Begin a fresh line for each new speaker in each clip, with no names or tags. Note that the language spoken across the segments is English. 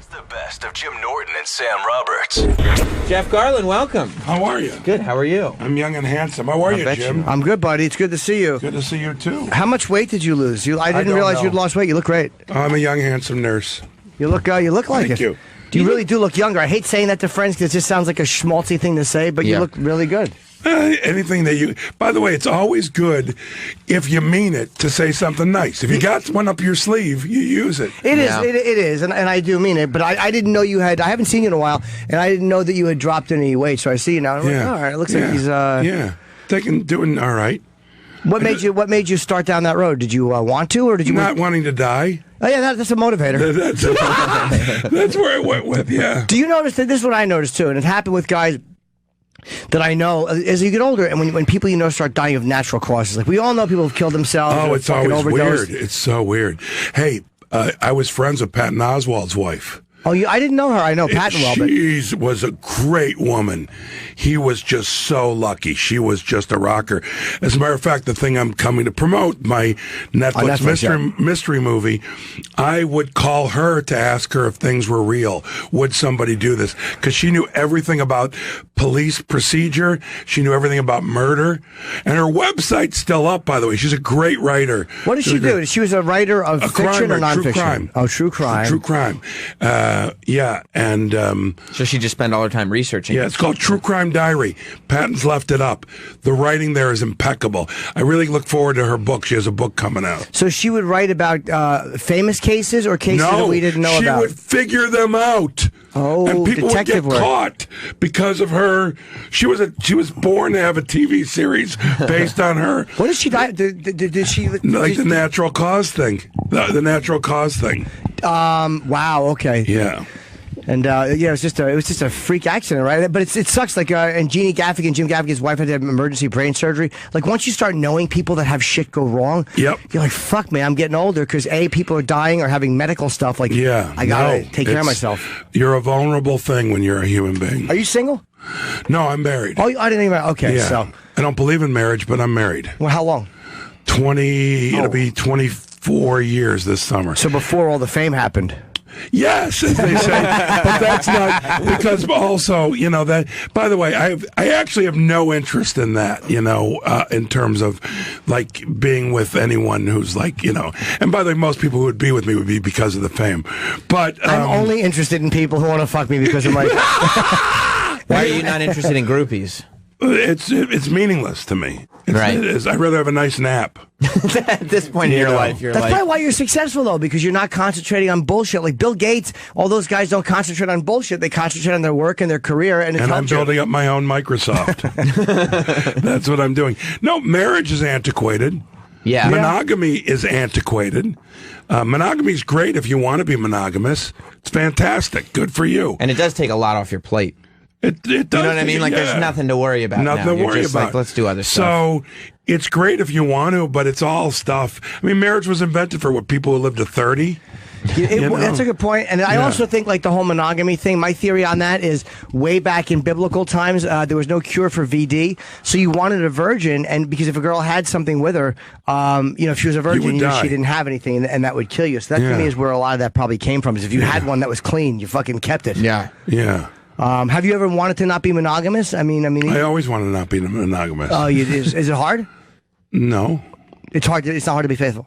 It's the best of Jim Norton and Sam Roberts.
Jeff Garland, welcome.
How are you?
Good, how are you?
I'm young and handsome. How are you, Jim?
I'm good, buddy. It's good to see you.
Good to see you, too.
How much weight did you lose? I didn't realize you'd lost weight. You look great.
I'm a young, handsome nurse.
You look like
Thank
it.
you.
You really do look younger. I hate saying that to friends because it just sounds like a schmaltzy thing to say, but you look really good.
Anything that you... By the way, it's always good if you mean it to say something nice. If you got one up your sleeve, you use it.
It is, and I do mean it, but I didn't know you had... I haven't seen you in a while, and I didn't know that you had dropped any weight, so I see you now. And I'm like, all right, it looks like he's...
doing all right.
What made you start down that road? Did you want to, or did you...
Not wanting to die.
Oh, yeah, that's a motivator.
That's where I went with, yeah.
Do you notice that this is what I noticed, too, and it happened with guys that I know as you get older, and when people you know start dying of natural causes. Like, we all know people have killed themselves.
Oh, it's always
overdosed.
weird. It's so weird. Hey, I was friends with Patton Oswalt's wife.
Oh, I didn't know her. I know Patton well, but...
She was a great woman. He was just so lucky. She was just a rocker. As a matter of fact, the thing I'm coming to promote, my Netflix mystery movie, I would call her to ask her if things were real. Would somebody do this? Because she knew everything about police procedure. She knew everything about murder. And her website's still up, by the way. She's a great writer.
What did she do? She was a writer of fiction or nonfiction?
True crime.
Oh, true crime.
True crime.
So she just spent all her time researching.
Yeah, it's called True Crime Diary. Patton's left it up. The writing there is impeccable. I really look forward to her book. She has a book coming out.
So she would write about famous cases or cases that we didn't know about?
She would figure them out.
Oh,
and people would get caught because of her. She was born to have a TV series based on her.
What did she die? Did she
the natural cause thing? The natural cause thing.
Wow. Okay.
Yeah.
And it was just a freak accident, right? But it sucks. Like, and Jim Gaffigan's wife had to have emergency brain surgery. Like, once you start knowing people that have shit go wrong, you're like, fuck, man, I'm getting older because people are dying or having medical stuff. Like, I gotta take care of myself.
You're a vulnerable thing when you're a human being.
Are you single?
No, I'm married.
Oh, I didn't even. Okay,
yeah.
So
I don't believe in marriage, but I'm married.
Well, how long?
20. It'll be 24 years this summer.
So before all the fame happened.
Yes, as they say, but that's not because also, that. By the way, I actually have no interest in that, in terms of like being with anyone who's like, And by the way, most people who would be with me would be because of the fame. But
I'm only interested in people who want to fuck me because of my.
Why are you not interested in groupies?
It's meaningless to me.
Right.
It is. I'd rather have a nice nap.
At this point in your life,
that's probably why you're successful, though, because you're not concentrating on bullshit. Like Bill Gates, all those guys don't concentrate on bullshit. They concentrate on their work and their career. And
I'm building up my own Microsoft. That's what I'm doing. No, marriage is antiquated.
Yeah.
Monogamy is antiquated. Monogamy is great if you want to be monogamous. It's fantastic. Good for you.
And it does take a lot off your plate.
It does. You
know what I mean? Like, there's nothing to worry about.
Nothing to worry about.
Like, let's do other stuff.
So it's great if you want to, but it's all stuff. I mean, marriage was invented for people who lived to 30.
That's a good point. And I also think, like, the whole monogamy thing, my theory on that is way back in biblical times, there was no cure for VD. So you wanted a virgin, and because if a girl had something with her, if she was a virgin, she didn't have anything, and that would kill you. So that, to me, is where a lot of that probably came from, is if you had one that was clean, you fucking kept it.
Yeah.
Yeah.
Have you ever wanted to not be monogamous? I
always wanted to not be monogamous.
Oh, is it hard?
No.
It's hard. It's not hard to be faithful.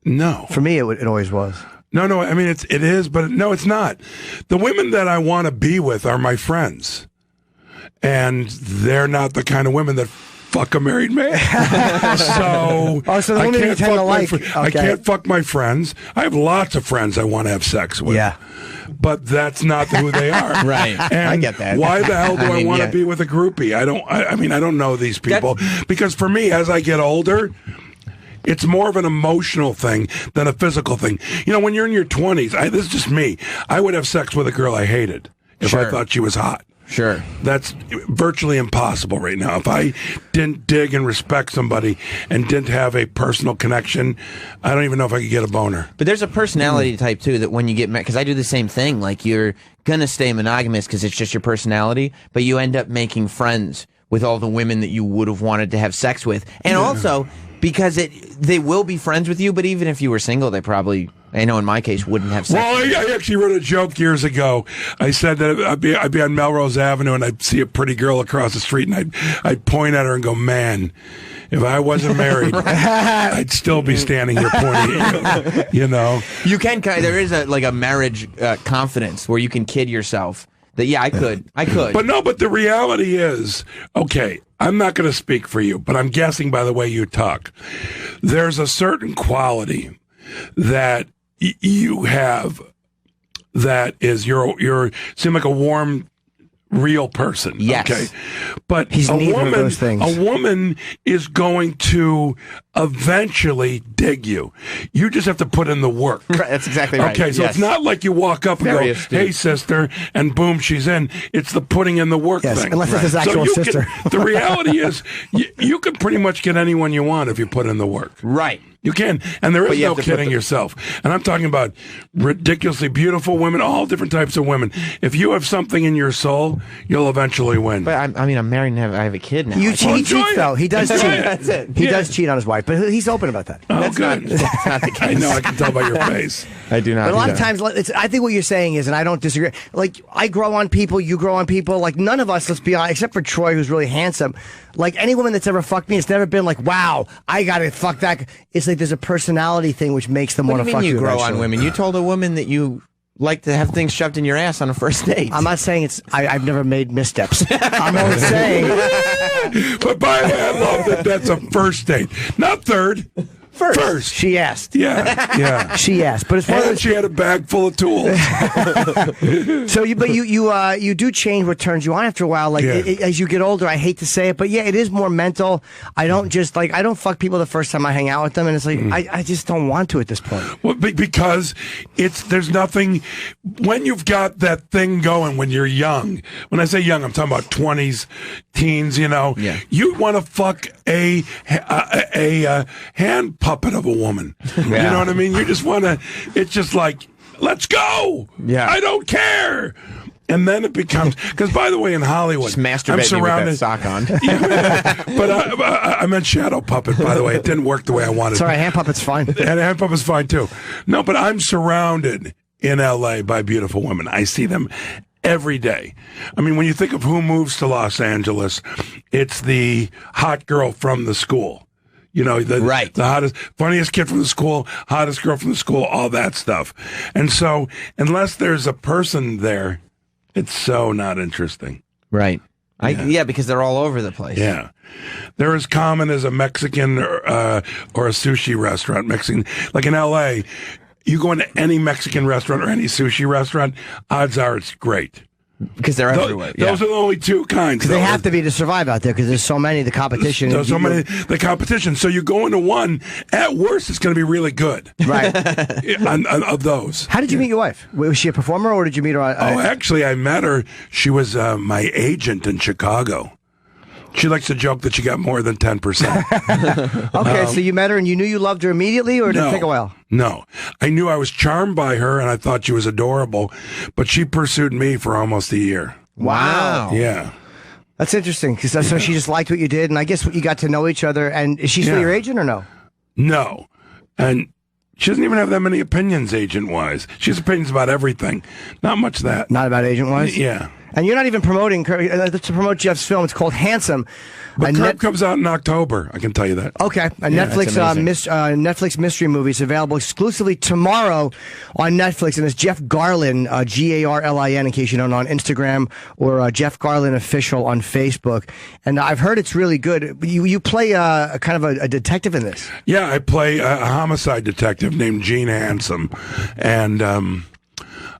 No.
For me, it always was.
No. I mean, it is, but no, it's not. The women that I want to be with are my friends, and they're not the kind of women that fuck a married man. So
the women you tend to like.
I can't fuck my friends. I have lots of friends I want to have sex with.
Yeah.
But that's not who they are.
Right.
And
I get that.
Why the hell do I want to be with a groupie? I don't know these people. Because for me, as I get older, it's more of an emotional thing than a physical thing. When you're in your 20s, this is just me. I would have sex with a girl I hated if I thought she was hot.
Sure.
That's virtually impossible right now. If I didn't dig and respect somebody and didn't have a personal connection, I don't even know if I could get a boner.
But there's a personality type, too, that when you get married, because I do the same thing, like you're going to stay monogamous because it's just your personality, but you end up making friends with all the women that you would have wanted to have sex with. And also, because they will be friends with you, but even if you were single, they probably... I know in my case, wouldn't have sex.
Well, I actually wrote a joke years ago. I said that I'd be on Melrose Avenue and I'd see a pretty girl across the street and I'd point at her and go, man, if I wasn't married, I'd still be standing here pointing at you. You know?
You can, there is a marriage confidence where you can kid yourself that, I could.
But the reality is, okay, I'm not going to speak for you, but I'm guessing by the way you talk, there's a certain quality that you have that is you seem like a warm, real person.
Yes.
Okay. But
He's neither of those things.
A woman is going to eventually dig you. You just have to put in the work.
Right, that's exactly right.
Okay, so it's not like you walk up and
Very
go,
astute.
hey, sister, and boom, she's in. It's the putting in the work thing.
Unless it's his actual sister.
The reality is you can pretty much get anyone you want if you put in the work.
Right.
You can, and there is
you
no
have to
kidding yourself. And I'm talking about ridiculously beautiful women, all different types of women. If you have something in your soul, you'll eventually win.
But I'm married and I have a kid now.
He cheats, though. He does cheat.
That's it.
He does cheat on his wife, but he's open about that.
Oh,
That's
good.
that's not the case.
I know, I can tell by your face.
I do not.
But a lot
do
of
that.
times, I think what you're saying is, and I don't disagree, like, I grow on people, you grow on people, like, none of us, let's be honest, except for Troy, who's really handsome, like, any woman that's ever fucked me, it's never been like, wow, I gotta fuck that. It's like there's a personality thing which makes them
What
want
do
to
you mean
fuck
you grow
eventually.
on women? You told a woman that you like to have things shoved in your ass on a first date.
I'm not saying I've never made missteps. I'm only saying.
But by the way, I love that that's a first date, not third. First.
She asked.
Yeah.
She asked, but it's one of
And
those.
she had a bag full of tools.
So, you do change what turns you on after a while. Like as you get older, I hate to say it, but it is more mental. I don't just I don't fuck people the first time I hang out with them, and it's like I just don't want to at this point.
Well, because there's nothing when you've got that thing going when you're young. When I say young, I'm talking about 20s, teens. You know, you want to fuck a hand puppet of a woman. You know what I mean? You just want to. It's just like, let's go.
Yeah,
I don't care. And then it becomes, because by the way, in Hollywood,
just masturbate me with that sock on.
But I meant shadow puppet, by the way. It didn't work the way I wanted.
Sorry, hand puppet's fine.
And hand puppet's fine too. No, but I'm surrounded in LA by beautiful women. I see them every day. I mean, when you think of who moves to Los Angeles, it's the hot girl from the school. You know, the hottest, funniest kid from the school, hottest girl from the school, all that stuff. And so, unless there's a person there, it's so not interesting.
Right. Because they're all over the place.
Yeah. They're as common as a Mexican or a sushi restaurant. Mexican, like in LA, you go into any Mexican restaurant or any sushi restaurant, odds are it's great.
Because they're everywhere.
Those are the only two kinds.
Because they have to be to survive out there because there's so many, the competition.
There's so many, the competition. So you go into one, at worst, it's going to be really good.
Right.
Of those.
How did you meet your wife? Was she a performer or did you meet her?
Actually, I met her. She was my agent in Chicago. She likes to joke that she got more than 10%.
Okay, so you met her and you knew you loved her immediately, or did it take a while?
No. I knew I was charmed by her and I thought she was adorable, but she pursued me for almost a year.
Wow.
Yeah.
That's interesting, because so she just liked what you did, and I guess you got to know each other, and is she still your agent or no?
No. And she doesn't even have that many opinions agent-wise. She has opinions about everything. Not much that.
Not about agent-wise?
Yeah.
And you're not even promoting, to promote Jeff's film, it's called Handsome.
But Curb comes out in October, I can tell you that.
Okay, a Netflix mystery movie is available exclusively tomorrow on Netflix, and it's Jeff Garlin, Garlin, in case you don't know, on Instagram, or Jeff Garlin Official on Facebook. And I've heard it's really good. You play a kind of a detective in this.
Yeah, I play a homicide detective named Gene Handsome, and I'm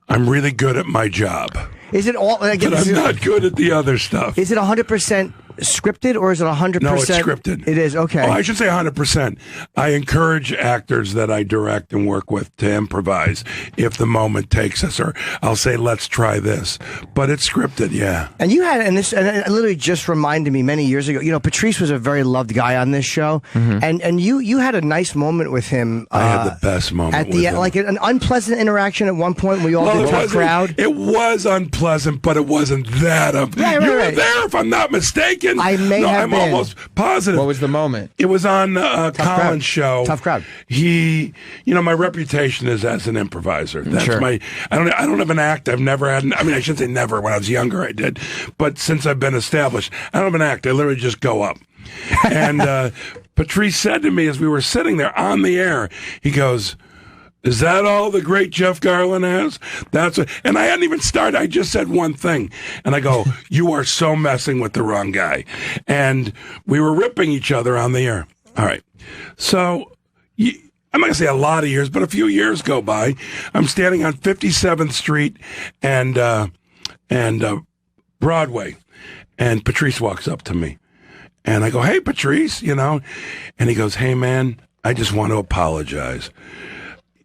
really good at my job.
Is it all?
But I'm not good at the other stuff.
Is it 100% scripted, or is it 100%?
No, it's scripted.
It is, okay.
Oh, I should say 100%. I encourage actors that I direct and work with to improvise if the moment takes us, or I'll say, let's try this. But it's scripted, yeah.
And you had, and it literally just reminded me many years ago, Patrice was a very loved guy on this show, and you had a nice moment with him.
I had the best moment
at
with him.
Like an unpleasant interaction at one point. We all did the crowd.
It was unpleasant, but it wasn't that. You were there, if I'm not mistaken. mistaken?
I may have
I'm
been.
almost positive.
What was the moment?
It was on Colin's show.
Tough crowd.
My reputation is as an improviser. That's
Sure.
I don't have an act. I've never had. I mean, I shouldn't say never. When I was younger, I did, but since I've been established, I don't have an act. I literally just go up. And Patrice said to me as we were sitting there on the air, he goes, "Is that all the great Jeff Garlin has?" And I hadn't even started. I just said one thing. And I go, "You are so messing with the wrong guy." And we were ripping each other on the air. All right. So I'm not going to say a lot of years, but a few years go by. I'm standing on 57th Street and Broadway. And Patrice walks up to me. And I go, "Hey, Patrice," And he goes, "Hey, man, I just want to apologize."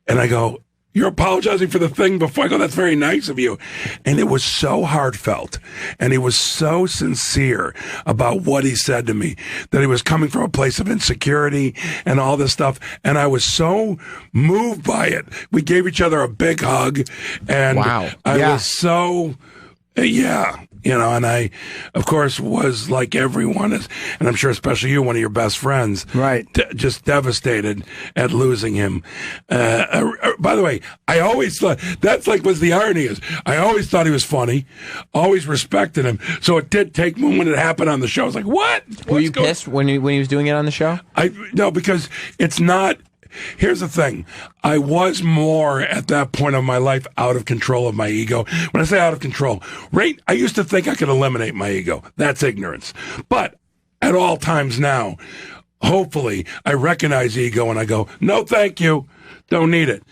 And I go, "You're apologizing for the thing before?" I go, "That's very nice of you." And it was so heartfelt. And he was so sincere about what he said to me, that he was coming from a place of insecurity and all this stuff. And I was so moved by it. We gave each other a big hug. And
wow.
I was so, and I, of course, was like everyone is, and I'm sure especially you, one of your best friends,
right?
Just devastated at losing him. By the way, I always thought was the irony is I always thought he was funny, always respected him. So it did take me when it happened on the show. I was like, "What?"
Were you pissed when he was doing it on the show?
No, because it's not. Here's the thing. I was more at that point of my life out of control of my ego. When I say out of control, right? I used to think I could eliminate my ego. That's ignorance. But at all times now, hopefully, I recognize ego and I go, "No, thank you. Don't need it."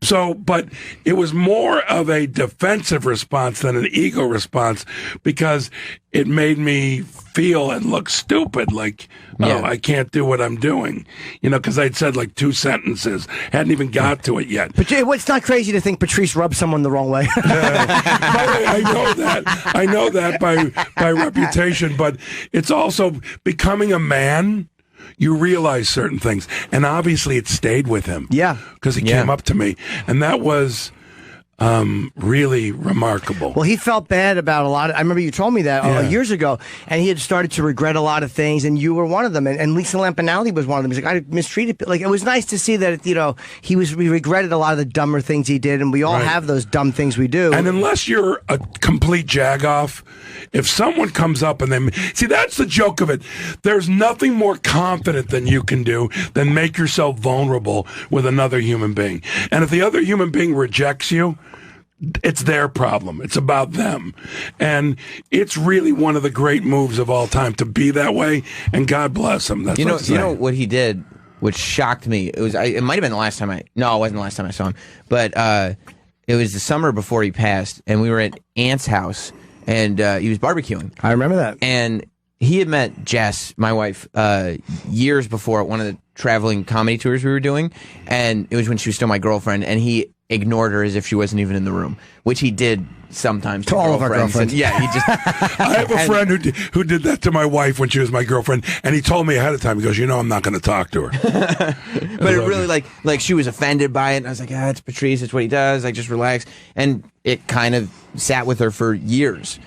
So, but it was more of a defensive response than an ego response because it made me feel and look stupid. Like, I can't do what I'm doing. Because I'd said like 2 sentences, hadn't even got to it yet.
But it's not crazy to think Patrice rubbed someone the wrong way.
By the way, I know that by reputation, but it's also becoming a man. You realize certain things. And obviously it stayed with him.
Yeah.
Because he came up to me. And that was really remarkable.
Well, he felt bad about a lot I remember you told me that years ago, and he had started to regret a lot of things, and you were one of them, and Lisa Lampanelli was one of them. He's like, "I mistreated," like, it was nice to see that, he regretted a lot of the dumber things he did, and we all have those dumb things we do.
And unless you're a complete jagoff, if someone comes up and that's the joke of it. There's nothing more confident than you can do than make yourself vulnerable with another human being. And if the other human being rejects you, it's their problem. It's about them. And it's really one of the great moves of all time to be that way. And God bless him. That's
you know what he did, which shocked me. It might have been the last time it wasn't the last time I saw him, but it was the summer before he passed, and we were at Aunt's house, and he was barbecuing.
I remember that.
And he had met Jess, my wife, years before at one of the traveling comedy tours we were doing, and it was when she was still my girlfriend, and he ignored her as if she wasn't even in the room, which he did sometimes
to all of our girlfriends.
And, yeah, he just.
I have a friend who did that to my wife when she was my girlfriend, and he told me ahead of time. He goes, "I'm not going to talk to her."
But it really like she was offended by it, and I was like, "It's Patrice. It's what he does. Like, just relax." And it kind of sat with her for years.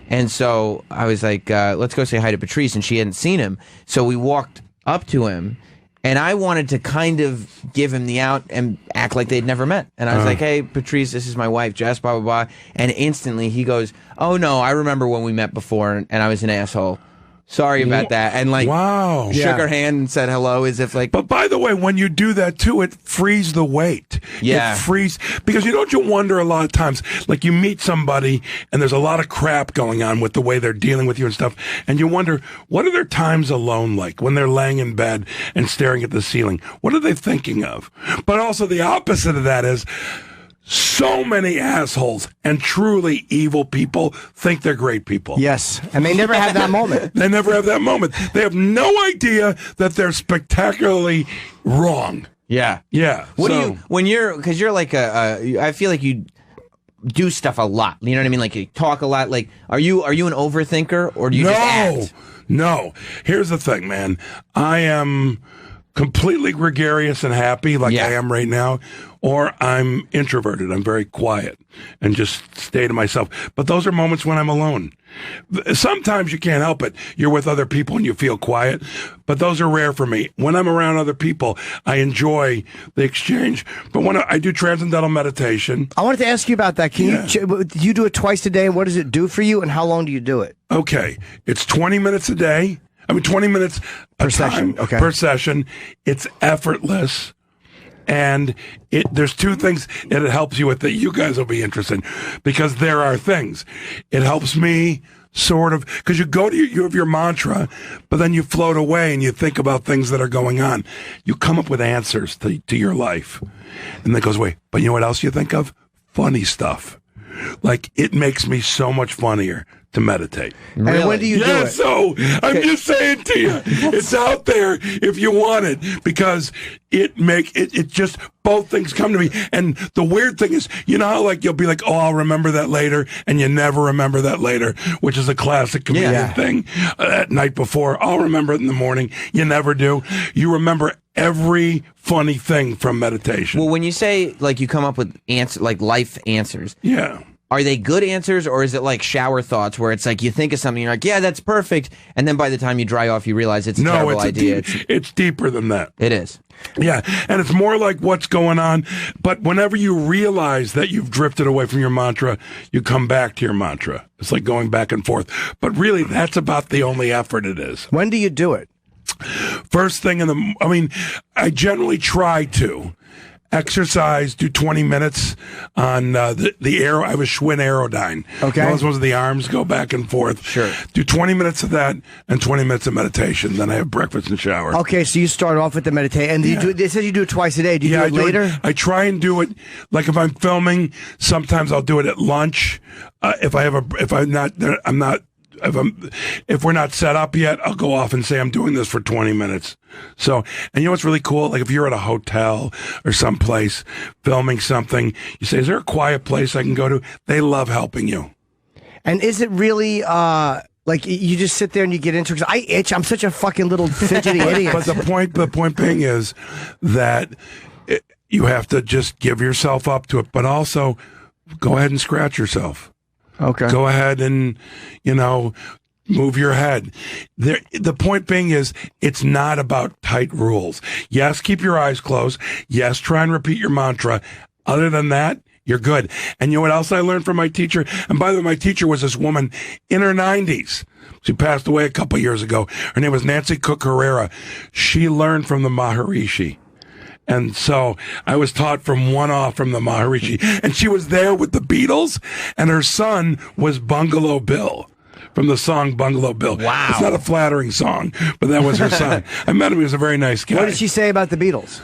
And so I was like, "Let's go say hi to Patrice," and she hadn't seen him, so we walked up to him. And I wanted to kind of give him the out and act like they'd never met. And I was like, "Hey, Patrice, this is my wife, Jess, blah, blah, blah." And instantly he goes, "Oh, no, I remember when we met before, and I was an asshole. Sorry about that." And
wow.
shook her hand and said hello as if like.
But by the way, when you do that too, it frees the weight.
Yeah.
It frees, because you wonder a lot of times, like you meet somebody and there's a lot of crap going on with the way they're dealing with you and stuff. And you wonder, what are their times alone like when they're laying in bed and staring at the ceiling? What are they thinking of? But also the opposite of that is, so many assholes and truly evil people think they're great people.
Yes, and they never have that moment.
They never have that moment. They have no idea that they're spectacularly wrong.
Yeah.
Yeah.
What do you, because you're like I feel like you do stuff a lot. You know what I mean? Like you talk a lot. Like, are you an overthinker, or do you just act?
No. Here's the thing, man. I am completely gregarious and happy like I am right now, or I'm introverted. I'm very quiet and just stay to myself. But those are moments when I'm alone. Sometimes you can't help it. You're with other people and you feel quiet, but those are rare for me. When I'm around other people, I enjoy the exchange. But when I do transcendental meditation.
I wanted to ask you about that. You do it twice a day? What does it do for you, and how long do you do it?
Okay. It's 20 minutes a day. 20 minutes
per session. Okay.
Per session. It's effortless. And there's two things that it helps you with that you guys will be interested in, because there are things. It helps me sort of, because you have your mantra, but then you float away and you think about things that are going on. You come up with answers to your life. And that goes away. But you know what else you think of? Funny stuff. Like, it makes me so much funnier to meditate.
Really? And when do you do it?
So I'm just saying to you, it's out there if you want it, because it just, both things come to me. And the weird thing is, you know how like you'll be like, oh, I'll remember that later, and you never remember that later, which is a classic comedian thing. At night before, I'll remember it in the morning. You never do. You remember every funny thing from meditation.
Well, when you say like you come up with life answers, are they good answers, or is it like shower thoughts where it's like you think of something, you're like, yeah, that's perfect, and then by the time you dry off, you realize it's a terrible idea?
It's deeper than that.
It is.
Yeah, and it's more like what's going on. But whenever you realize that you've drifted away from your mantra, you come back to your mantra. It's like going back and forth. But really, that's about the only effort it is.
When do you do it?
First thing I generally try to exercise, do 20 minutes on the arrow. I have a Schwinn Aerodyne.
Okay.
Those ones, the arms go back and forth.
Sure.
Do 20 minutes of that and 20 minutes of meditation. Then I have breakfast and shower.
Okay, so you start off with the meditation. And they said you do it twice a day. Do you do it later?
I try and do it, like if I'm filming, sometimes I'll do it at lunch. If we're not set up yet, I'll go off and say I'm doing this for 20 minutes. So, and you know what's really cool? Like if you're at a hotel or someplace filming something, you say, is there a quiet place I can go to? They love helping you.
And is it really, like you just sit there and you get into it? 'Cause I itch. I'm such a fucking little fidgety idiot.
But the point being is that you have to just give yourself up to it, but also go ahead and scratch yourself.
Okay.
Go ahead and, move your head. The point being is, it's not about tight rules. Yes, keep your eyes closed. Yes, try and repeat your mantra. Other than that, you're good. And you know what else I learned from my teacher? And by the way, my teacher was this woman in her 90s. She passed away a couple years ago. Her name was Nancy Cook Herrera. She learned from the Maharishi. And so I was taught from the Maharishi. And she was there with the Beatles, and her son was Bungalow Bill from the song Bungalow Bill.
Wow.
It's not a flattering song, but that was her son. I met him. He was a very nice guy.
What did she say about the Beatles?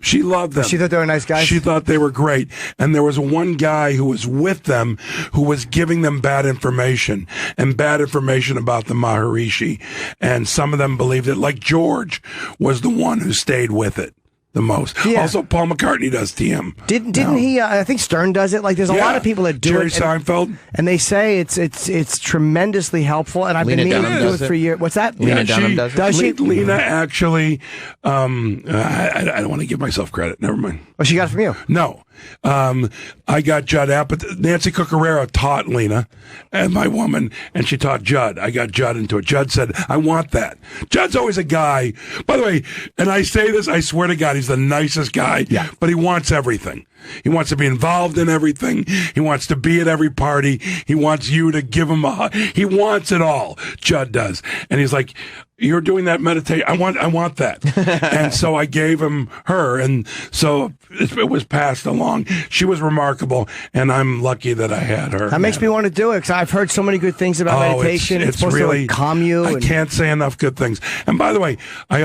She loved them.
She thought they were nice guys?
She thought they were great. And there was one guy who was with them who was giving them bad information about the Maharishi. And some of them believed it. Like George was the one who stayed with it the most. Yeah. Also, Paul McCartney does TM.
Didn't he? I think Stern does it. Like, there's a lot of people that do
Jerry
it.
Seinfeld.
And they say it's tremendously helpful. And I've been meaning to do it for years. What's that?
Lena Dunham does it.
Does she?
Lena actually, I don't want to give myself credit. Never mind.
Oh, she got it from you?
No. I got Judd out, but Nancy Cook Herrera taught Lena and my woman, and she taught Judd. I got Judd into it. Judd said, I want that. Judd's always a guy, by the way, and I say this, I swear to God, he's the nicest guy, but he wants everything. He wants to be involved in everything. He wants to be at every party. He wants you to give him a hug. He wants it all. Judd does. And he's like, you're doing that meditation. I want that. And so I gave him her. And so it was passed along. She was remarkable. And I'm lucky that I had her.
That makes me want to do it, because I've heard so many good things about meditation. It's supposed
really,
to calm you.
I can't say enough good things. And by the way, I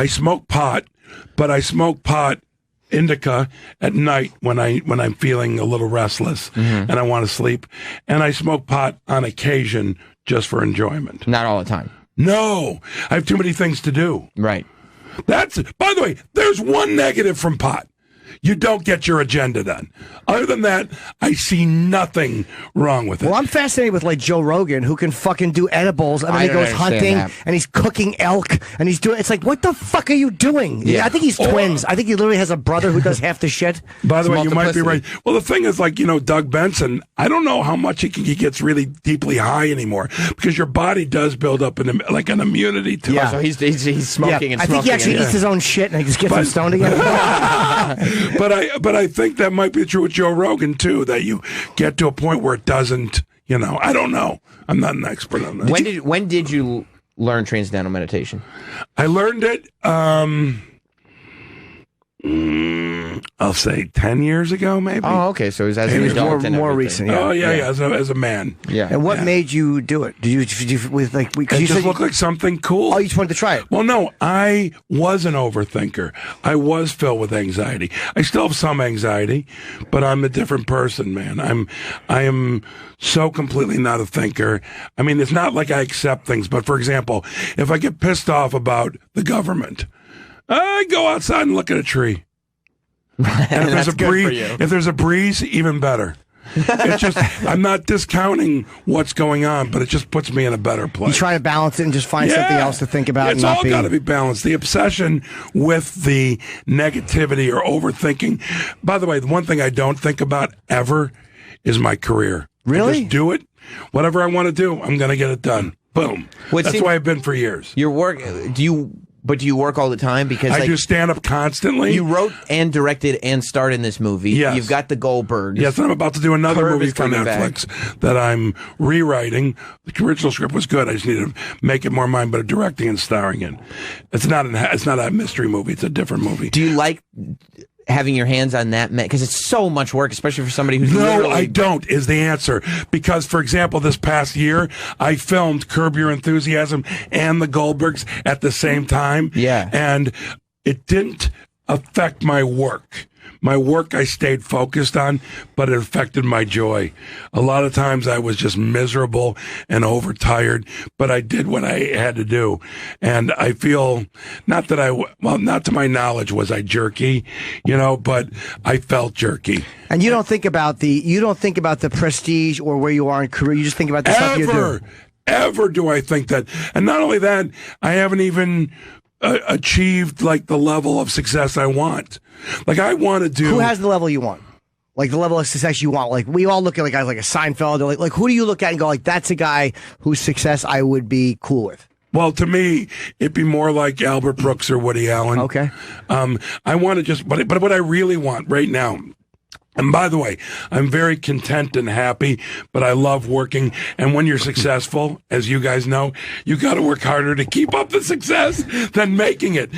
smoke pot, but I smoke pot indica at night when I'm feeling a little restless and I want to sleep, and I smoke pot on occasion just for enjoyment.
Not all the time.
No, I have too many things to do.
Right.
By the way, there's one negative from pot. you don't get your agenda done. Other than that, I see nothing wrong with it.
Well, I'm fascinated with like Joe Rogan, who can fucking do edibles, and then he goes hunting, and he's cooking elk, and he's doing. It's like, what the fuck are you doing? Yeah. I think he's twins. I think he literally has a brother who does half the shit.
By the way, you might be right. Well, the thing is, like, Doug Benson, I don't know how much he gets really deeply high anymore, because your body does build up an immunity to it.
So he's smoking and smoking.
I think he actually eats his own shit and he just gets him stoned again.
But I think that might be true with Joe Rogan too, that you get to a point where it doesn't, I don't know. I'm not an expert on that.
When did you learn transcendental meditation?
I learned it I'll say 10 years ago, maybe.
Oh, okay. So it was
more recent. Yeah.
Oh, yeah. As a man.
Yeah.
And what made you do it? Did you with like?
It just looked like something cool.
Oh, you just wanted to try it.
Well, no, I was an overthinker. I was filled with anxiety. I still have some anxiety, but I'm a different person, man. I am so completely not a thinker. I mean, it's not like I accept things, but for example, if I get pissed off about the government, I go outside and look at a tree. And if there's a breeze, even better. It's just, I'm not discounting what's going on, but it just puts me in a better place.
You try to balance it and just find something else to think about.
It's all got to be balanced. The obsession with the negativity or overthinking. By the way, the one thing I don't think about ever is my career.
Really?
I just do it. Whatever I want to do, I'm going to get it done. Boom. That's why I've been for years.
Your work, do you work all the time? Because
I do stand up constantly.
You wrote and directed and starred in this movie.
Yes.
You've got the Goldbergs.
Yes, and I'm about to do another movie for Netflix that I'm rewriting. The original script was good. I just need to make it more mine, but directing and starring in. It's not a mystery movie. It's a different movie.
Do you like having your hands on that? Because it's so much work, especially for somebody who's
No, I don't, is the answer. Because, for example, this past year, I filmed Curb Your Enthusiasm and The Goldbergs at the same time.
Yeah.
And it didn't affect my work. My work I stayed focused on, but it affected my joy. A lot of times I was just miserable and overtired, but I did what I had to do. And I feel, not to my knowledge was I jerky, but I felt jerky.
And you don't think about the prestige or where you are in career. You just think about the stuff you do.
Ever do I think that? And not only that, I haven't even achieved like the level of success I want. Like I want to do.
Who has the level you want? Like the level of success you want? Like we all look at like guys like a Seinfeld. Or like who do you look at and go like that's a guy whose success I would be cool with?
Well, to me, it'd be more like Albert Brooks or Woody Allen.
Okay.
I want to just, but what I really want right now. And by the way, I'm very content and happy, but I love working. And when you're successful, as you guys know, you got to work harder to keep up the success than making it.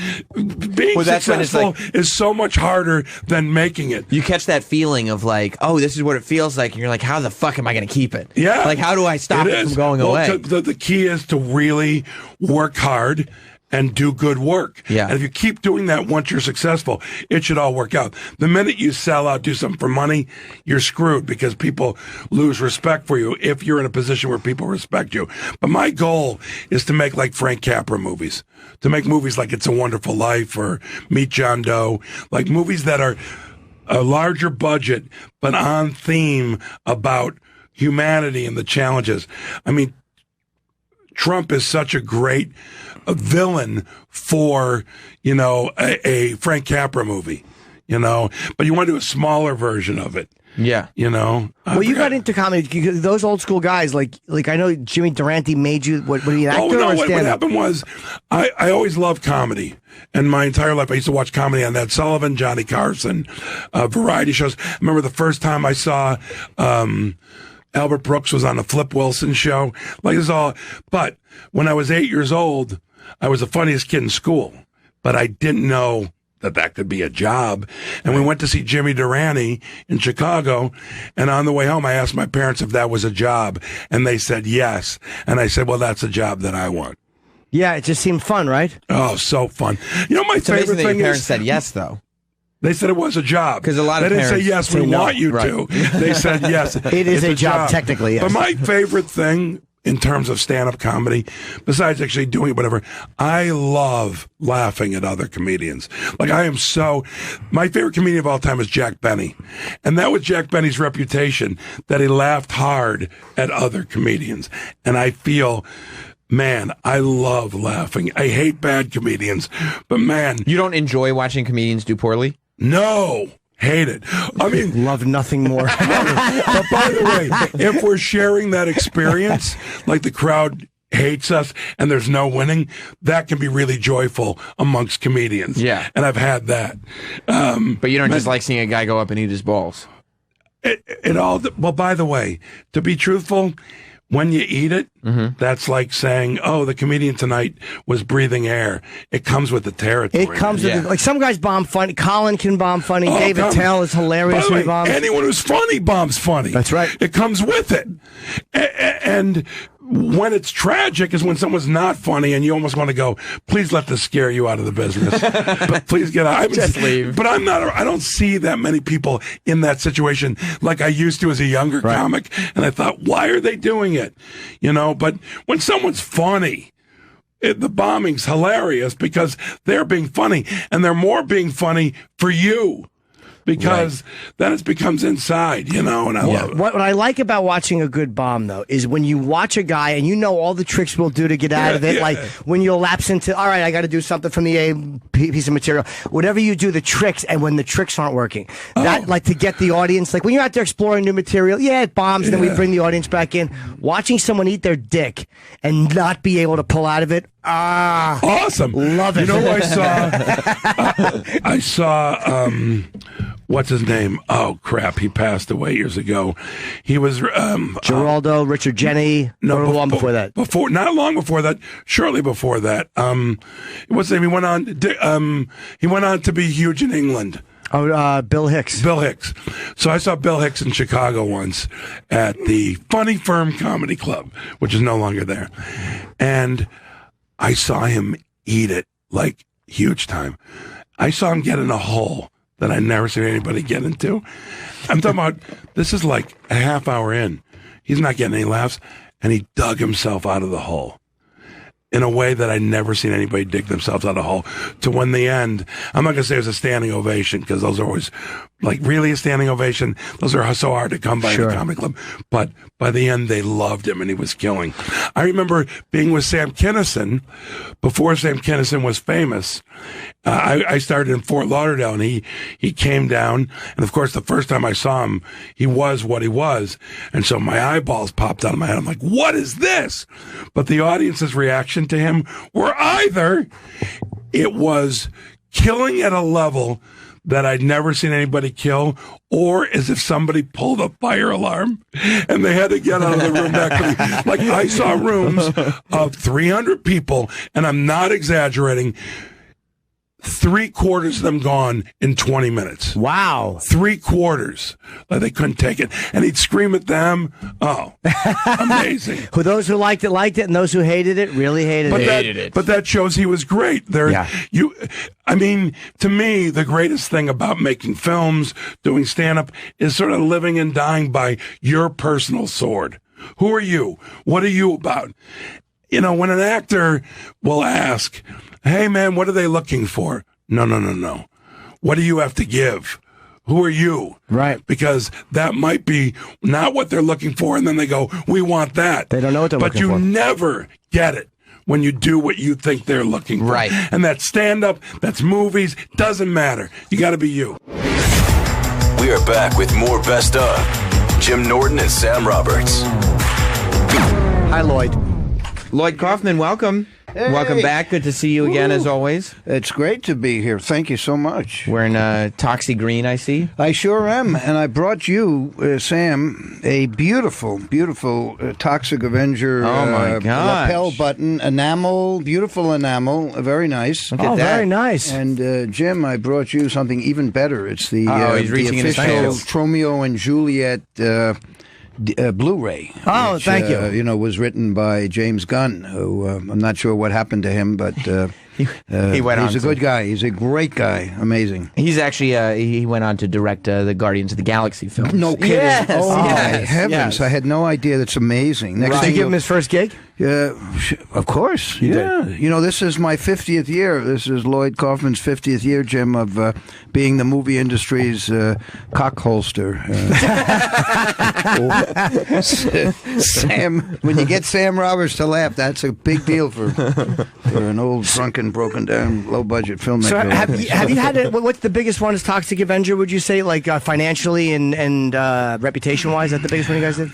Being successful is so much harder than making it.
You catch that feeling of like, oh, this is what it feels like. And you're like, how the fuck am I going to keep it?
Yeah.
Like, how do I stop it from going away?
The key is to really work hard and do good work.
Yeah.
And if you keep doing that once you're successful, it should all work out. The minute you sell out, do something for money, you're screwed because people lose respect for you if you're in a position where people respect you. But my goal is to make like Frank Capra movies, to make movies like It's a Wonderful Life or Meet John Doe, like movies that are a larger budget, but on theme about humanity and the challenges. I mean, Trump is such a great villain for, a Frank Capra movie, but you want to do a smaller version of it.
Yeah.
Well, you got into comedy. Those old school guys, like I know Jimmy Durante made you, what are you, an actor or a stand-up?
What happened was, I always loved comedy. And my entire life, I used to watch comedy on Ed Sullivan, Johnny Carson, variety shows. I remember the first time I saw, Albert Brooks was on the Flip Wilson show. Like this all, but when I was 8 years old, I was the funniest kid in school, but I didn't know that could be a job. And we went to see Jimmy Durante in Chicago. And on the way home, I asked my parents if that was a job. And they said yes. And I said, well, that's a job that I want.
Yeah, it just seemed fun, right?
Oh, so fun. My favorite thing
your parents said yes, though.
They said it was a job.
Because a lot of
parents didn't say yes, we want you to. They said yes.
It is a job, technically, yes.
But my favorite thing in terms of stand-up comedy, besides actually doing it, whatever, I love laughing at other comedians. Like, my favorite comedian of all time is Jack Benny. And that was Jack Benny's reputation, that he laughed hard at other comedians. And I feel, man, I love laughing. I hate bad comedians, but man.
You don't enjoy watching comedians do poorly?
No. Hate it. I mean,
love nothing more.
But by the way, if we're sharing that experience, like the crowd hates us and there's no winning, that can be really joyful amongst comedians.
Yeah.
And I've had that.
But you don't just like seeing a guy go up and eat his balls.
Well, by the way, to be truthful, when you eat it, that's like saying, oh, the comedian tonight was breathing air. It comes with the territory.
It comes with like some guys bomb funny. Colin can bomb funny. David Tell is hilarious when he bombs.
Anyone who's funny bombs funny.
That's right.
It comes with it. And when it's tragic is when someone's not funny and you almost want to go, please let this scare you out of the business. But please get out.
Just leave.
But I don't see that many people in that situation like I used to as a younger comic. And I thought, why are they doing it? But when someone's funny, the bombing's hilarious because they're being funny and they're more being funny for you. Because then it becomes inside, and I love it.
What I like about watching a good bomb, though, is when you watch a guy and you know all the tricks we'll do to get out of it. Like when you'll lapse into, all right, I got to do something from the A piece of material. Whatever you do, the tricks, and when the tricks aren't working, that like to get the audience, like when you're out there exploring new material, it bombs, and then we bring the audience back in. Watching someone eat their dick and not be able to pull out of it,
awesome.
Love it.
You know who I saw? What's his name? Oh, crap. He passed away years ago. He was...
Geraldo, Richard Jenny.
No,
long before that.
Not long before that. Shortly before that. What's his name? He went on to be huge in England.
Oh, Bill Hicks.
Bill Hicks. So I saw Bill Hicks in Chicago once at the Funny Firm Comedy Club, which is no longer there. And I saw him eat it like huge time. I saw him get in a hole that I never seen anybody get into. I'm talking about, this is like a half hour in. He's not getting any laughs, and he dug himself out of the hole in a way that I never seen anybody dig themselves out of a hole. To when the end, I'm not going to say it was a standing ovation, because those are always, like, really a standing ovation? Those are so hard to come by in the comedy club. But by the end, they loved him, and he was killing. I remember being with Sam Kinison, before Sam Kinison was famous. I started in Fort Lauderdale, and he came down, and of course, the first time I saw him, he was what he was, and so my eyeballs popped out of my head. I'm like, what is this? But the audience's reaction to him were either it was killing at a level that I'd never seen anybody kill, or as if somebody pulled a fire alarm and they had to get out of the room that quickly. Like, I saw rooms of 300 people, and I'm not exaggerating, 3/4 of them gone in 20 minutes.
Wow.
3/4. Like, they couldn't take it. And he'd scream at them. Oh, amazing.
Those who liked it, and those who hated it, really hated it.
But that shows he was great. I mean, to me, the greatest thing about making films, doing stand-up, is sort of living and dying by your personal sword. Who are you? What are you about? When an actor will ask, hey, man, what are they looking for? No. What do you have to give? Who are you?
Right.
Because that might be not what they're looking for, and then they go, we want that.
They don't know what they're looking for.
But you never get it when you do what you think they're looking for.
Right.
And that's stand-up, that's movies, doesn't matter. You got to be you.
We are back with more Best Of. Jim Norton and Sam Roberts.
Hi, Lloyd.
Lloyd Kaufman, welcome.
Hey.
Welcome back. Good to see you again, as always.
It's great to be here. Thank you so much.
Wearing Toxie Green, I see.
I sure am. And I brought you, Sam, a beautiful, beautiful Toxic Avenger lapel button, enamel, beautiful enamel, very nice.
Look at that.
Very nice.
And Jim, I brought you something even better. It's the,
he's reaching in his
official
hands.
Tromeo and Juliet Blu-ray.
Oh,
which,
thank you.
Was written by James Gunn, who I'm not sure what happened to him, but
He went on.
He's a good guy. He's a great guy. Amazing.
He's actually he went on to direct the Guardians of the Galaxy film.
No kidding.
Yes,
Oh my
yes,
heavens!
yes.
I had no idea. That's amazing. Next
Did
thing
you give him his first gig?
of course. Yeah. You know, this is my 50th year. This is Lloyd Kaufman's 50th year, Jim, of being the movie industry's cock holster. Sam, when you get Sam Roberts to laugh, that's a big deal for an old, drunken, broken down, low budget filmmaker.
So have you had what's the biggest one? Is Toxic Avenger? Would you say, like financially and reputation wise, that the biggest one you guys did?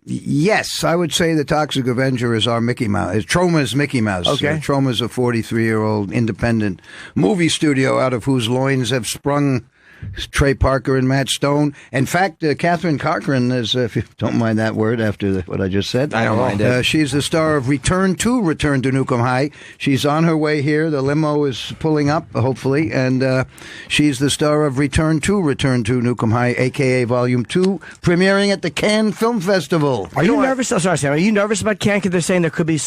Yes, I would say the Toxic Avenger is our Mickey Mouse. Troma's Mickey Mouse.
Okay.
Troma's a 43-year-old independent movie studio out of whose loins have sprung Trey Parker and Matt Stone. In fact, Catherine Cochran is, if you don't mind that word after what I just said.
I don't mind it.
She's the star of Return to Newcomb High. She's on her way here. The limo is pulling up, hopefully, and she's the star of Return to Newcomb High, a.k.a. Volume 2, premiering at the Cannes Film Festival.
Are you nervous? Oh, sorry, Sam. Are you nervous about Cannes? Because they're saying there could be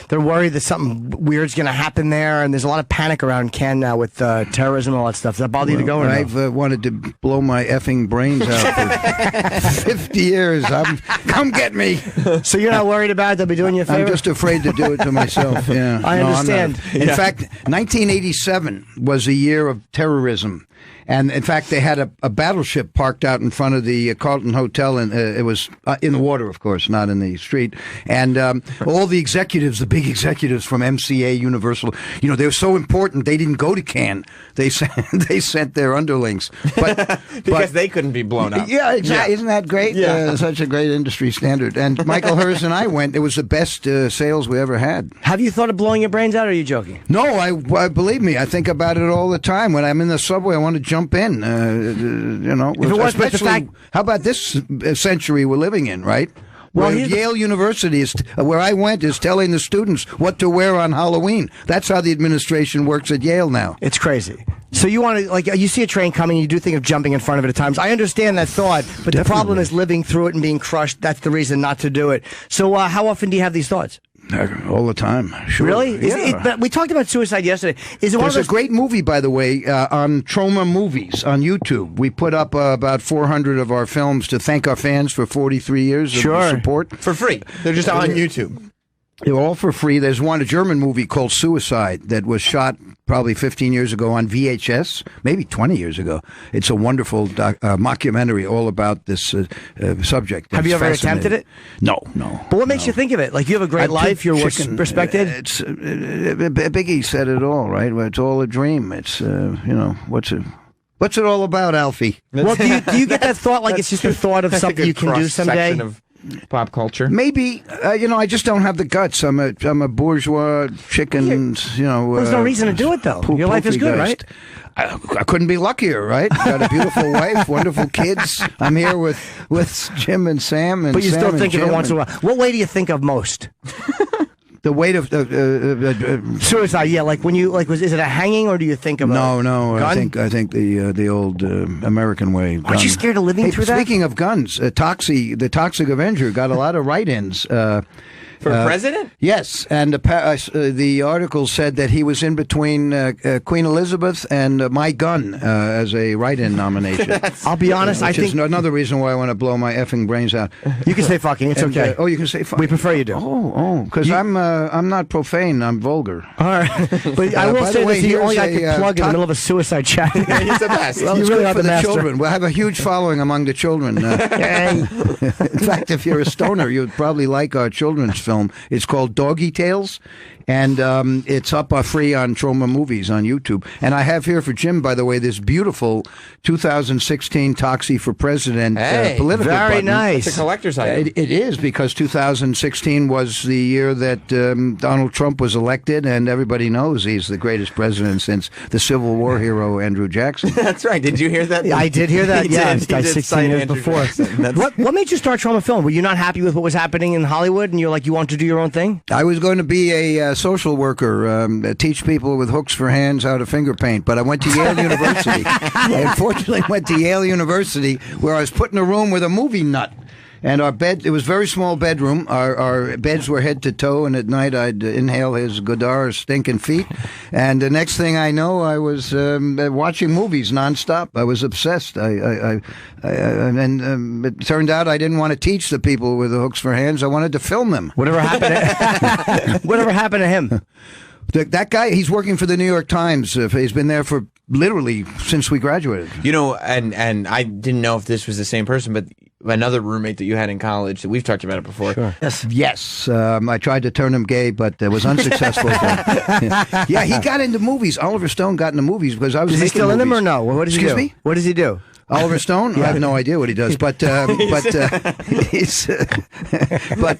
they're worried that something weird's going to happen there, and there's a lot of panic around Cannes now with terrorism and all that stuff. Does that bother you to go or no?
I've wanted to blow my effing brains out for 50 years. Come get me.
So you're not worried about it? They'll be doing you a favor?
I'm just afraid to do it to myself. Yeah,
I understand.
In fact, 1987 was a year of terrorism. And in fact, they had a battleship parked out in front of the Carlton Hotel, and it was in the water, of course, not in the street. And all the executives, the big executives from MCA, Universal, you know, they were so important. They didn't go to Cannes. They sent their underlings,
because they couldn't be blown up.
Yeah, exactly. Yeah. Isn't that great?
Yeah.
Such a great industry standard. And Michael Hers and I went. It was the best sales we ever had.
Have you thought of blowing your brains out, or are you joking?
No, I believe me. I think about it all the time. When I'm in the subway, I want to jump in. You know, especially how about this century we're living in, right? Well, Yale University is where I went is telling the students what to wear on Halloween. That's how the administration works at Yale now.
It's crazy. So you want to, like, you see a train coming, you do think of jumping in front of it at times. I understand that thought, but the problem is living through it and being crushed. That's the reason not to do it. So how often do you have these thoughts?
All the time. Sure.
Really?
Yeah.
But we talked about suicide yesterday. Is it
There's a great movie, by the way, on Troma Movies on YouTube. We put up about 400 of our films to thank our fans for 43 years of support.
For free. They're just on YouTube.
They're all for free. There's a German movie called Suicide that was shot probably 15 years ago on VHS, maybe 20 years ago. It's a wonderful mockumentary all about this subject.
Have you ever attempted it?
No.
But what makes you think of it? Like, you have a great life, you're respected?
Biggie said it all, right? It's all a dream. It's, what's it all about, Alfie?
Well, do you get that thought, like it's just a thought of something you can do someday?
Of pop culture.
Maybe I just don't have the guts. I'm a bourgeois chicken.
There's no reason to do it though. Your life is good, right?
I couldn't be luckier, right? Got a beautiful wife, wonderful kids. I'm here with Jim and Sam.
But you still think of it once in a while. What way do you think of most?
The weight of
suicide, yeah. Like when you is it a hanging or do you think of
no?
Gun?
I think the old American way.
Aren't you scared of living through that?
Speaking of guns, the Toxic Avenger got a lot of write-ins.
For president?
Yes, and the article said that he was in between Queen Elizabeth and My Gun as a write-in nomination.
I'll be honest, I think...
is another reason why I want to blow my effing brains out.
You can say fucking, it's okay.
You can say fucking.
We prefer you do.
Because I'm not profane, I'm vulgar.
All right. But I will say this, you only got to plug in the middle of a suicide chat.
He's the best.
Well,
you really are
for
the master.
children. We'll have a huge following among the children. In fact, if you're a stoner, you'd probably like our children's film. It's called Doggy Tales, and it's up free on Troma Movies on YouTube. And I have here for Jim, by the way, this beautiful 2016 Toxie for President political
very
button.
nice.
It's a collector's item.
It is, because 2016 was the year that Donald Trump was elected, and everybody knows he's the greatest president since the Civil War hero Andrew Jackson.
That's right. Did you hear that?
I did hear that.
He
yeah,
did
16 years before. What made you start Troma Film? Were you not happy with what was happening in Hollywood, and you're like, you want to do your own thing?
I was going to be a social worker, teach people with hooks for hands how to finger paint, but I went to Yale University. I unfortunately went to Yale University, where I was put in a room with a movie nut. And our bed, it was a very small bedroom. Our beds were head to toe, and at night I'd inhale his Godard's stinking feet. And the next thing I know, I was watching movies nonstop. I was obsessed. And it turned out I didn't want to teach the people with the hooks for hands. I wanted to film them.
Whatever happened to him?
That guy, he's working for the New York Times. He's been there for literally since we graduated.
You know, and I didn't know if this was the same person, but another roommate that you had in college, that we've talked about it before.
Sure.
Yes. I tried to turn him gay, but was unsuccessful. Yeah, he got into movies. Oliver Stone got into movies because I was.
Is he still in them or no? What does he do?
Excuse me?
What does he do?
Oliver Stone? I have no idea what he does, but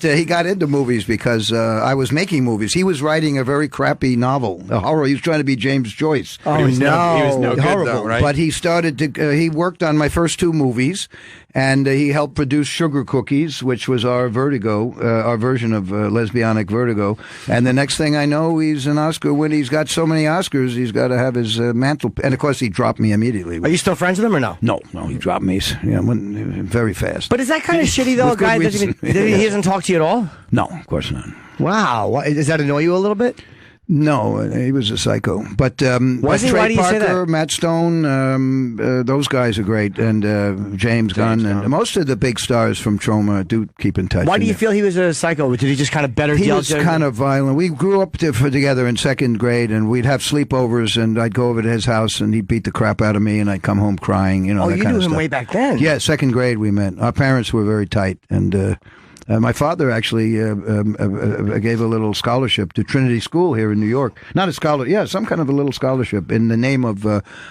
he got into movies because I was making movies. He was writing a very crappy novel, a horror. He was trying to be James Joyce.
Oh,
he was no good,
horrible.
though, right?
But he started to. He worked on my first 2 movies, and he helped produce Sugar Cookies, which was our Vertigo, our version of lesbianic Vertigo. And the next thing I know, he's an Oscar winner. He's got so many Oscars, he's got to have his mantle. And of course, he dropped me immediately.
Are you still friends with him or no?
No, he dropped me very fast.
But is that kind of shitty though? A guy he doesn't talk to you at all?
No, of course not.
Wow, does that annoy you a little bit?
No, he was a psycho. But
Was he?
Trey
Why do you say
Parker,
that?
Matt Stone, those guys are great, and James Gunn, and most of the big stars from Troma do keep in touch.
Why do you feel he was a psycho? Did he just kind of better?
He was kind of violent. We grew up together in 2nd grade, and we'd have sleepovers, and I'd go over to his house, and he'd beat the crap out of me, and I'd come home crying. You know, that
you
kind
knew
of
him
stuff.
way back then.
Yeah, 2nd grade we met. Our parents were very tight, and my father actually gave a little scholarship to Trinity School here in New York. Not a some kind of a little scholarship in the name of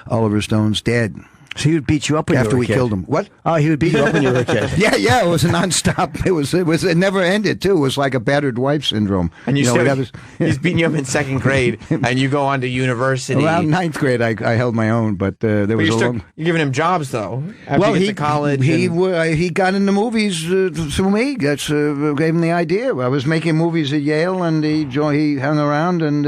Oliver Stone's dad.
So he would beat you up when
After
you were
we
a kid.
killed him. What?
Oh, he would beat you up when you were a kid.
Yeah, it was a nonstop. It never ended too. It was like a battered wife syndrome.
And
you know,
he's beating you up in 2nd grade, and you go on to university.
Around 9th grade, I held my own, but there was
You're giving him jobs though. After you get to college.
He got into movies through me. That's gave him the idea. I was making movies at Yale, and he hung around, and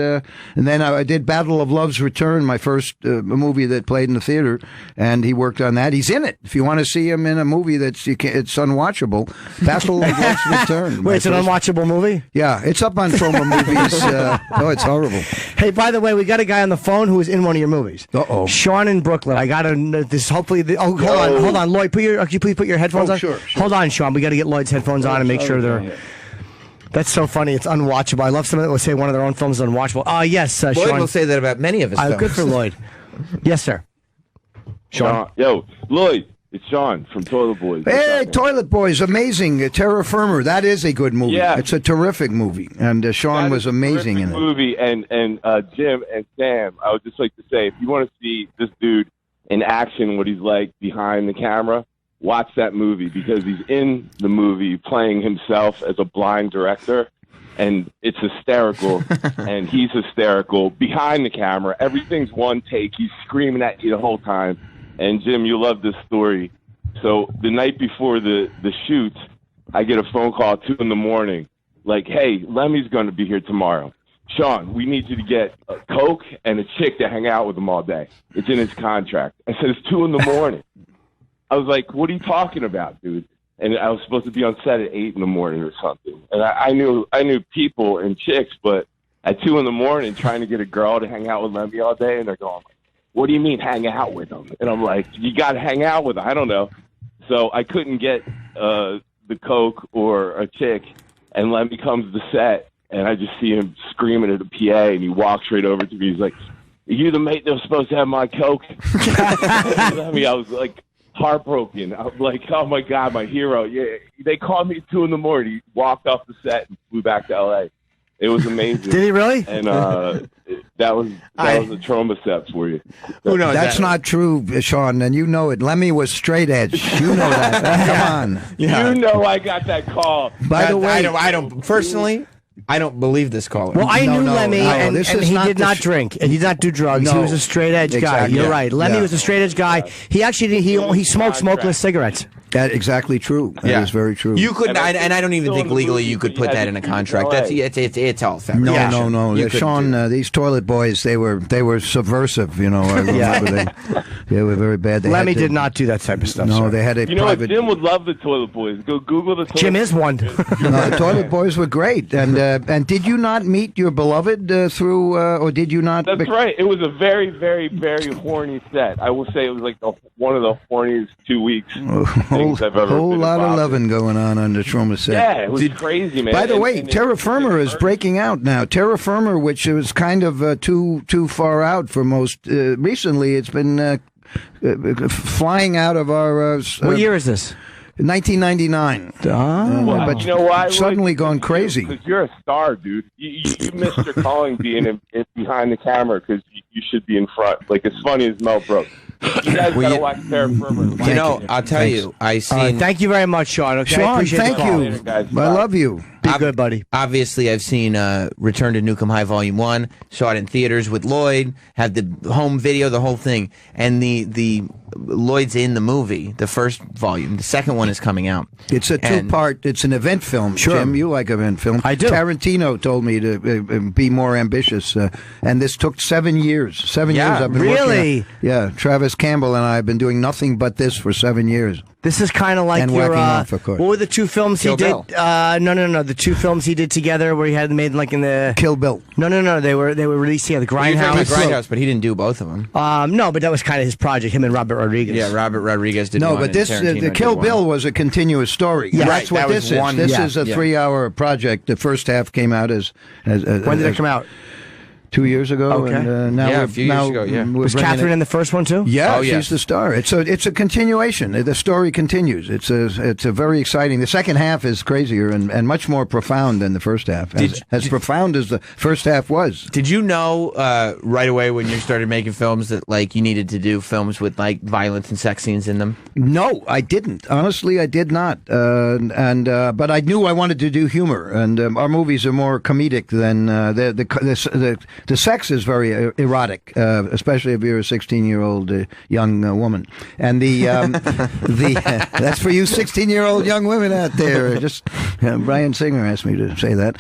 then I did Battle of Love's Return, my first movie that played in the theater, and he worked on that. He's in it. If you want to see him in a movie it's unwatchable, Battle of Love's Return.
Wait, it's an unwatchable movie?
Yeah, it's up on Troma Movies. It's horrible.
Hey, by the way, we got a guy on the phone who was in one of your movies.
Uh-oh.
Sean in Brooklyn. I got this. Hopefully, hold on, Lloyd. Could you please put your headphones on?
Sure.
Hold on, Sean. We got to get Lloyd's headphones on and make sure they're. That's so funny. It's unwatchable. I love someone that will say one of their own films is unwatchable. Yes,
Lloyd
Sean
will say that about many of his films.
Good for Lloyd. Yes, sir. Sean.
Yo, Lloyd, it's Sean from Toilet Boys.
Hey, Toilet Boys, amazing. Terra Firma, that is a good movie.
Yeah.
It's a terrific movie, and Sean was amazing in it.
Movie, and Jim and Sam, I would just like to say, if you want to see this dude in action, what he's like behind the camera, watch that movie, because he's in the movie playing himself as a blind director, and it's hysterical, and he's hysterical behind the camera. Everything's one take. He's screaming at you the whole time. And Jim, you love this story. So the night before the shoot, I get a phone call at 2 a.m, like, hey, Lemmy's going to be here tomorrow. Sean, we need you to get a Coke and a chick to hang out with him all day. It's in his contract. I said, it's 2 a.m. I was like, what are you talking about, dude? And I was supposed to be on set at 8 a.m. or something. And I knew people and chicks, but at 2 a.m. trying to get a girl to hang out with Lemmy all day, and they're going, what do you mean hang out with them? And I'm like, you got to hang out with them. I don't know. So I couldn't get the Coke or a chick, and Lemmy comes to the set, and I just see him screaming at the PA, and he walks right over to me. He's like, are you the mate that was supposed to have my Coke? Lemmy, I was like heartbroken. I'm like, oh, my God, my hero. Yeah, they called me at 2 a.m. He walked off the set and flew back to L.A. It was amazing.
Did he really?
And that was the trauma steps for you.
Who knows?
That's not true, Sean, and you know it. Lemmy was straight edge. You know that. Come on.
Yeah.
You know I got that call.
By the way,
I don't personally. I don't believe this caller.
Well, I knew
no,
Lemmy,
no,
and
this
he
is not
did not drink, and he did not do drugs. He
No.
was a straight edge guy.
Exactly.
You're
Yeah.
right. Lemmy
Yeah.
was a straight edge guy. He actually he smoked smokeless cigarettes.
That's exactly true. That is very true.
You couldn't, and I don't even
still
think
in the
legally
movie,
you could
but
put
you
that
had
in a
to keep it
contract.
in
That's
LA.
it's all fabrication.
No.
You couldn't
Sean,
do it.
these Toilet Boys, they were subversive. You know, I remember They were very bad.
Lemmy did not do that type of stuff.
No,
sir.
they had a
You know
private.
what? Jim would love the Toilet Boys. Go Google the Toilet
Jim is one.
No, the Toilet Boys were great. And did you not meet your beloved through, or did you not?
That's right. It was a very, very, very horny set. I will say it was like one of the horniest 2 weeks things I've ever
whole
been
lot of
involved in.
loving going on the Trauma set.
Yeah, it was crazy, man.
By the way,
And
Terra Firma is breaking out now. Terra Firma, which was kind of too far out for most. Recently, it's been flying out of our.
What year is this?
1999.
Well,
but
you know why?
suddenly gone crazy.
Because you're a star, dude. You missed your calling being behind the camera because you should be in front. Like, as funny as Mel Brooks. You guys gotta watch Terra Firma.
You know, I'll tell you, I seen.
Thank you very much, Sean. Okay, I
Sean,
appreciate
thank
the call.
you.
Later, guys.
I love you.
Be good, buddy.
Obviously, I've seen Return to Nukem High Volume 1, saw it in theaters with Lloyd, had the home video, the whole thing. And the Lloyd's in the movie, the first volume. The second one is coming out.
It's a two-part. It's an event film.
Sure.
Jim, you like event film.
I do.
Tarantino told me to be more ambitious, and this took 7 years. 7 years I've been working on.
Really?
Yeah, Travis Campbell and I have been doing nothing but this for 7 years.
This is kind of like
And
your.
whacking off, of course.
What were the two films
Kill
he did?
Bill.
No. The two films he did together where he had made like in the.
Kill Bill.
No. They were released together.
You're talking about
Grindhouse.
Grindhouse, but he didn't do both of them.
No, but that was kind of his project. Him and Robert Rodriguez.
Yeah, Robert Rodriguez did
No,
one.
but
and
this
Tarantino
the
did
Kill
one.
Bill was a continuous story.
Yeah.
That's
Right,
what
that
this
was
is.
one-
This
yeah,
is a
yeah.
3-hour project. The first half came out as
When did it come out?
2 years ago.
Okay.
And, now
Yeah, a
we're-
few years
now
ago, yeah.
we're
Was
bringing
Catherine
it-
in the first one too?
Yeah,
Oh,
she's
yes.
the star. It's a continuation. The story continues. It's a very exciting. The second half is crazier and much more profound than the first half. As profound as the first half was.
Did you know right away when you started making films that like you needed to do films with like violence and sex scenes in them?
No, I didn't. Honestly, I did not. But I knew I wanted to do humor, and our movies are more comedic than the sex is very erotic, especially if you're a 16-year-old young woman. And the that's for you 16-year-old young women out there. Just Brian Singer asked me to say that.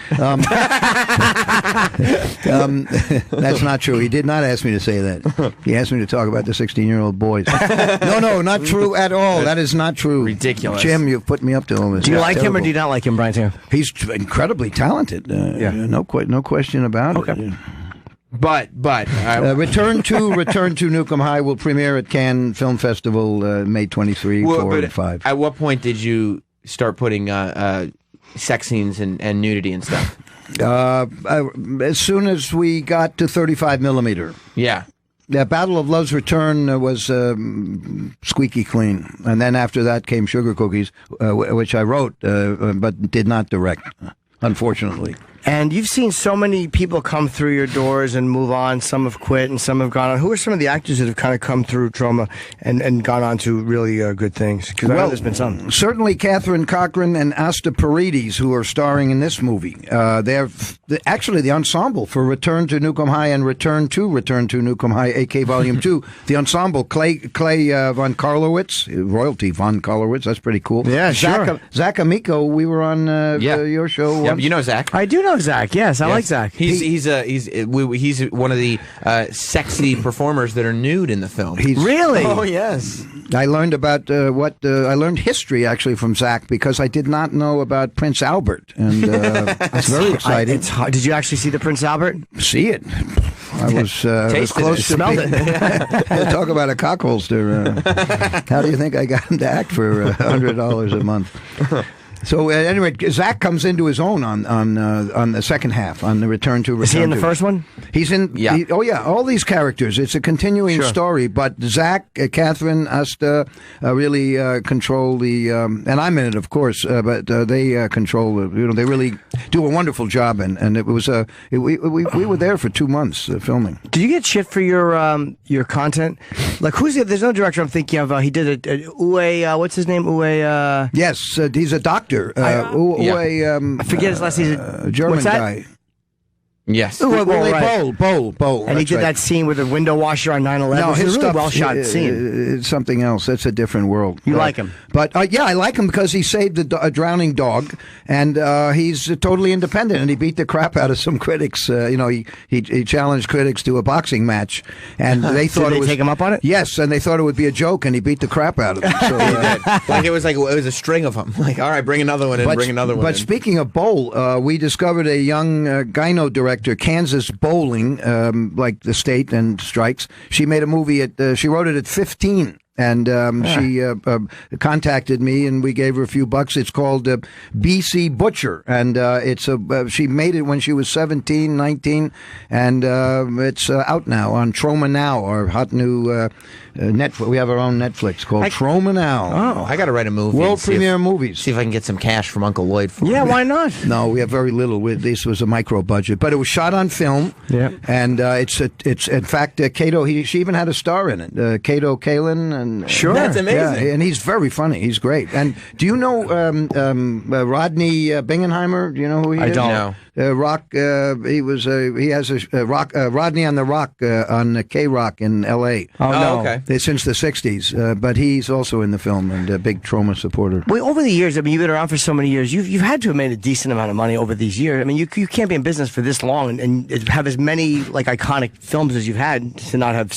That's not true. He did not ask me to say that. He asked me to talk about the 16-year-old boys. No, not true at all. That is not true.
Ridiculous.
Jim, you've put me up to all this.
Do you
It's
like him or
terrible.
do you not like him, Brian Singer?
He's incredibly talented. No question about it.
But
Return to Nukem High will premiere at Cannes Film Festival May 23, 4, and 5.
At what point did you start putting sex scenes and nudity and stuff?
As soon as we got to 35 millimeter.
Yeah.
The Battle of Love's Return was squeaky clean. And then after that came Sugar Cookies, which I wrote but did not direct, unfortunately.
And you've seen so many people come through your doors and move on. Some have quit and some have gone on. Who are some of the actors that have kind of come through Trauma and gone on to really good things? Because I know there's been some.
Certainly Catherine Cochran and Asta Paredes, who are starring in this movie. They're actually the ensemble for Return to Nukem High and Return to Nukem High, AK Volume 2. The ensemble, Clay von Karlowitz, royalty von Karlowitz, that's pretty cool.
Yeah, sure.
Zach Amico, we were on your show
Yeah,
once.
you know Zach.
I do know Zach. Yes, I like Zach.
He's one of the sexy performers that are nude in the film.
Really?
Oh yes.
I learned about I learned history actually from Zach because I did not know about Prince Albert, and it's very exciting.
It's hard. Did you actually see the Prince Albert?
See it. I was
Tasted
close
it,
to
smelled
being- Talk about a cockholster. How do you think I got him to act for $100 a month? So anyway, Zach comes into his own on the second half, on the Return to.
Is he in the first one?
He's in.
Yeah.
All these characters. It's a continuing story, but Zach, Catherine, Asta really control the. And I'm in it, of course, but they control. They really do a wonderful job, and it was we were there for 2 months filming.
Did you get shit for your content? Like who's the? There's no director I'm thinking of. He did it. Uwe. What's his name? Uwe.
Yes, he's a doctor.
I forget his last name.
German
What's that?
guy.
Yes.
Bowl.
And he did that scene with the window washer on 9/11.
No, his
really
stuff,
well shot scene.
It's something else. It's a different world.
You like him?
But yeah, I like him because he saved a drowning dog, and he's totally independent. And he beat the crap out of some critics. He challenged critics to a boxing match, and they thought
Did they take him up on it?
Yes, and they thought it would be a joke, and he beat the crap out of them. So,
it was a string of them. Like, all right, bring another one in, bring another one.
But speaking of bowl, we discovered a young gyno director, Kansas Bowling, like the state and strikes. She made a movie she wrote it at 15. And she contacted me, and we gave her a few bucks. It's called BC Butcher, and she made it when she was 17, 19, and it's out now on Troma Now, our hot new Netflix. We have our own Netflix called Troma Now.
Oh, I got to write a movie.
World premiere movies.
See if I can get some cash from Uncle Lloyd for
Yeah, why not?
No, we have very little. This was a micro budget, but it was shot on film.
Yeah,
and it's in fact Cato. She even had a star in it. Cato Kalin.
Sure, that's amazing.
Yeah, and he's very funny. He's great. And do you know Rodney Bingenheimer? Do you know who he is?
I don't know.
Rock. He has a rock. Rodney on the Rock on K Rock in L.A.
Oh no,
okay.
Since the '60s, but he's also in the film and a big Troma supporter.
Well, over the years, I mean, you've been around for so many years. You've had to have made a decent amount of money over these years. I mean, you can't be in business for this long and have as many like iconic films as you've had to not have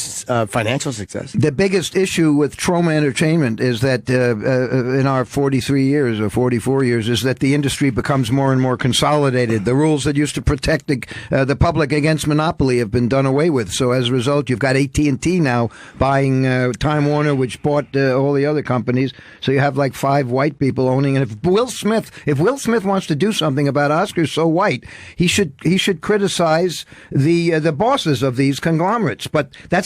financial success.
The biggest issue with Troma Entertainment is that in our 43 years or 44 years is that the industry becomes more and more consolidated. The rules that used to protect the public against monopoly have been done away with. So as a result, you've got AT&T now buying Time Warner, which bought all the other companies. So you have like 5 white people owning it. If Will Smith wants to do something about Oscars so white, he should criticize the bosses of these conglomerates. But they're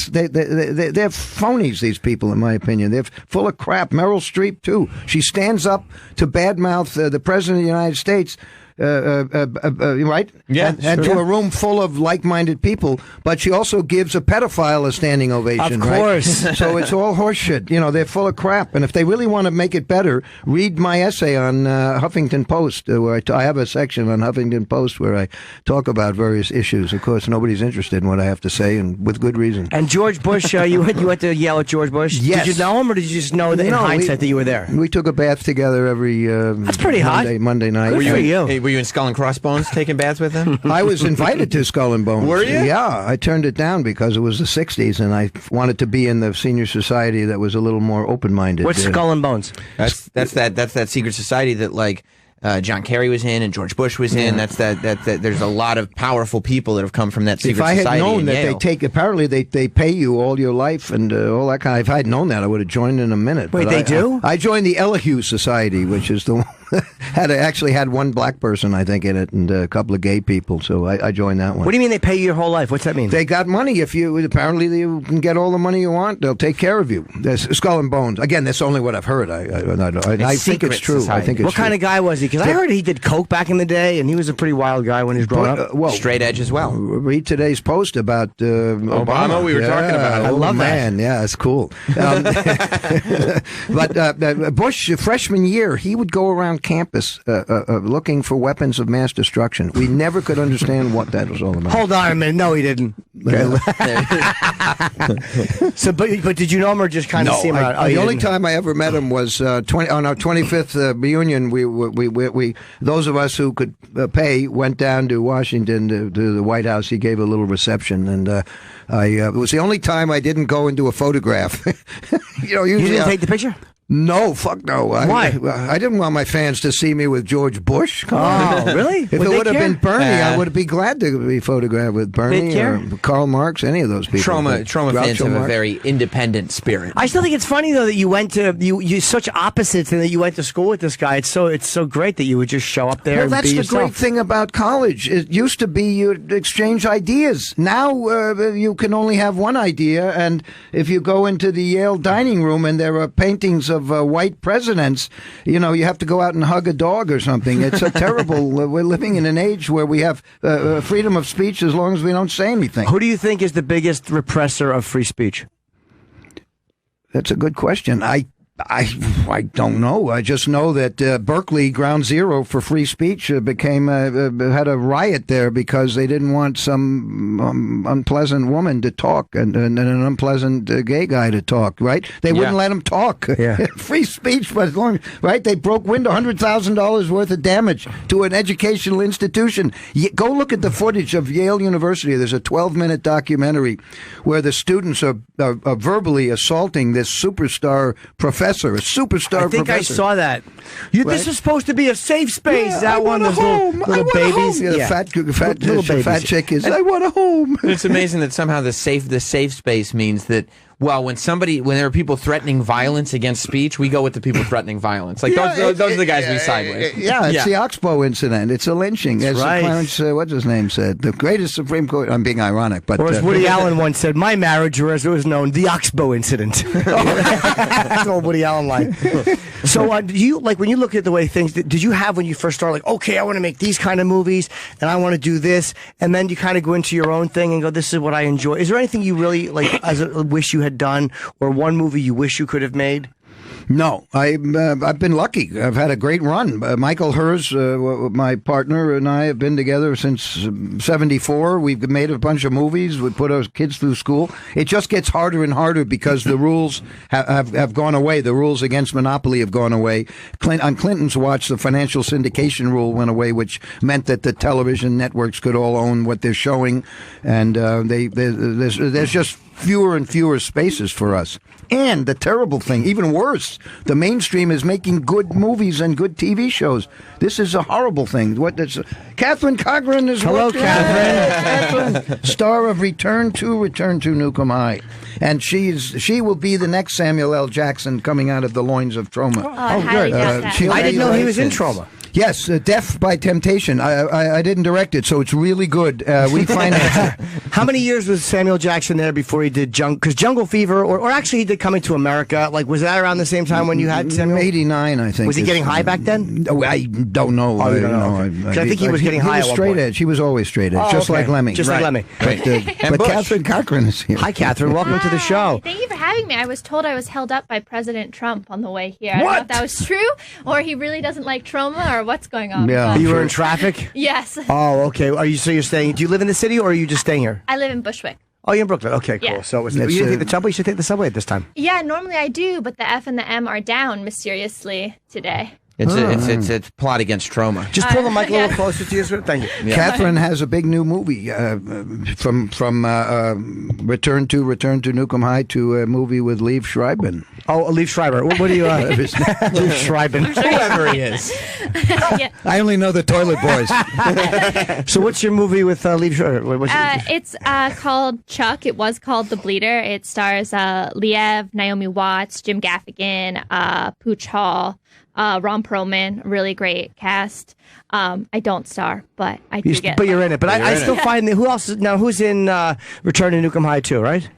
phonies. These people, in my opinion, they're full of crap. Meryl Streep too. She stands up to badmouth the president of the United States. Right?
Yeah.
And to a room full of like-minded people, but she also gives a pedophile a standing ovation.
Of course.
Right? So it's all horseshit. They're full of crap. And if they really want to make it better, read my essay on Huffington Post, where I have a section on Huffington Post where I talk about various issues. Of course, nobody's interested in what I have to say, and with good reason.
And George Bush, you went to yell at George Bush?
Yes.
Did you know him, or did you just know that in hindsight that you were there?
We took a bath together every
That's pretty hot.
Monday night.
Good for you.
Were you in Skull and Crossbones taking baths with him?
I was invited to Skull and Bones.
Were you?
Yeah, I turned it down because it was the 60s, and I wanted to be in the senior society that was a little more open-minded.
What's Skull and Bones?
That's that secret society that like John Kerry was in and George Bush was in. That's that. There's a lot of powerful people that have come from that secret society.
If I had known that
Yale.
apparently they pay you all your life and all that kind of. If I had known that, I would have joined in a minute.
Wait, they do?
I joined the Elihu Society, which is the one actually had one black person, I think, in it, and a couple of gay people. So I joined that one.
What do you mean they pay you your whole life? What's that mean?
They got money. Apparently you can get all the money you want. They'll take care of you. There's Skull and Bones. Again, that's only what I've heard. I think it's true.
Society.
I think it's
what kind of guy was he? Because I heard he did coke back in the day, and he was a pretty wild guy when he was growing up.
Well,
straight edge as well.
Read today's post about Obama.
We were talking about.
I love
that. Yeah, it's cool. But Bush, freshman year, he would go around campus looking for weapons of mass destruction. We never could understand what that was all about.
Hold on a minute. No, he didn't. So, but did you know him or just kind of see him around?
The only time I ever met him was on our 25th reunion. We those of us who could pay went down to Washington to the White House. He gave a little reception, and it was the only time I didn't go into a photograph. Usually
you didn't take the picture?
No, fuck no.
Why?
I didn't want my fans to see me with George Bush. Come on.
Oh, really?
If it would have been Bernie, I would be glad to be photographed with Bernie or Karl Marx, any of those people.
Troma fans have a very independent spirit.
I still think it's funny though that you went to you such opposites and that you went to school with this guy. It's so great that you would just show up there.
Well,
and
that's
be
the
yourself.
great thing about college. It used to be you'd exchange ideas. Now you can only have one idea, and if you go into the Yale dining room and there are paintings of white presidents, you have to go out and hug a dog or something. It's a terrible. We're living in an age where we have freedom of speech as long as we don't say anything.
Who do you think is the biggest repressor of free speech?
That's a good question. I don't know. I just know that Berkeley, ground zero for free speech, had a riot there because they didn't want some unpleasant woman to talk and an unpleasant gay guy to talk. Right? They wouldn't let him talk.
Yeah.
Free speech, but as long right, they broke window, $100,000 worth of damage to an educational institution. Go look at the footage of Yale University. There's a 12-minute documentary where the students are verbally assaulting this superstar professor. A superstar
I think
professor.
I saw that. This is supposed to be a safe space.
Yeah,
that
I
one,
want
those
a home.
little babies.
Yeah,
Yeah.
fat chick is. I want a home.
It's amazing that somehow the safe space means that. Well, when there are people threatening violence against speech, we go with the people threatening violence. Like those are the guys we side with.
Yeah, it's the Oxbow incident. It's a lynching. As
right.
Clarence, what's his name said, the greatest Supreme Court. I'm being ironic, but
Or as Woody Allen once said, my marriage, or as it was known, the Oxbow incident. That's an old Woody Allen line. So, do you when you look at the way things? Did you have when you first started okay, I want to make these kind of movies, and I want to do this, and then you kind of go into your own thing and go, this is what I enjoy. Is there anything you really wish you had done, or one movie you wish you could have made?
No, I've been lucky. I've had a great run. Michael Hers, my partner, and I have been together since '74. We've made a bunch of movies. We put our kids through school. It just gets harder and harder because the rules have gone away. The rules against monopoly have gone away. On Clinton's watch, the financial syndication rule went away, which meant that the television networks could all own what they're showing, and there's just fewer and fewer spaces for us. And the terrible thing, even worse, the mainstream is making good movies and good TV shows. This is a horrible thing. Catherine Cochran is
Hello,
Catherine. Star of Return to Newcomb High. And she will be the next Samuel L. Jackson coming out of the loins of Trauma.
Good.
I didn't know he was in Trauma.
Yes, Death by Temptation. I didn't direct it, so it's really good. We financed it.
How many years was Samuel Jackson there before he did because Jungle Fever, or actually he did Coming to America? Was that around the same time when you had Samuel?
89, I think.
Was he getting high back then?
No, I don't know.
Oh, you don't know. Okay. I think he was getting high.
He was straight edge. He was always straight edge, just like Lemmy.
Just like Lemmy.
But Catherine Cochran is here.
Hi, Catherine. Welcome to the show.
Thank you for having me. I was told I was held up by President Trump on the way here. I
What?
don't know if that was true, or he really doesn't like Trauma, or what's going on.
Yeah.
You were in traffic?
Yes.
Oh, okay. You're staying? Do you live in the city, or are you just staying here?
I live in Bushwick.
Oh, you're in Brooklyn. Okay, cool.
Yeah.
So you didn't take the subway? You should take the subway at this time.
Yeah, normally I do, but the F and the M are down mysteriously today.
It's a plot against trauma.
Just pull the mic a little closer to you. Thank you.
Yeah.
Catherine has a big new movie from Return to Newcomb High to a movie with Liev Schreiber.
Oh, Liev Schreiber. What do you? Liev Schreiber.
Whoever he is.
Yeah.
I only know the Toilet Boys.
So what's your movie with Liev Schreiber?
It's called Chuck. It was called The Bleeder. It stars Liev, Naomi Watts, Jim Gaffigan, Pooch Hall, Ron Perlman. Really great cast. I don't star, but I do get.
But you're in it. But I still find who else? Now, who's in Return to Newcomb High too? Right?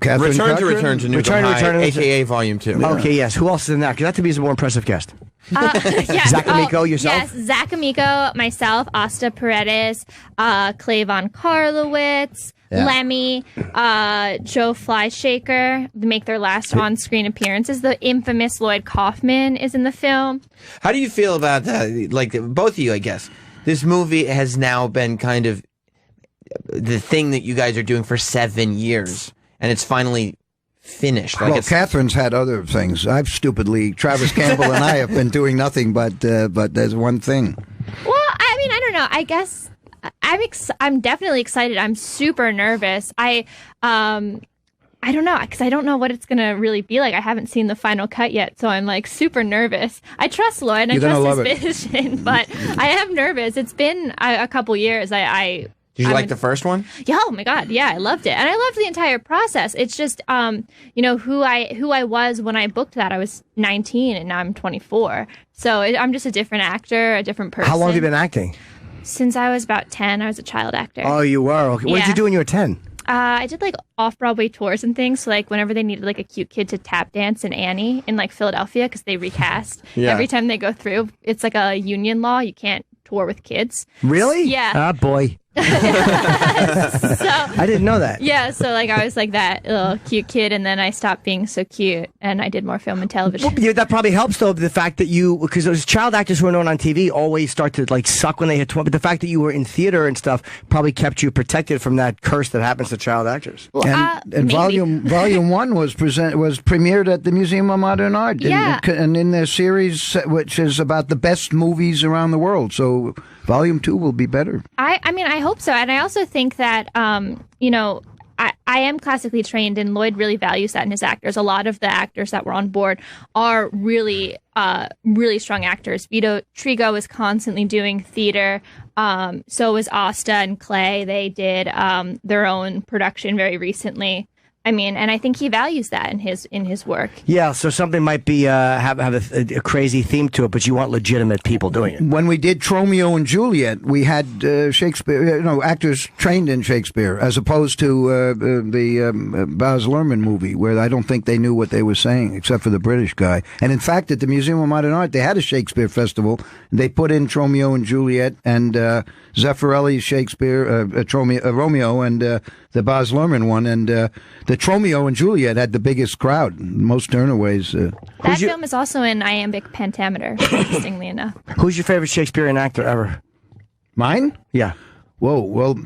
Catherine
Return
Cochran?
to Newcomb High, a.k.a. Volume 2.
Okay, yes. Who else is in that? Because that to me is a more impressive guest.
Yeah.
Zach Amico, yourself?
Yes, Zach Amico, myself, Asta Paredes, Clavon Karlowitz, Lemmy, Joe Flyshaker make their last on-screen appearances. The infamous Lloyd Kaufman is in the film.
How do you feel about that? Like, both of you, I guess. This movie has now been kind of the thing that you guys are doing for 7 years, and it's finally finished.
Well, Catherine's had other things. Travis Campbell and I have been doing nothing but there's one thing.
Well, I don't know. I guess I'm definitely excited. I'm super nervous. I don't know, because I don't know what it's going to really be like. I haven't seen the final cut yet, so I'm super nervous. I trust Lloyd, I trust his vision, but I am nervous. It's been a couple years.
Did you like the first one?
Yeah, oh my God, yeah, I loved it, and I loved the entire process. It's just, who I was when I booked that. I was 19, and now I'm 24, so I'm just a different actor, a different person.
How long have you been acting?
Since I was about 10. I was a child actor.
Oh, you were? Okay. What did you do when you were 10?
I did off-Broadway tours and things. So whenever they needed a cute kid to tap dance in Annie in Philadelphia, because they recast every time they go through, it's a union law. You can't tour with kids.
Really?
Yeah.
Ah, boy. I didn't know that.
Yeah, so like I was like that little cute kid, and then I stopped being so cute, and I did more film and television.
Well, yeah, that probably helps though. The fact that because those child actors who are known on TV always start to like suck when they hit 20. But the fact that you were in theater and stuff probably kept you protected from that curse that happens to child actors.
And volume 1 was premiered at the Museum of Modern Art.
Yeah.
And in their series, which is about the best movies around the world. So volume 2 will be better.
I mean, I hope so. And I also think that, you know, I am classically trained, and Lloyd really values that in his actors. A lot of the actors that were on board are really, really strong actors. Vito Trigo is constantly doing theater. So was Asta and Clay. They did their own production very recently. I mean, and I think he values that in his work.
Yeah, so something might be have a crazy theme to it, but you want legitimate people doing it.
When we did Romeo and Juliet, we had Shakespeare, actors trained in Shakespeare, as opposed to the Baz Luhrmann movie, where I don't think they knew what they were saying, except for the British guy. And in fact, at the Museum of Modern Art, they had a Shakespeare festival. They put in Romeo and Juliet and Zeffirelli's Shakespeare, Romeo, and the Baz Luhrmann one, and the Romeo and Juliet had the biggest crowd, most turnaways.
That film is also in iambic pentameter, interestingly enough.
Who's your favorite Shakespearean actor ever?
Mine?
Yeah.
Whoa, well,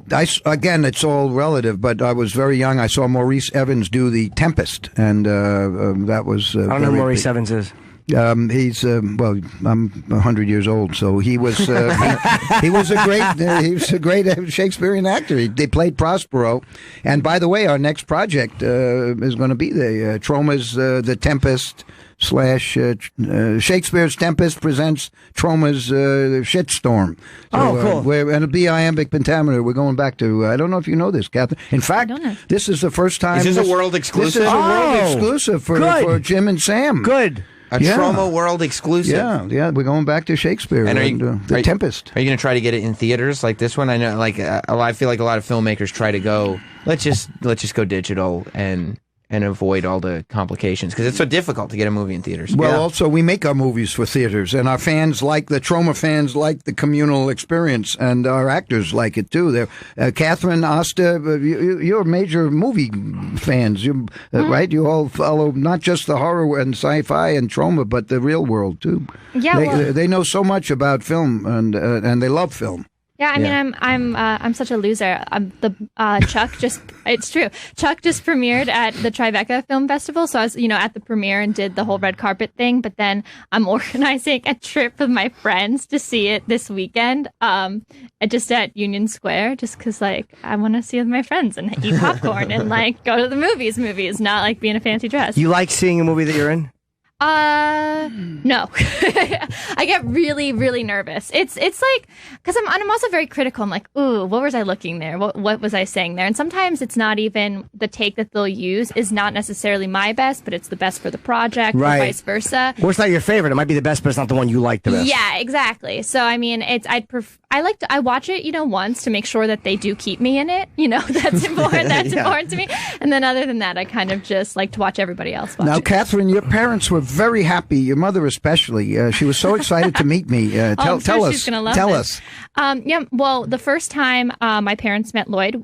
again, it's all relative, but I was very young. I saw Maurice Evans do The Tempest, and that was...
I don't know who Maurice Evans is.
He's well, I'm 100 years old, so he was he was a great Shakespearean actor. They played Prospero, and by the way, our next project is going to be the Troma's The Tempest / Shakespeare's Tempest presents Troma's Shitstorm. So,
cool.
And it'll be iambic pentameter. We're going back to, I don't know if you know this, Catherine. In fact, this is the first time.
Is this a world exclusive?
This is a world exclusive for Jim and Sam.
Good.
A Troma World exclusive.
Yeah, we're going back to Shakespeare and The Tempest.
Are you going to try to get it in theaters like this one? I know, I feel like a lot of filmmakers try to go. Let's just go digital and avoid all the complications, because it's so difficult to get a movie in theaters.
Well, also, we make our movies for theaters, and our fans like the Troma fans like the communal experience, and our actors like it too. Catherine, Asta, you're major movie fans, right? You all follow not just the horror and sci-fi and Troma, but the real world too.
Yeah,
they know so much about film, and they love film.
Yeah, I mean, I'm such a loser. It's true. Chuck just premiered at the Tribeca Film Festival, so I was, at the premiere and did the whole red carpet thing. But then I'm organizing a trip with my friends to see it this weekend, just at Union Square, just because I want to see it with my friends and eat popcorn and go to the movies, not be in a fancy dress.
You like seeing a movie that you're in?
No. I get really, really nervous. It's because I'm also very critical. I'm like, ooh, what was I looking there? What was I saying there? And sometimes it's not even the take that they'll use is not necessarily my best, but it's the best for the project,
right.
Or vice versa.
Or it's not your favorite. It might be the best, but it's not the one you like the best.
Yeah, exactly. So I mean, I watch it, once to make sure that they do keep me in it. That's important. That's important to me. And then other than that, I kind of just like to watch everybody else watch
Now,
it.
Catherine, your parents were very happy. Your mother especially. She was so excited to meet me. Tell us.
She's gonna love
tell
this.
us.
Yeah. Well, the first time my parents met Lloyd,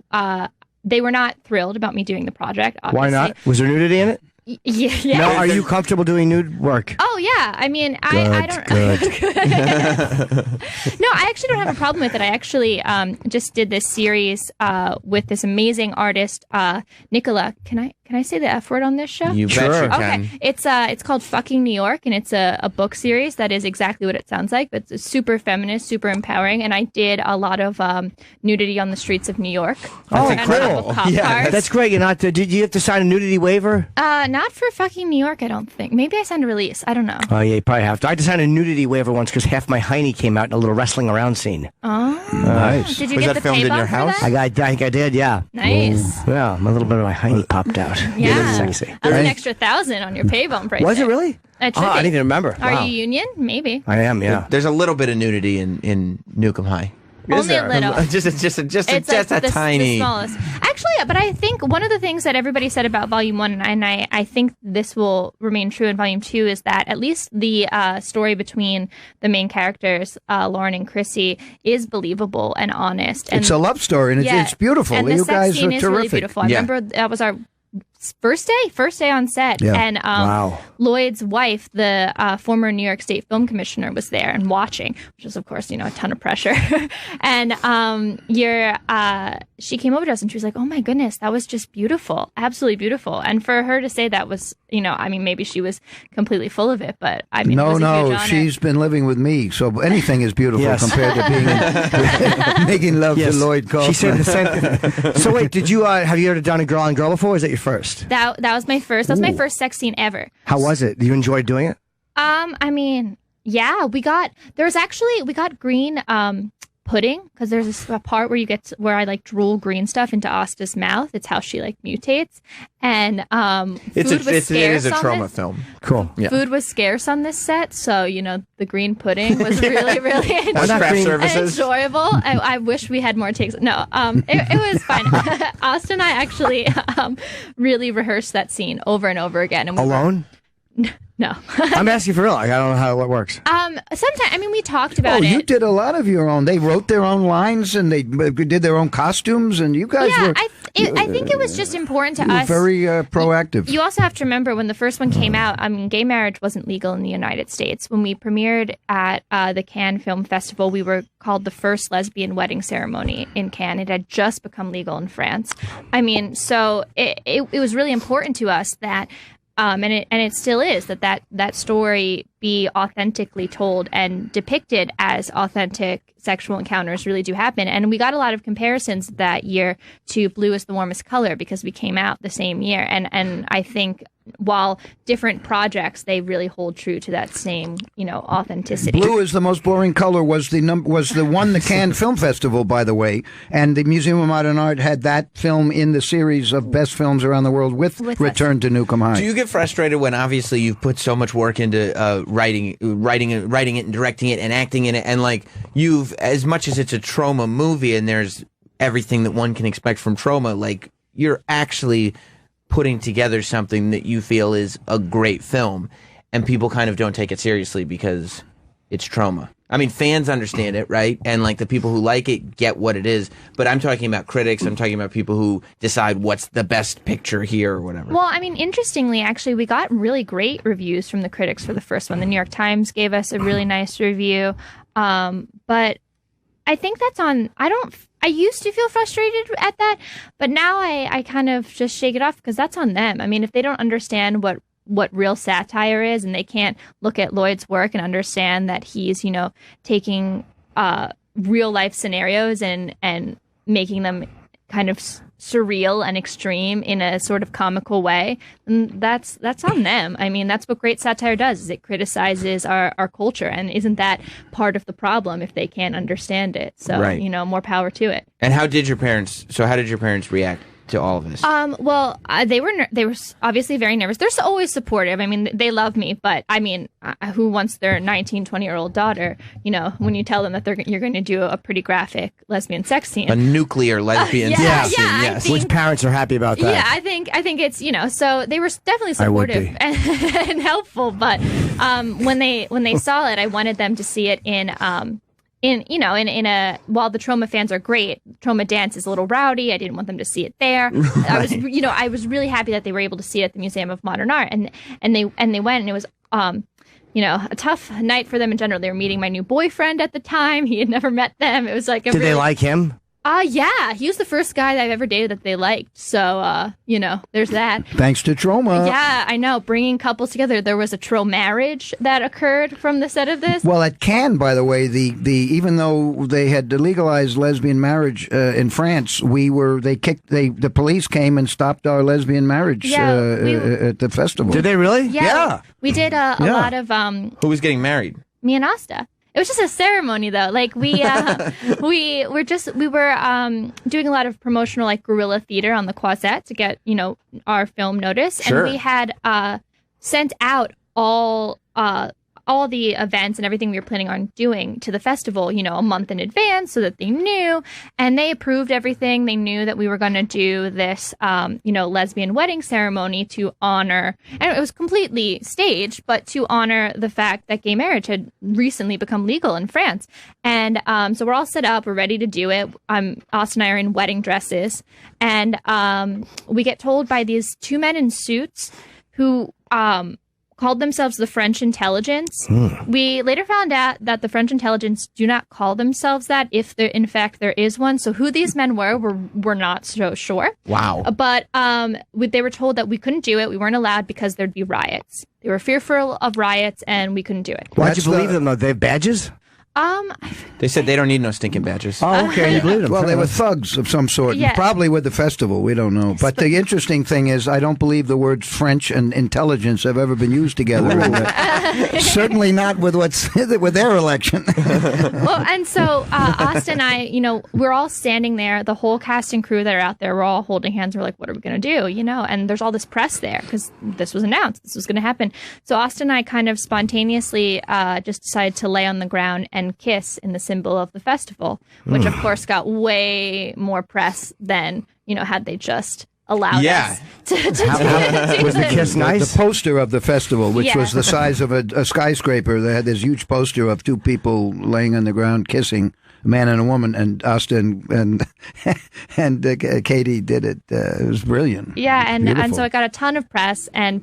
they were not thrilled about me doing the project. Obviously.
Why not? Was there nudity in it?
Yeah.
No, are you comfortable doing nude work?
Oh yeah, I mean, I don't. No, I actually don't have a problem with it. I actually just did this series with this amazing artist, Nicola. Can I say the F word on this show?
You bet you can.
Okay, it's called Fucking New York, and it's a book series that is exactly what it sounds like. It's super feminist, super empowering, and I did a lot of nudity on the streets of New York.
Oh,
cool!
Yeah, that's great. You're not. Did you have to sign a nudity waiver?
Not for Fucking New York, I don't think. Maybe I signed a release. I don't know.
Oh yeah, you probably have to. I had to sign a nudity waiver once because half my hiney came out in a little wrestling around scene.
Oh,
nice.
Did you
Was
get
that
the
filmed
pay
in your
bump for
house?
that?
I think I did. Yeah.
Nice.
Yeah, a little bit of my hiney popped out.
Yeah.
Sexy.
That's an extra 1,000 on your pay bump right
Was
there.
it really?
It should
I
be.
didn't even remember.
Are
Wow.
you union? Maybe.
I am, yeah.
There's a little bit of nudity in Newcomb High.
Only a little.
Just a
the
tiny.
smallest. Actually, but I think one of the things that everybody said about Volume 1, and I think this will remain true in Volume 2, is that at least the story between the main characters, Lauren and Chrissy, is believable and honest. And
it's a love story, and it's beautiful.
And
you
the sex
guys
scene
are
is
terrific.
really beautiful. I remember that was our first day on set,
Yeah.
and
Wow.
Lloyd's wife, the former New York State Film Commissioner, was there and watching, which is of course a ton of pressure. And she came over to us and she was like, "Oh my goodness, that was just beautiful, absolutely beautiful." And for her to say that was, maybe she was completely full of it, but it was a huge honor.
She's been living with me, so anything is beautiful compared to being making love to Lloyd Kaufman.
She said the same thing. So wait, did you have you ever done a girl on girl before? Or is that your first?
That was my first. That was my first sex scene ever.
How was it? You enjoyed doing it?
Yeah, we got green pudding, because there's a part where I drool green stuff into Asta's mouth. It's how she mutates, and
It is a
on
trauma
this.
film.
Cool.
Yeah.
Food was scarce on this set, so the green pudding was really, really
Craft services.
enjoyable. I wish we had more takes. No, it was fine. Asta and I actually really rehearsed that scene over and over again. And
Alone?
No.
I'm asking for real. I don't know how it works.
Sometimes, we talked about it.
You did a lot of your own. They wrote their own lines and they did their own costumes, and you guys were.
I think it was just important to us.
Very proactive.
You also have to remember when the first one came out, gay marriage wasn't legal in the United States. When we premiered at the Cannes Film Festival, we were called the first lesbian wedding ceremony in Cannes. It had just become legal in France. So it was really important to us that. And it still is that story be authentically told and depicted as authentic sexual encounters really do happen. And we got a lot of comparisons that year to Blue is the Warmest Color, because we came out the same year. And I think while different projects, they really hold true to that same, authenticity.
Blue is the most boring color was the one the Cannes Film Festival, by the way, and the Museum of Modern Art had that film in the series of best films around the world with Return to Newcomb High.
Do you get frustrated when obviously you've put so much work into writing it and directing it and acting in it, and you've, as much as it's a trauma movie and there's everything that one can expect from trauma, you're actually putting together something that you feel is a great film, and people kind of don't take it seriously because it's trauma. Fans understand it, right? And the people who like it get what it is. But I'm talking about critics. I'm talking about people who decide what's the best picture here or whatever.
Well, interestingly, actually, we got really great reviews from the critics for the first one. The New York Times gave us a really nice review. But I think that's on. I used to feel frustrated at that, but now I kind of just shake it off, because that's on them. If they don't understand what real satire is, and they can't look at Lloyd's work and understand that he's, taking real life scenarios and making them kind of surreal and extreme in a sort of comical way, and that's on them. That's what great satire does, is it criticizes our culture, and isn't that part of the problem if they can't understand it? So,
right.
More power to it.
And how did your parents react to all of this?
Well, they were obviously very nervous. They're always supportive. They love me, but who wants their 19, 20-year-old daughter, when you tell them that you're going to do a pretty graphic lesbian sex scene.
A nuclear lesbian sex scene, yes.
Which parents are happy about that?
Yeah, I think it's, so they were definitely supportive and helpful, but when they saw it, I wanted them to see it in a, while the trauma fans are great, trauma dance is a little rowdy. I didn't want them to see it there. Right. I was really happy that they were able to see it at the Museum of Modern Art, and they went, and it was a tough night for them in general. They were meeting my new boyfriend at the time. He had never met them. It was did
they like him?
Yeah, he was the first guy that I've ever dated that they liked. So, there's that.
Thanks to trauma.
Yeah, I know. Bringing couples together. There was a trauma marriage that occurred from the set of this.
Well, at Cannes, by the way, the even though they had legalized lesbian marriage in France, the police came and stopped our lesbian marriage at the festival.
Did they really?
Yeah. We did a lot of
Who was getting married?
Me and Asta. It was just a ceremony, though. We were doing a lot of promotional, guerrilla theater on the Croisette to get our film notice,
Sure.
and we had sent out all all the events and everything we were planning on doing to the festival, a month in advance so that they knew, and they approved everything. They knew that we were going to do this, lesbian wedding ceremony to honor, and it was completely staged, but to honor the fact that gay marriage had recently become legal in France. And so we're all set up, we're ready to do it. Austin and I are in wedding dresses, and we get told by these two men in suits who called themselves the French intelligence. We later found out that the French intelligence do not call themselves that if in fact there is one. So who these men we're not so sure.
Wow.
But they were told that we couldn't do it. We weren't allowed because there'd be riots. They were fearful of riots, and we couldn't do it.
Why'd you believe them, though? They have badges?
They said they don't need no stinking badges.
Oh, okay. You believe them.
Well, they were thugs of some sort.
Yeah.
Probably with the festival. We don't know. But the interesting thing is, I don't believe the words French and intelligence have ever been used together. Certainly not with with their election.
Well, and so Austin and I, we're all standing there. The whole cast and crew that are out there, we're all holding hands. We're like, what are we going to do? And there's all this press there because this was announced. This was going to happen. So Austin and I kind of spontaneously just decided to lay on the ground and kiss in the symbol of the festival, which of course got way more press than had they just allowed us to do
Was the kiss nice?
The poster of the festival, which was the size of a skyscraper, they had this huge poster of two people laying on the ground kissing, a man and a woman, and Austin and Katie did it. It was brilliant.
Yeah, and
Beautiful.
so it got a ton of press, and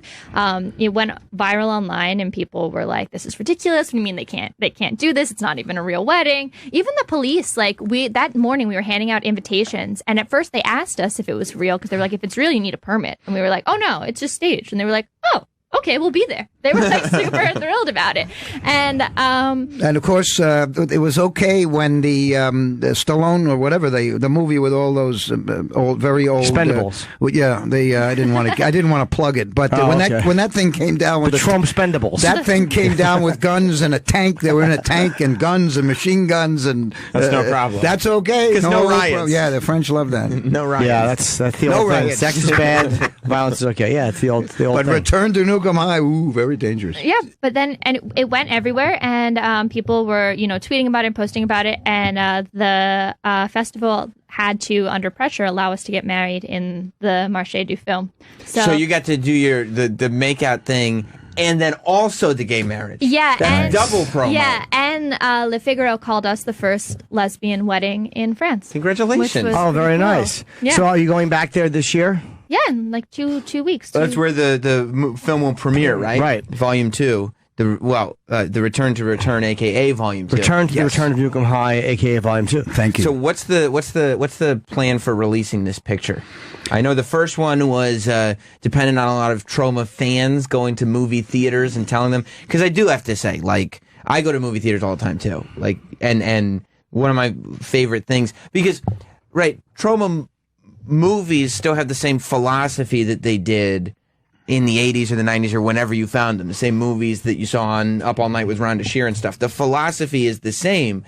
it went viral online, and people were like, "This is ridiculous. What do you mean they can't do this? It's not even a real wedding." Even the police, that morning, we were handing out invitations, and at first they asked us if it was real because they were like, "If it's real, you need a permit," and we were like, "Oh no, it's just staged," and they were like, "Oh, okay, we'll be there." They were super thrilled about it, and
of course it was okay when the Stallone or whatever the movie with all those very old
Expendables.
I didn't want to plug it, but when that thing came down with
the Trump Spendables,
that thing came down with guns and a tank. They were in a tank and guns and machine guns, and
that's no problem.
That's okay.
Because no riots.
Yeah, the French love that.
No riots.
Yeah, that's the
No
old thing.
riots.
Sex is bad, violence is okay. Yeah, it's the old
But
thing.
return to Nukem High, very dangerous.
yeah, but then it went everywhere, and people were tweeting about it and posting about it, and the festival had to, under pressure, allow us to get married in the Marché du Film.
So you got to do the makeout thing, and then also the gay marriage.
Yeah,
That's
and
double promo.
Yeah, and Le Figaro called us the first lesbian wedding in France.
Congratulations.
which was
Oh, very
pretty cool.
nice.
Yeah.
So are you going back there this year?
Yeah, in like two weeks.
That's where the film will premiere, right?
Right.
Volume 2. The Return to Return, aka Volume 2.
Return to the Return of Nukem High, aka Volume 2.
Thank you.
So what's the plan for releasing this picture? I know the first one was dependent on a lot of Trauma fans going to movie theaters and telling them, because I do have to say, I go to movie theaters all the time too. And one of my favorite things, because Trauma movies still have the same philosophy that they did in the 80s or the 90s or whenever you found them. The same movies that you saw on Up All Night with Rhonda Shear and stuff. The philosophy is the same.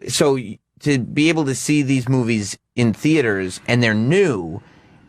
So to be able to see these movies in theaters and they're new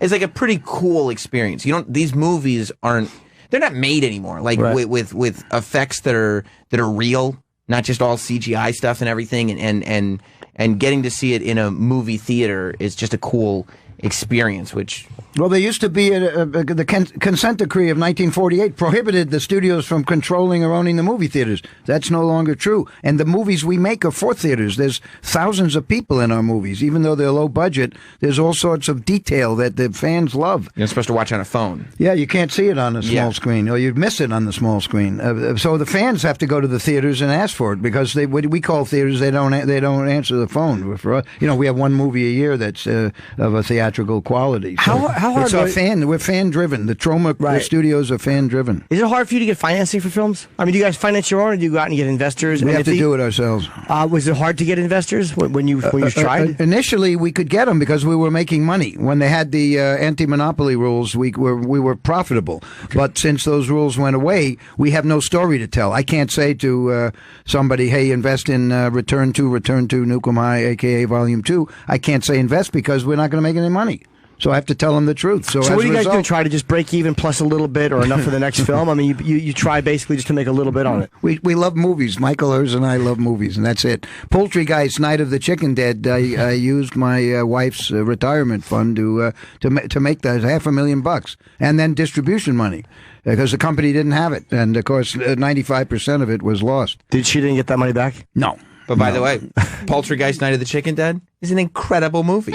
is like a pretty cool experience. These movies they're not made anymore. With effects that are real, not just all CGI stuff and everything, and getting to see it in a movie theater is just a cool experience, which...
Well, there used to be the consent decree of 1948 prohibited the studios from controlling or owning the movie theaters. That's no longer true. And the movies we make are for theaters. There's thousands of people in our movies. Even though they're low budget, there's all sorts of detail that the fans love.
You're supposed to watch on a phone.
Yeah, you can't see it on the small screen, or you'd miss it on the small screen. So the fans have to go to the theaters and ask for it, because what we call theaters, they don't answer the phone. For us, we have one movie a year that's of a theatrical quality. So
How hard?
We're fan driven. The Troma studios are fan driven.
Is it hard for you to get financing for films? I mean, do you guys finance your own, or do you go out and get investors?
We have to do it ourselves.
Was it hard to get investors when you tried?
Initially, we could get them because we were making money. When they had the anti-monopoly rules, we were profitable. But since those rules went away, we have no story to tell. I can't say to somebody, "Hey, invest in Return to Nukem High, aka Volume 2." I can't say invest because we're not going to make any money. So I have to tell them the truth. So
what
as
do you
a
guys do?
result,
Try to just break even plus a little bit or enough for the next film? I mean, you try basically just to make a little bit on it.
We love movies. Michael Hers and I love movies, and that's it. Poultry Guys, Night of the Chicken Dead. I used my wife's retirement fund to make that $500,000, and then distribution money because the company didn't have it, and of course 95% of it was lost.
She didn't get that money back?
No.
But by the way, Poltergeist Night of the Chicken Dead is an incredible movie.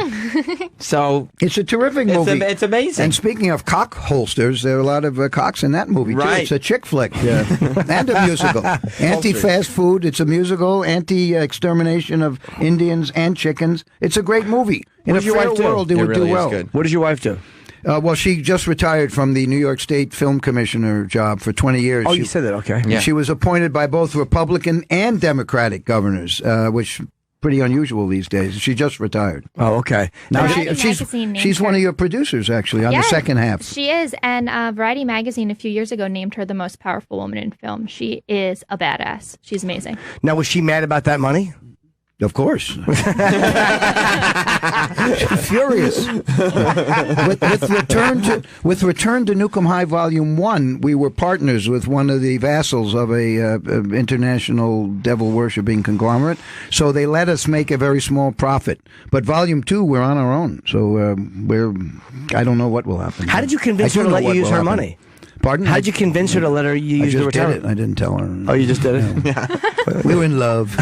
So
it's a terrific movie.
It's amazing.
And speaking of cock holsters, there are a lot of cocks in that movie, too.
Right.
It's a chick flick. And a musical. Anti-fast food. It's a musical. Anti-extermination of Indians and chickens. It's a great movie. In a fair world, it would
really
do well.
good.
What does your wife do?
Well, she just retired from the New York State Film Commissioner job for 20 years.
Oh, you said that, okay.
Yeah.
She was appointed by both Republican and Democratic governors, which is pretty unusual these days. She just retired.
Oh, okay.
Now
Variety
she's
Magazine named
one
her.
of your producers, actually, on the second half.
She is, and Variety Magazine a few years ago named her the most powerful woman in film. She is a badass. She's amazing.
Now, was she mad about that money?
Of course. Furious. With Return to Nukem High Volume 1, we were partners with one of the vassals of a international devil-worshipping conglomerate, so they let us make a very small profit. But Volume 2, we're on our own, so I don't know what will happen.
How did you convince her to let you use her money?
Pardon?
How did you convince her to let her use the retirement?
I didn't tell her.
Oh, you just did it?
Yeah. We were in love.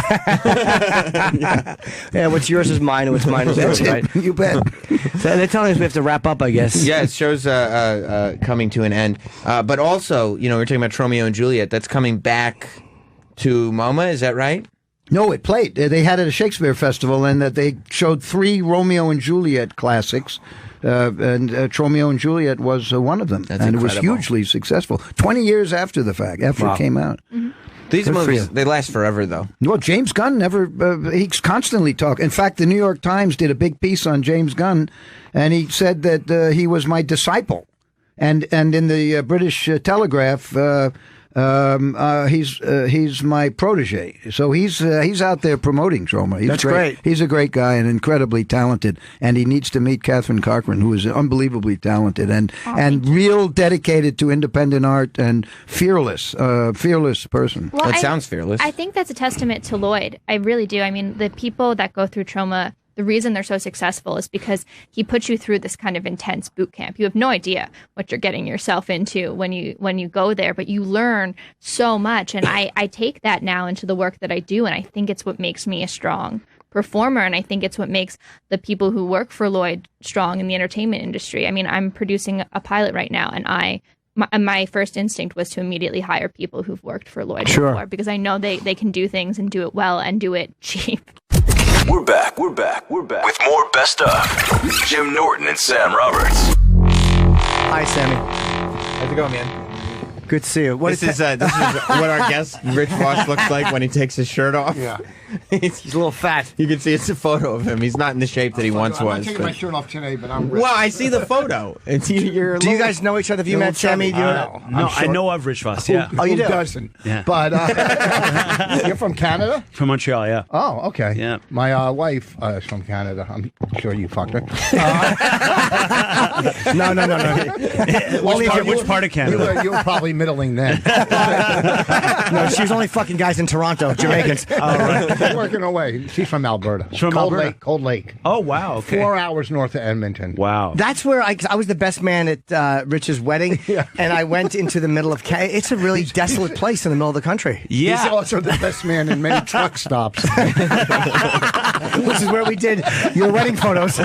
Yeah, what's yours is mine, and what's mine is yours, right?
You bet.
So they're telling us we have to wrap up, I guess.
Yeah, it show's coming to an end. But also, we're talking about Romeo and Juliet. That's coming back to MoMA, is that right?
No, it played. They had it at a Shakespeare festival, and they showed 3 Romeo and Juliet classics. And Romeo and Juliet was one of them.
That's
and
incredible.
It was hugely successful. 20 years after the fact, after it came out.
Mm-hmm.
These
Good for
movies,
you.
they last forever, though.
Well, James Gunn never, he's constantly talking. In fact, the New York Times did a big piece on James Gunn, and he said that he was my disciple. And in the British Telegraph, he's my protege. So he's out there promoting Troma.
That's great.
He's a great guy and incredibly talented, and he needs to meet Catherine Cochran, who is unbelievably talented and real dedicated to independent art and fearless person.
Well,
That sounds fearless.
I think that's a testament to Lloyd. I really do. I mean, the people that go through trauma, the reason they're so successful is because he puts you through this kind of intense boot camp. You have no idea what you're getting yourself into when you go there, but you learn so much. And I take that now into the work that I do, and I think it's what makes me a strong performer, and I think it's what makes the people who work for Lloyd strong in the entertainment industry. I mean, I'm producing a pilot right now, and my first instinct was to immediately hire people who've worked for Lloyd before, because I know they can do things and do it well and do it cheap.
We're back with more best of Jim Norton and Sam Roberts.
Hi, Sammy.
How's it going, man?
Good to see you.
This is what our guest, Rich Voss, looks like when he takes his shirt off.
Yeah. He's a little fat.
You can see it's a photo of him. He's not in the shape that he once
I'm
was.
not taking my shirt off today, but I'm rich.
Well, I see the photo. It's you're.
Do you guys know each other? Have you met Sammy? Do you know?
No,
I know of Rich Voss, yeah.
Oh, you
Who
do?
doesn't?
Yeah.
But you're from Canada?
From Montreal, yeah.
Oh, okay.
Yeah.
My wife is from Canada. I'm sure you fucked her.
No.
Which part of Canada?
You were probably middling then.
No, she was only fucking guys in Toronto, Jamaicans.
Oh, right.
Working away. She's from Alberta.
She's from Alberta?
Cold Lake.
Oh, wow. Okay.
4 hours north of Edmonton.
Wow.
That's where I was the best man at Rich's wedding, and I went into the middle of Canada. It's a really desolate place in the middle of the country.
Yeah.
He's also the best man in many truck stops.
Which is where we did your wedding photos.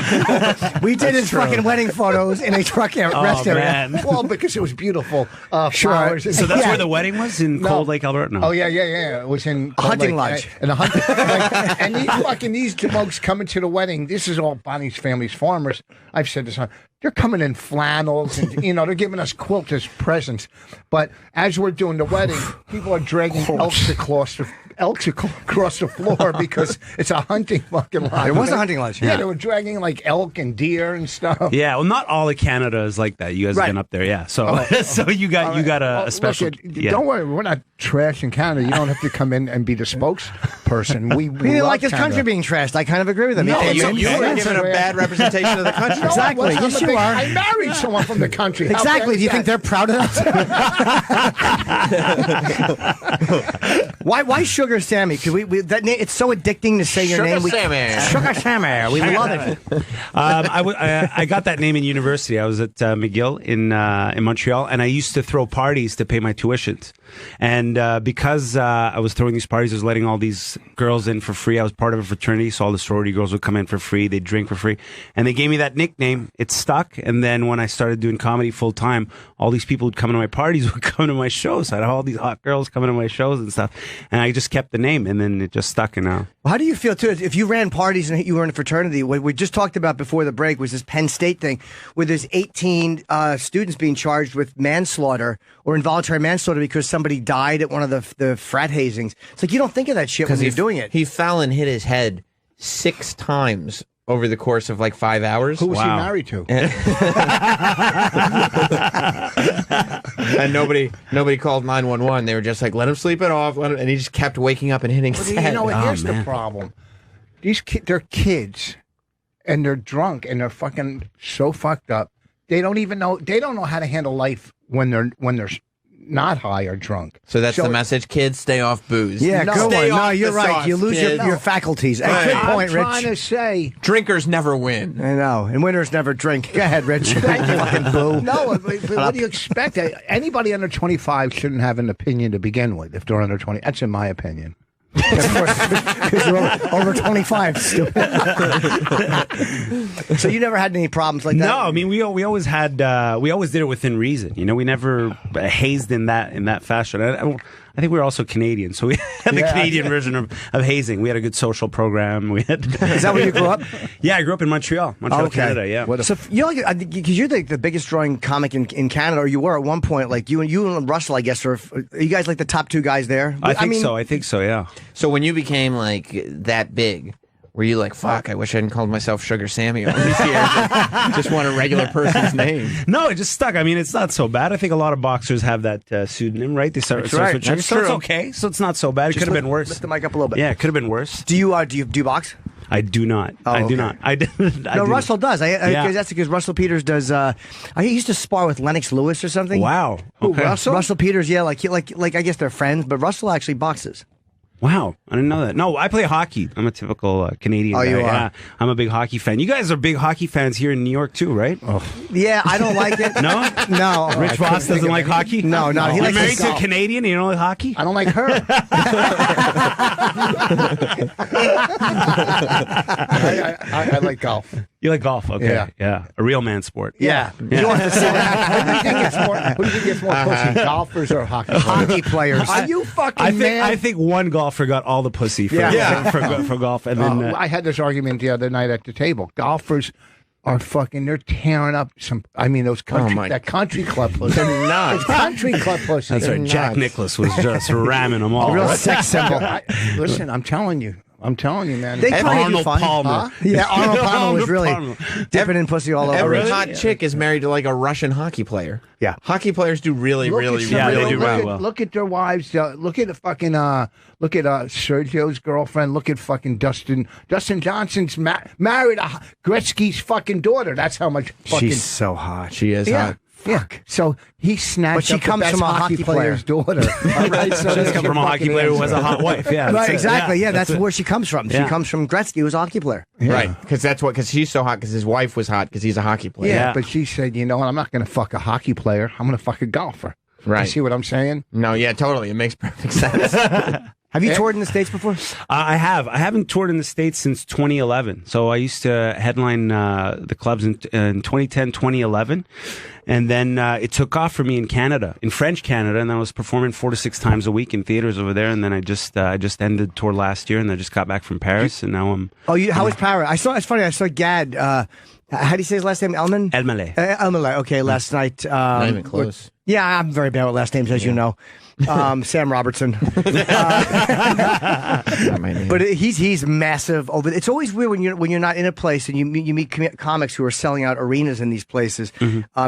We did his fucking wedding photos in a truck rest area.
Man.
Well, because it was beautiful. Flowers.
So that's
Yeah.
where the wedding was? In Cold Lake, Alberta? No.
Oh yeah. It was in Cold
Hunting
Lake.
lodge.
And and these folks coming to the wedding. This is all Bonnie's family's farmers. I've said this. They're coming in flannels, and they're giving us quilts as presents. But as we're doing the wedding, people are dragging elks across elks across the floor because it's a hunting fucking lodge.
It was a hunting lodge.
Yeah, they were dragging like elk and deer and stuff.
Yeah, well, not all of Canada is like that. You guys have been up there, yeah. So, so you got a special.
Look, don't worry, we're not trashing Canada. You don't have to come in and be the spokesperson. We
didn't like his country being trashed. I kind of agree with him.
No, you were given a bad representation of the country.
Exactly. Yes, you are.
I married someone from the country.
Exactly. Do you think they're proud of that? Why Sugar Sammy? Because that name, it's so addicting to say your name.
Sammy.
Sugar Sammy. We love it.
I got that name in university. I was at McGill in Montreal, and I used to throw parties to pay my tuitions. And because I was throwing these parties, I was letting all these girls in for free. I was part of a fraternity, so all the sorority girls would come in for free. They'd drink for free. And they gave me that nickname. It stuck. And then when I started doing comedy full time, all these people would come to my parties, would come to my shows. I had all these hot girls coming to my shows and stuff. And I just kept the name, and then it just stuck. And now.
How do you feel, too, if you ran parties and you were in a fraternity? What we just talked about before the break was this Penn State thing where there's 18 students being charged with manslaughter or involuntary manslaughter because somebody died at one of the frat hazings. It's like you don't think of that shit when you're doing it.
He fell and hit his head 6 times over the course of like 5 hours.
Who was he married to?
And nobody called 911. They were just like, let him sleep it off. And he just kept waking up and hitting his head.
Here's the problem. These they're kids, and they're drunk, and they're fucking so fucked up. They don't even know. They don't know how to handle life when they're not high or drunk.
So that's the message, kids. Stay off booze.
Yeah,
no,
good one. No,
you're
right.
Sauce,
you lose your faculties.
Right.
Good point, Rich.
I'm trying to say,
drinkers never win.
I know, and winners never drink. Go ahead, Rich. Thank you, fucking boo.
No, but what do you expect? Anybody under 25 shouldn't have an opinion to begin with if they're under 20. That's in my opinion.
Because you're over 25, stupid. So you never had any problems like that?
No, I mean we always had we always did it within reason. You know, we never hazed in that fashion. I think we were also Canadian, so we had the Canadian version of hazing. We had a good social program. We had.
Is that where you grew up?
Yeah, I grew up in Montreal, Canada. Yeah.
So because you're the biggest drawing comic in Canada, or you were at one point. Like you and Russell, I guess, are you guys like the top 2 guys there?
I think so. Yeah.
So when you became like that big, were you like, fuck, I wish I hadn't called myself Sugar Sammy all these years. Just want a regular person's name.
No, it just stuck. I mean, it's not so bad. I think a lot of boxers have that pseudonym, right? They start
right.
So it's okay. So it's not so bad. It could have been worse.
Lift the mic up a little bit.
Yeah, it could have been worse.
Do you box?
I do not. I do not.
No, Russell does. That's because Russell Peters does. He used to spar with Lennox Lewis or something.
Wow. Okay.
Russell Peters, yeah, like I guess they're friends, but Russell actually boxes.
Wow, I didn't know that. No, I play hockey. I'm a typical Canadian guy.
You are?
Yeah, I'm a big hockey fan. You guys are big hockey fans here in New York too, right? Oh.
Yeah, I don't like it.
No?
No.
Rich Voss doesn't like hockey?
No. He
You're
likes
married to a
golf.
Canadian and you don't like hockey?
I don't like her. I like golf.
You like golf? Okay.
Yeah.
A real man sport.
Yeah.
You want to see that? Who do you think gets more pussy, golfers or hockey players?
Hockey players.
Are you fucking mad?
I think one golfer got all the pussy for golf. And then
I had this argument the other night at the table. Golfers are fucking, they're tearing up those country club pussies.
They're not.
It's country club pussies.
that's right. Jack Nicklaus was just ramming them all.
Real sex symbol.
Listen, I'm telling you, man.
They call you
Arnold
fun.
Palmer.
Yeah, Arnold Palmer was really
Palmer.
dipping in pussy all over.
Every hot chick is married to like a Russian hockey player.
Yeah.
Hockey players do really
they do well.
Look at their wives. Look at the fucking. Look at Sergio's girlfriend. Look at fucking Dustin. Dustin Johnson's married a Gretzky's fucking daughter. That's how much fucking.
She's so hot.
She is hot.
Yeah. So he snatched
But she
up
comes
the best
from a
hockey
hockey player.
player's daughter. All right, so
She does
there's
come
your
from a hockey
fucking
player who
answer.
has a hot wife. Yeah,
Right,
that's it.
exactly. Yeah, that's
it.
where she comes from. She
Yeah.
comes from Gretzky, who was a hockey player.
Right. Because she's so hot because his wife was hot because he's a hockey player.
Yeah,
Yeah.
but she said, you know what? I'm not going to fuck a hockey player. I'm going to fuck a golfer.
Right.
You see what I'm saying?
No, yeah, totally. It makes perfect sense.
Have you toured in the States before?
I have. I haven't toured in the States since 2011. So I used to headline the clubs in 2010, 2011. And then it took off for me in Canada, in French Canada. And then I was performing 4 to 6 times a week in theaters over there. And then I just ended tour last year and I just got back from Paris. And now I'm...
Oh, how was Paris? It's funny, I saw Gad... how do you say his last name? Elman?
Elmaleh.
Elmaleh. Okay, last night.
Not even close.
Yeah, I'm very bad with last names, as you know. Sam Robertson. But he's massive. It's always weird when you're not in a place and you meet comics who are selling out arenas in these places.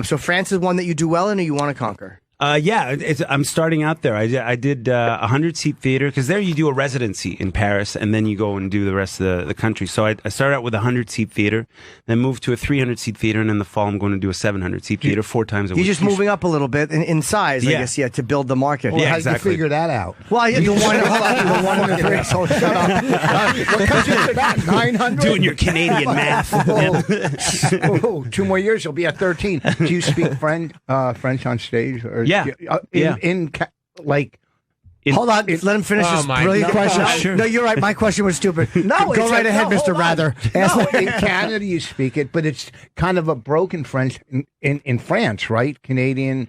So France is one that you do well in, or you want to conquer?
Yeah, I'm starting out there. I did a 100-seat theater, because there you do a residency in Paris, and then you go and do the rest of the country. So I started out with a 100-seat theater, then moved to a 300-seat theater, and in the fall I'm going to do a 700-seat theater 4 times a week.
You're just moving up a little bit in size, I guess, to build the market.
Well, how did you figure that out?
Well, the one in the three. So shut up.
What comes into that? 900?
Doing your Canadian math.
2 more years, you'll be at 13. Do you speak French on stage? Or
Yeah.
Hold on, let him finish this brilliant question.
Sure.
No, you're right. My question was stupid.
No,
go right ahead, Mr. Rather.
In Canada you speak it, but it's kind of a broken French in France, right? Canadian,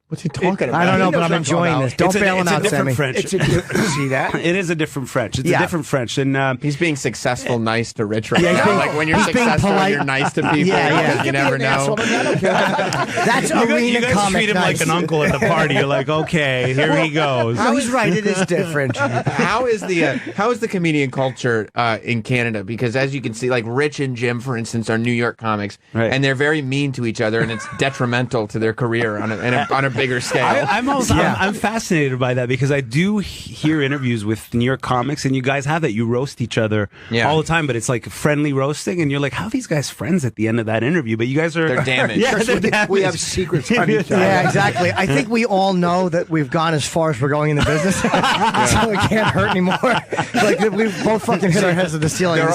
What's he talking about?
I don't know,
but I'm enjoying this. Don't bail him out, Sammy.
French.
See that?
It is a different French. It's a different French. And
he's being successful, nice to rich right
Yeah,
now.
being-
Like when you're
he's being
successful,
polite.
you're nice to people.
Yeah.
You never know.
That's arena
you guys
comic
treat him
nice.
like an uncle at the party. You're like, okay, here he goes.
No, he's right. It is different.
How is the comedian culture in Canada? Because as you can see, like Rich and Jim, for instance, are New York comics,
Right.
and they're very mean to each other, and it's detrimental to their career on a bigger scale.
I'm fascinated by that, because I do hear interviews with New York comics, and you guys have that. You roast each other all the time, but it's like friendly roasting, and you're like, how are these guys friends at the end of that interview? But you guys are...
They're damaged.
Yeah, they're damaged.
We have secrets on each other.
Yeah, exactly. I think we all know that we've gone as far as we're going in the business, so it can't hurt anymore. Like we've both fucking hit our heads to the ceiling.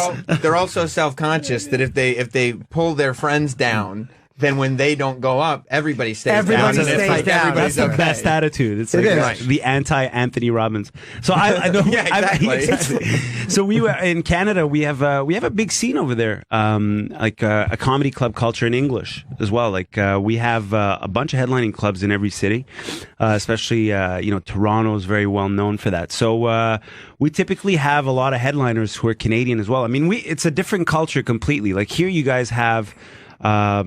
They're all so self-conscious that if they pull their friends down, then when they don't go up, everybody stays
Everybody
down.
stays
And it's like
down.
everybody's
That's the
okay.
best attitude. It's
It
like
is.
the anti-Anthony Robbins. So I know.
Yeah, exactly.
So we were in Canada. We have a big scene over there, a comedy club culture in English as well. Like we have a bunch of headlining clubs in every city, especially Toronto is very well known for that. So we typically have a lot of headliners who are Canadian as well. I mean, it's a different culture completely. Like here, you guys have. A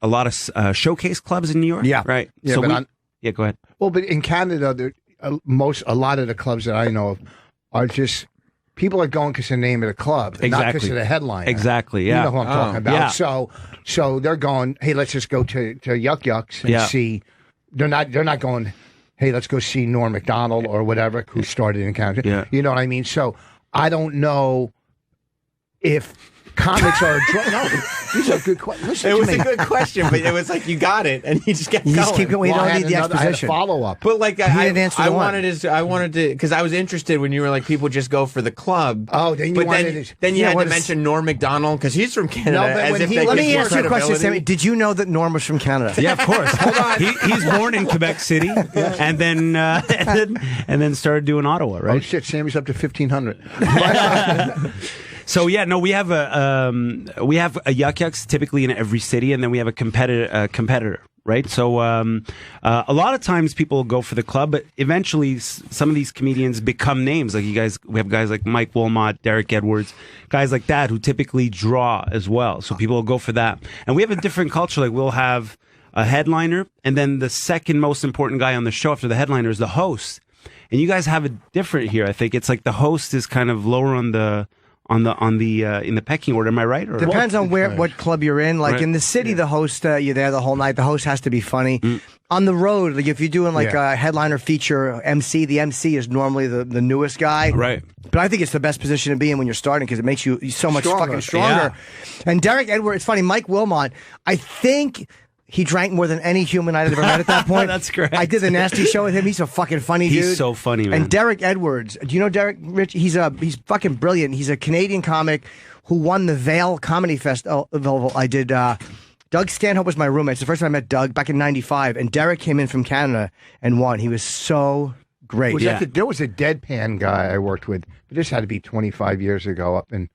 lot of showcase clubs in New York.
Yeah.
Right.
Yeah,
So
but
go ahead.
Well, but in Canada, a lot of the clubs that I know of are just people are going because of the name of the club, not because
Exactly.
of the headline.
Exactly. Yeah.
You know who I'm talking about.
Yeah.
So they're going, hey, let's just go to Yuck Yucks and see. They're not going, hey, let's go see Norm Macdonald or whatever who started in Canada.
Yeah.
You know what I mean? So I don't know if comics are no. These are good questions.
It was a good question, but it was like you got it, and you just kept
You
going.
just keep going. We
Well, I
don't
had
need the
another- I had a
exposition.
follow-up.
But like
He didn't answer
I
the one.
wanted to because I was interested when you were like people just go for the club.
Oh, then you
but
wanted to-
then you
Yeah,
had
what
to
is-
mention Norm Macdonald because he's from Canada.
No, but
as
when
if
he-
they
let
give
Let me
more
ask you a question,
credibility.
Sammy. Did you know that Norm was from Canada?
Yeah, of course. Hold on. He's born in Quebec City, and then started doing Ottawa,
Oh
right?
shit, Sammy's up to 1,500.
So yeah, no, we have a Yuck Yucks typically in every city, and then we have a competitor, right? So a lot of times people go for the club, but eventually some of these comedians become names. Like we have guys like Mike Wilmot, Derek Edwards, guys like that who typically draw as well. So people will go for that, and we have a different culture. Like we'll have a headliner, and then the second most important guy on the show after the headliner is the host. And you guys have it different here. I think it's like the host is kind of lower in the pecking order. Am I right? Or
Depends on what club you're in. Like
Right.
in the city, the host you're there the whole night. The host has to be funny. On the road, like if you're doing like a headliner feature MC, the MC is normally the newest guy.
Right.
But I think it's the best position to be in when you're starting because it makes you so much
Stronger.
fucking stronger. And Derek Edwards, it's funny. Mike Wilmot, I think. He drank more than any human I'd ever met at that point.
That's correct.
I did the nasty show with him. He's a fucking funny dude.
He's so funny, man.
And Derek Edwards, do you know Derek Rich? He's fucking brilliant. He's a Canadian comic who won the Vale Comedy Festival. I did. Doug Stanhope was my roommate. It's the first time I met Doug back in '95, and Derek came in from Canada and won. He was so great.
There was a deadpan guy I worked with. This had to be 25 years ago. Up in,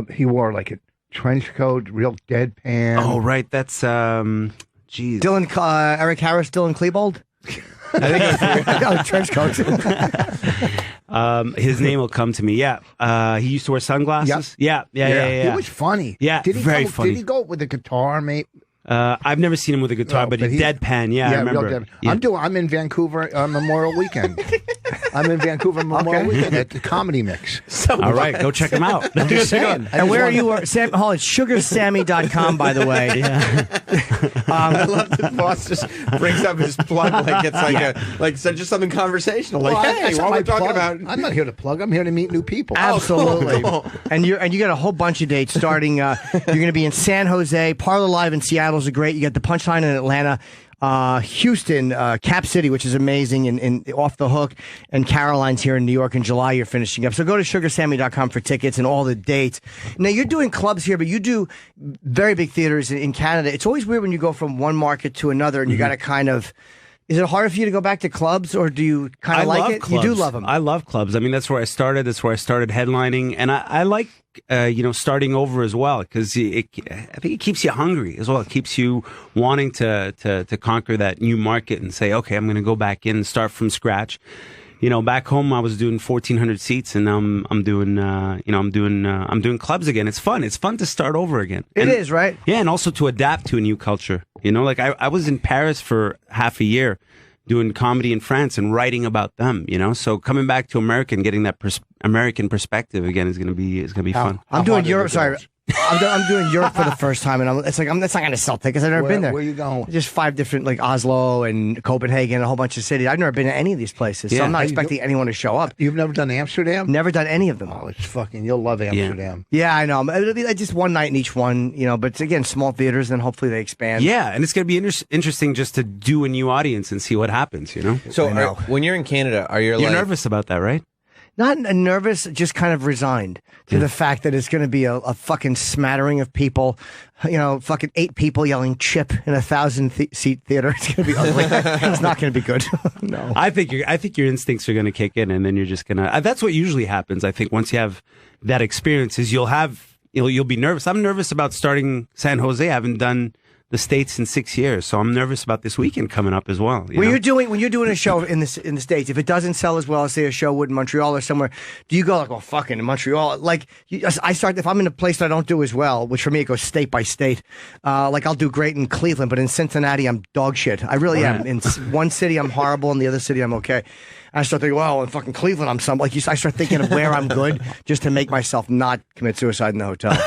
he wore like a trench coat, real deadpan.
Oh, right. That's geez.
Dylan, Eric Harris, Dylan Klebold. I think it was trench coats.
His name will come to me. Yeah. He used to wear sunglasses. Yeah.
He was funny.
Yeah,
Did he
very funny.
Did he go with the guitar, mate?
I've never seen him with a guitar, but he deadpan. Yeah, I remember.
Real dead. I'm in Vancouver on Memorial Weekend. I'm in Vancouver Memorial Weekend at the Comedy Mix.
All right, go check him out.
I'm just saying. And where are you? Sam, hold on, sugarsammy.com, by the way.
Yeah. I love the boss just brings up his plug like it's just something conversational. Like, hey, what we're talking about?
I'm not here to plug. I'm here to meet new people.
Absolutely. Cool. And you got a whole bunch of dates starting. You're going to be in San Jose, Parlor Live in Seattle's a great. You got the Punchline in Atlanta. Houston, Cap City, which is amazing, and Off the Hook, and Caroline's here in New York in July. You're finishing up. So go to sugarsammy.com for tickets and all the dates. Now, you're doing clubs here, but you do very big theaters in Canada. It's always weird when you go from one market to another, and you got to kind of... Is it harder for you to go back to clubs, or do you kind of like it?
Clubs.
You do love them.
I love clubs. I mean, that's where I started. That's where I started headlining, and I like starting over as well, because I think it keeps you hungry as well. It keeps you wanting to conquer that new market and say, okay, I'm going to go back in and start from scratch. Back home I was doing 1,400 seats, and now I'm doing clubs again. It's fun. It's fun to start over again.
It is, right?
Yeah, and also to adapt to a new culture. Like I was in Paris for half a year doing comedy in France and writing about them. So coming back to America and getting that American perspective again is going to be fun.
I'm doing Europe. Sorry. I'm doing Europe for the first time, and that's not going to sell tickets. I've never been there.
Where are you going?
Just 5 different, like Oslo and Copenhagen, a whole bunch of cities. I've never been to any of these places, so I'm not expecting anyone to show up.
You've never done Amsterdam?
Never done any of them.
Oh, it's fucking, you'll love Amsterdam.
Yeah, I know. It'll be just one night in each one, but again, small theaters, and hopefully they expand.
Yeah, and it's going to be interesting just to do a new audience and see what happens,
So when you're in Canada, you're
nervous about that, right?
Not nervous, just kind of resigned to the fact that it's going to be a fucking smattering of people, fucking 8 people yelling chip in a 1,000-seat theater. It's going to be ugly. It's not going to be good. No.
I think your instincts are going to kick in, and then you're just going to... That's what usually happens, I think, once you have that experience, is you'll be nervous. I'm nervous about starting San Jose. I haven't done the States in 6 years, so I'm nervous about this weekend coming up as well.
When you're doing a show in the States, if it doesn't sell as well as say a show would in Montreal or somewhere, do you go like, well, fucking in Montreal? Like if I'm in a place that I don't do as well, which for me it goes state by state. Like I'll do great in Cleveland, but in Cincinnati I'm dog shit. I really am. In one city I'm horrible, in the other city I'm okay. I start thinking, well, in fucking Cleveland, I'm some like you. I start thinking of where I'm good, just to make myself not commit suicide in the hotel.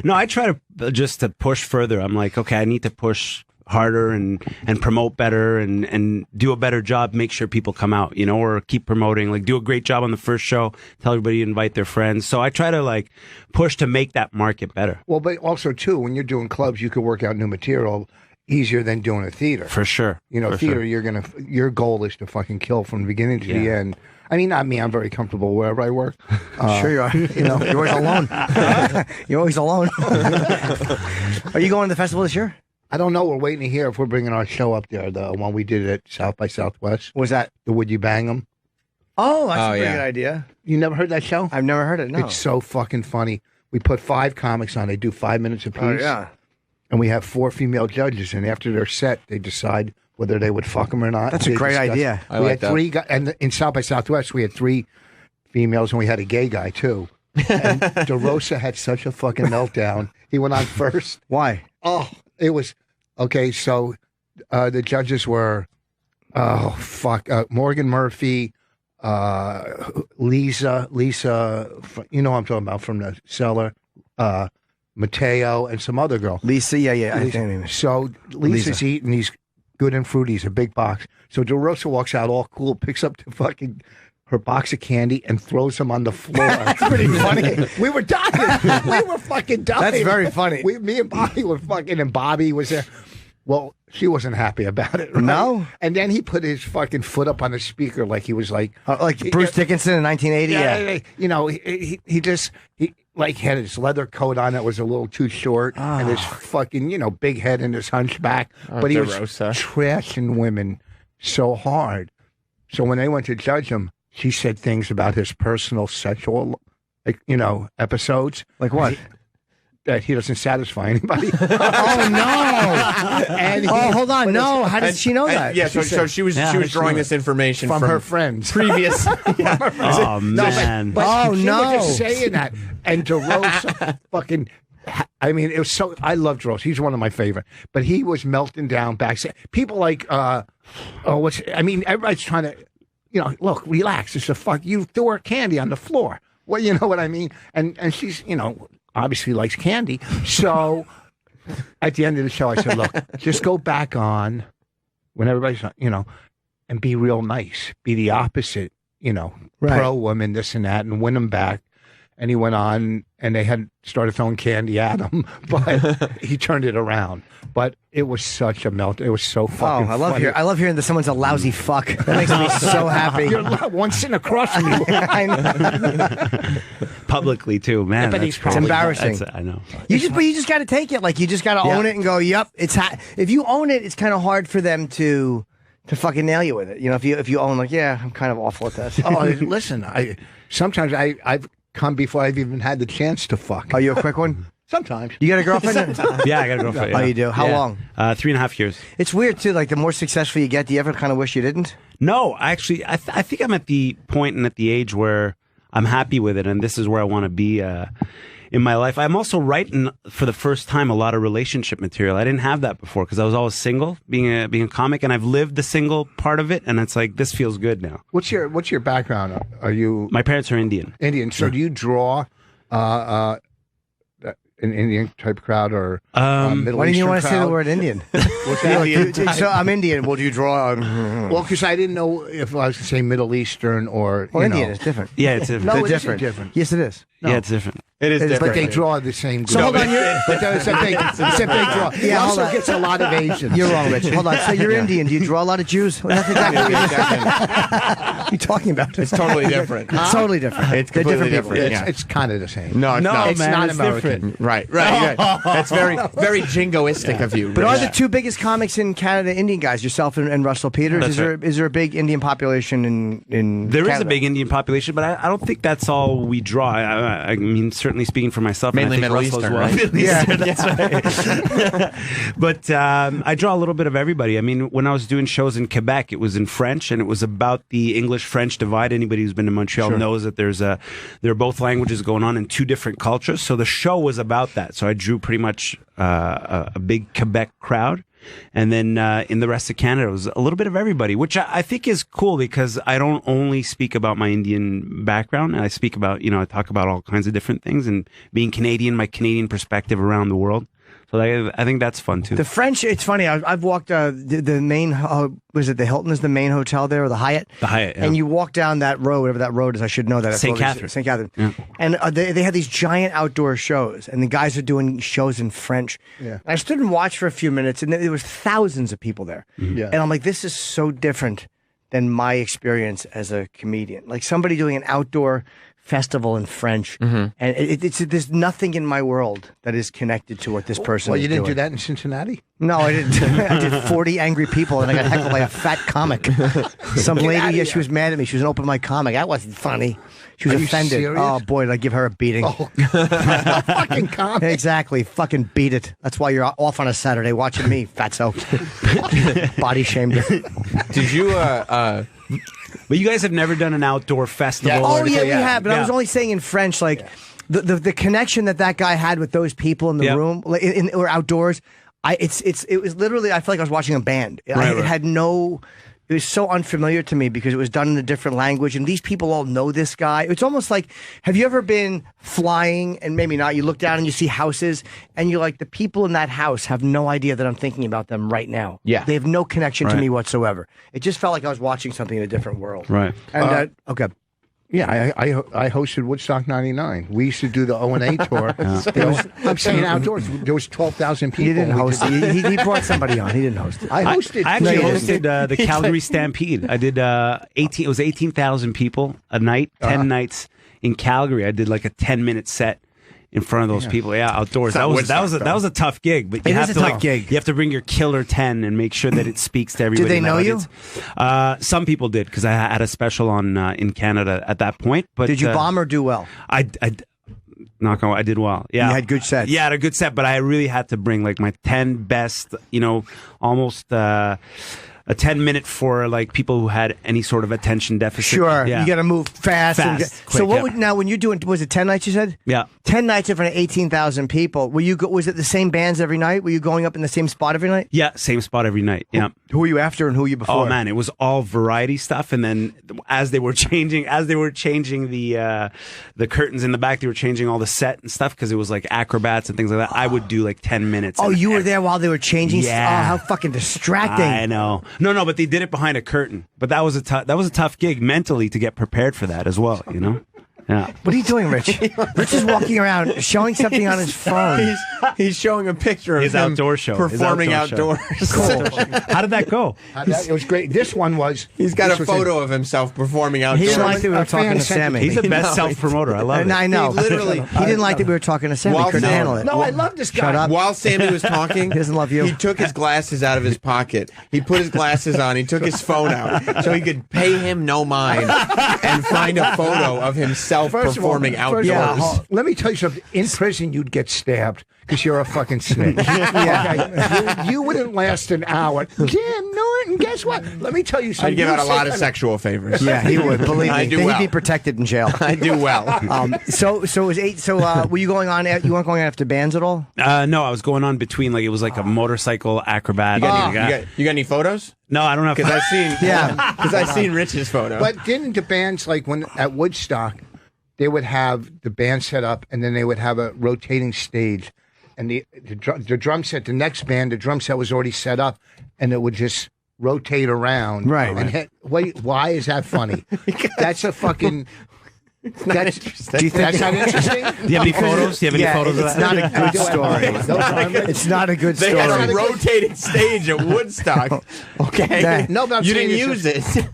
No, I try to push further. I'm like, okay, I need to push harder and promote better and do a better job. Make sure people come out, or keep promoting. Like, do a great job on the first show. Tell everybody to invite their friends. So I try to push to make that market better.
Well, but also too, when you're doing clubs, you could work out new material easier than doing a theater.
For sure.
Theater, your goal is to fucking kill from the beginning to the end. I mean, not me. I'm very comfortable wherever I work.
Sure you are. You're always alone. You're always alone. Are you going to the festival this year?
I don't know. We're waiting to hear if we're bringing our show up there. The one we did at South by Southwest.
What was that?
The Would You Bang 'Em?
Oh, that's a pretty good idea.
You never heard that show?
I've never heard it, no.
It's so fucking funny. We put 5 comics on. They do 5 minutes apiece.
Oh, yeah.
And we have 4 female judges. And after their set, they decide whether they would fuck them or not.
That's a great idea.
We had 3 guys. And in South by Southwest, we had 3 females, and we had a gay guy, too. And DeRosa had such a fucking meltdown. He went on first.
Why?
Oh, it was... Okay, so the judges were, Morgan Murphy, Lisa, you know what I'm talking about, from The Cellar, Mateo, and some other girl.
Lisa, yeah.
Lisa. So Lisa's eating these Good and Fruities, a big box. So DeRosa walks out all cool, picks up her box of candy and throws them on the floor.
That's pretty funny.
We were dying. We were fucking dying.
That's very funny.
Me and Bobby were fucking, and Bobby was there. Well, she wasn't happy about it, right?
No?
And then he put his fucking foot up on the speaker like he was like
Bruce Dickinson in 1980?
Yeah. He had his leather coat on that was a little too short and his fucking, big head and his hunchback. But he was trashing women so hard. So when they went to judge him, she said things about his personal sexual, episodes.
Like what?
That he doesn't satisfy anybody.
Oh no!
And
hold on, no. How did she know that?
Yeah, so she was drawing this information
from her friends.
Previous.
Oh man!
But she was just saying that, and DeRosa fucking I mean, it was so. I loved Rose. He's one of my favorite. But he was melting down backstage. People like, everybody's trying to, look, relax. It's a fuck. You threw her candy on the floor. Well, you know what I mean? And she's, obviously likes candy. So at the end of the show, I said, look, just go back on when everybody's, and be real nice. Be the opposite, pro woman, this and that, and win them back. And he went on, and they had started throwing candy at him, but he turned it around. But it was such a melt. It was so fucking funny.
I love hearing that someone's a lousy fuck. That makes me so happy.
You're one sitting across from you.
I know.
Publicly too, man.
Yeah, it's embarrassing.
I know.
You just got to take it. Like you just got to own it and go. Yep, if you own it, it's kind of hard for them to fucking nail you with it. If you own I'm kind of awful at that.
Oh, listen, sometimes I've come before I've even had the chance to fuck.
Are you a quick one?
Sometimes.
You got a girlfriend?
Yeah, I got a girlfriend. Yeah.
Oh, you do? How long?
3.5 years.
It's weird, too. Like, the more successful you get, do you ever kind of wish you didn't?
No, actually, I think I'm at the point and at the age where I'm happy with it, and this is where I want to be in my life. I'm also writing, for the first time, a lot of relationship material. I didn't have that before because I was always single, being a comic, and I've lived the single part of it, and it's like, this feels good now.
What's your background? Are you...
My parents are Indian.
Indian. So do you draw... an Indian type crowd or Middle Eastern
why didn't you want to
crowd?
say the word Indian? So I'm Indian. Well, do you draw?
Well, because I didn't know if I was going to say Middle Eastern or
Indian is different.
Yeah, it's different.
No,
They're
it isn't different.
Yes, it is.
No.
Yeah, it's different.
It is different.
But they draw the same group.
So hold on,
but it's a big draw. He
hold
also
on.
gets a lot of Asians.
You're wrong, Rich. Hold on. So you're Indian. Do you draw a lot of Jews? Well, that's exactly what you're talking about.
It's totally different.
It's totally different.
It's
They're
completely
different people.
different.
It's kind of the same.
No, it's not.
It's not American.
different.
Right. That's very, very jingoistic of you.
But
Rich.
are the two biggest comics in Canada Indian guys, yourself and Russell Peters?
That's
Is there a big Indian population in
There
Canada?
is a big Indian population, but I don't think that's all we draw. I mean, certainly speaking for myself,
Mainly
and I think
Middle
Russell
Eastern,
as well.
right?
Middle Eastern, that's right. But I draw a little bit of everybody. I mean, when I was doing shows in Quebec, it was in French, and it was about the English-French divide. Anybody who's been to Montreal knows that there are both languages going on in two different cultures. So the show was about that. So I drew pretty much a big Quebec crowd. And then in the rest of Canada, it was a little bit of everybody, which I think is cool because I don't only speak about my Indian background. I speak about, I talk about all kinds of different things and being Canadian, my Canadian perspective around the world. So I think that's fun too.
The French, it's funny. I've walked the main. Was it the Hilton? Is the main hotel there, or the Hyatt?
The Hyatt, yeah.
And you walk down that road, whatever that road is. I should know that.
St. Catherine.
St. Catherine.
Yeah.
And they have these giant outdoor shows, and the guys are doing shows in French.
Yeah.
And I stood and watched for a few minutes, and there was thousands of people there.
Mm-hmm.
Yeah.
And I'm like, this is so different than my experience as a comedian. Like somebody doing an outdoor festival in French, and there's nothing in my world that is connected to what this person.
Well,
is
you didn't
doing.
do that in Cincinnati?
No, I didn't. I did 40 angry people, and I got heckled by a fat comic. Some lady, she was mad at me. She was an open mic comic. That wasn't funny. She was
Are you
offended.
serious?
Oh boy, did I give her a beating?
Oh, fucking comic.
Exactly. Fucking beat it. That's why you're off on a Saturday watching me, fatso. Body shamed her.
Did you?
But you guys have never done an outdoor festival?
Yeah.
or
Oh
anything?
yeah, we have. But I
Yeah.
was only saying in French, like the connection that guy had with those people in the
Yep.
room, like, or outdoors. It was literally. I felt like I was watching a band.
Right.
It had no. It was so unfamiliar to me because it was done in a different language, and these people all know this guy. It's almost like, have you ever been flying, and maybe not, you look down and you see houses, and you're like, the people in that house have no idea that I'm thinking about them right now.
Yeah.
They have no connection to
Right.
me whatsoever. It just felt like I was watching something in a different world.
Right.
And, okay.
Yeah, I hosted Woodstock '99. We used to do the O&A tour. I'm saying outdoors. There was 12,000 people.
He didn't
We
host
did-
it. He brought somebody on. He didn't host it.
I hosted.
I actually
No, you
hosted the Calgary Stampede. I did 18. It was 18,000 people a night, 10 nights in Calgary. I did like a 10-minute set in front of those people. Yeah, outdoors. That was a tough gig. But you
It
have
is
to
a tough
like
gig.
you have to bring your killer 10 and make sure that it speaks to everybody.
they
in that
know you?
audience. Some people did because I had a special on in Canada at that point. But
Did you bomb or do well?
I knock on wood, I did well. Yeah,
You had good sets.
Yeah, I had a good set, but I really had to bring like my 10 best. Almost. a 10-minute for like people who had any sort of attention deficit.
Sure,
Yeah.
you got to move fast.
Fast, quick,
so what
yeah.
would now when you're doing? Was it 10 nights? You said.
Yeah.
10 nights in front of 18,000 people. Was it the same bands every night? Were you going up in the same spot every night?
Yeah, same spot every night. Yeah.
Who were you after and who were you before?
Oh man, it was all variety stuff. And then as they were changing the curtains in the back, they were changing all the set and stuff because it was like acrobats and things like that. I would do like 10 minutes.
Oh,
and
you were there while they were changing.
Yeah.
Oh, how fucking distracting.
I know. No, but they did it behind a curtain. But that was a tough gig mentally to get prepared for that as well. You know. Yeah.
What are you doing, Rich? Rich is walking around showing something on his phone.
He's showing a picture of
His
him
outdoor show.
performing
His outdoor
outdoors.
How did that go?
It was great. This one was.
He's got
this
a
was
photo of himself performing
He
outdoors.
didn't like that we were
A fan
talking to
sent it.
Sammy.
He's the best
No,
self promoter. I love
And
it.
I know.
He literally-
He didn't like that we were talking to Sammy. He
While
couldn't
Sam-
handle it.
No, I love this guy.
Shut up.
While Sammy was talking,
He doesn't love you.
He took his glasses out of his pocket. He put his glasses on. He took his phone out so he could pay him no mind and find a photo of himself performing outdoors.
Let me tell you something. In prison, you'd get stabbed because you're a fucking snitch. Okay? You wouldn't last an hour. Jim Norton, guess what? Let me tell you something.
I'd give out a
You
lot of
say-
sexual favors.
Yeah, he would. Believe me.
I do
He'd
well.
be protected in jail.
I do well.
So it was 8. So were you going on? You weren't going on after bands at all?
No, I was going on between like it was like a motorcycle acrobat.
You got any photos?
No, I don't have.
Because I've seen
Yeah.
Because I've seen Rich's photo.
But didn't the bands, like when at Woodstock, they would have the band set up and then they would have a rotating stage. And the drum set, the next band, the drum set was already set up and it would just rotate around.
Right.
And wait, why is that funny? That's a fucking. That's
interesting.
Do you think
that's not interesting?
Do you have any photos? Do you have any
Yeah,
photos of
it's
that?
not a good story.
Those are-
It's not a good
They
story.
had a rotating stage at Woodstock. Okay.
That-
No, but I'm
you
saying
didn't
it's
use it.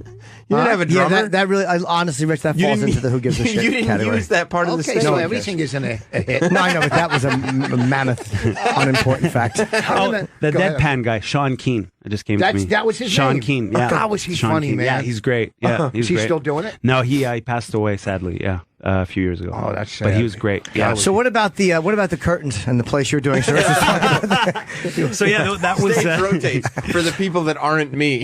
You didn't have a
Yeah,
drummer.
that really, honestly, Rich, that
You
falls
didn't-
into the who gives a shit
You didn't
category.
use that part of the
Okay,
stage.
so everything isn't a hit.
No, I know, but that was a mammoth, unimportant fact.
Oh, the
Go ahead.
deadpan guy, Sean Keane. It just came to me.
That was his
Sean
name.
Keane. Yeah.
God, was he
Sean
funny,
Keane.
man.
Yeah, he's great. Yeah, he's
Is he
great.
still doing it?
No, he passed away sadly. Yeah, a few years ago.
Oh, that's
But
sad.
he was great. Yeah.
So what about the curtains and the place you're doing? So Rich was talking about
So yeah, that was.
Stage rotates for the people that aren't me.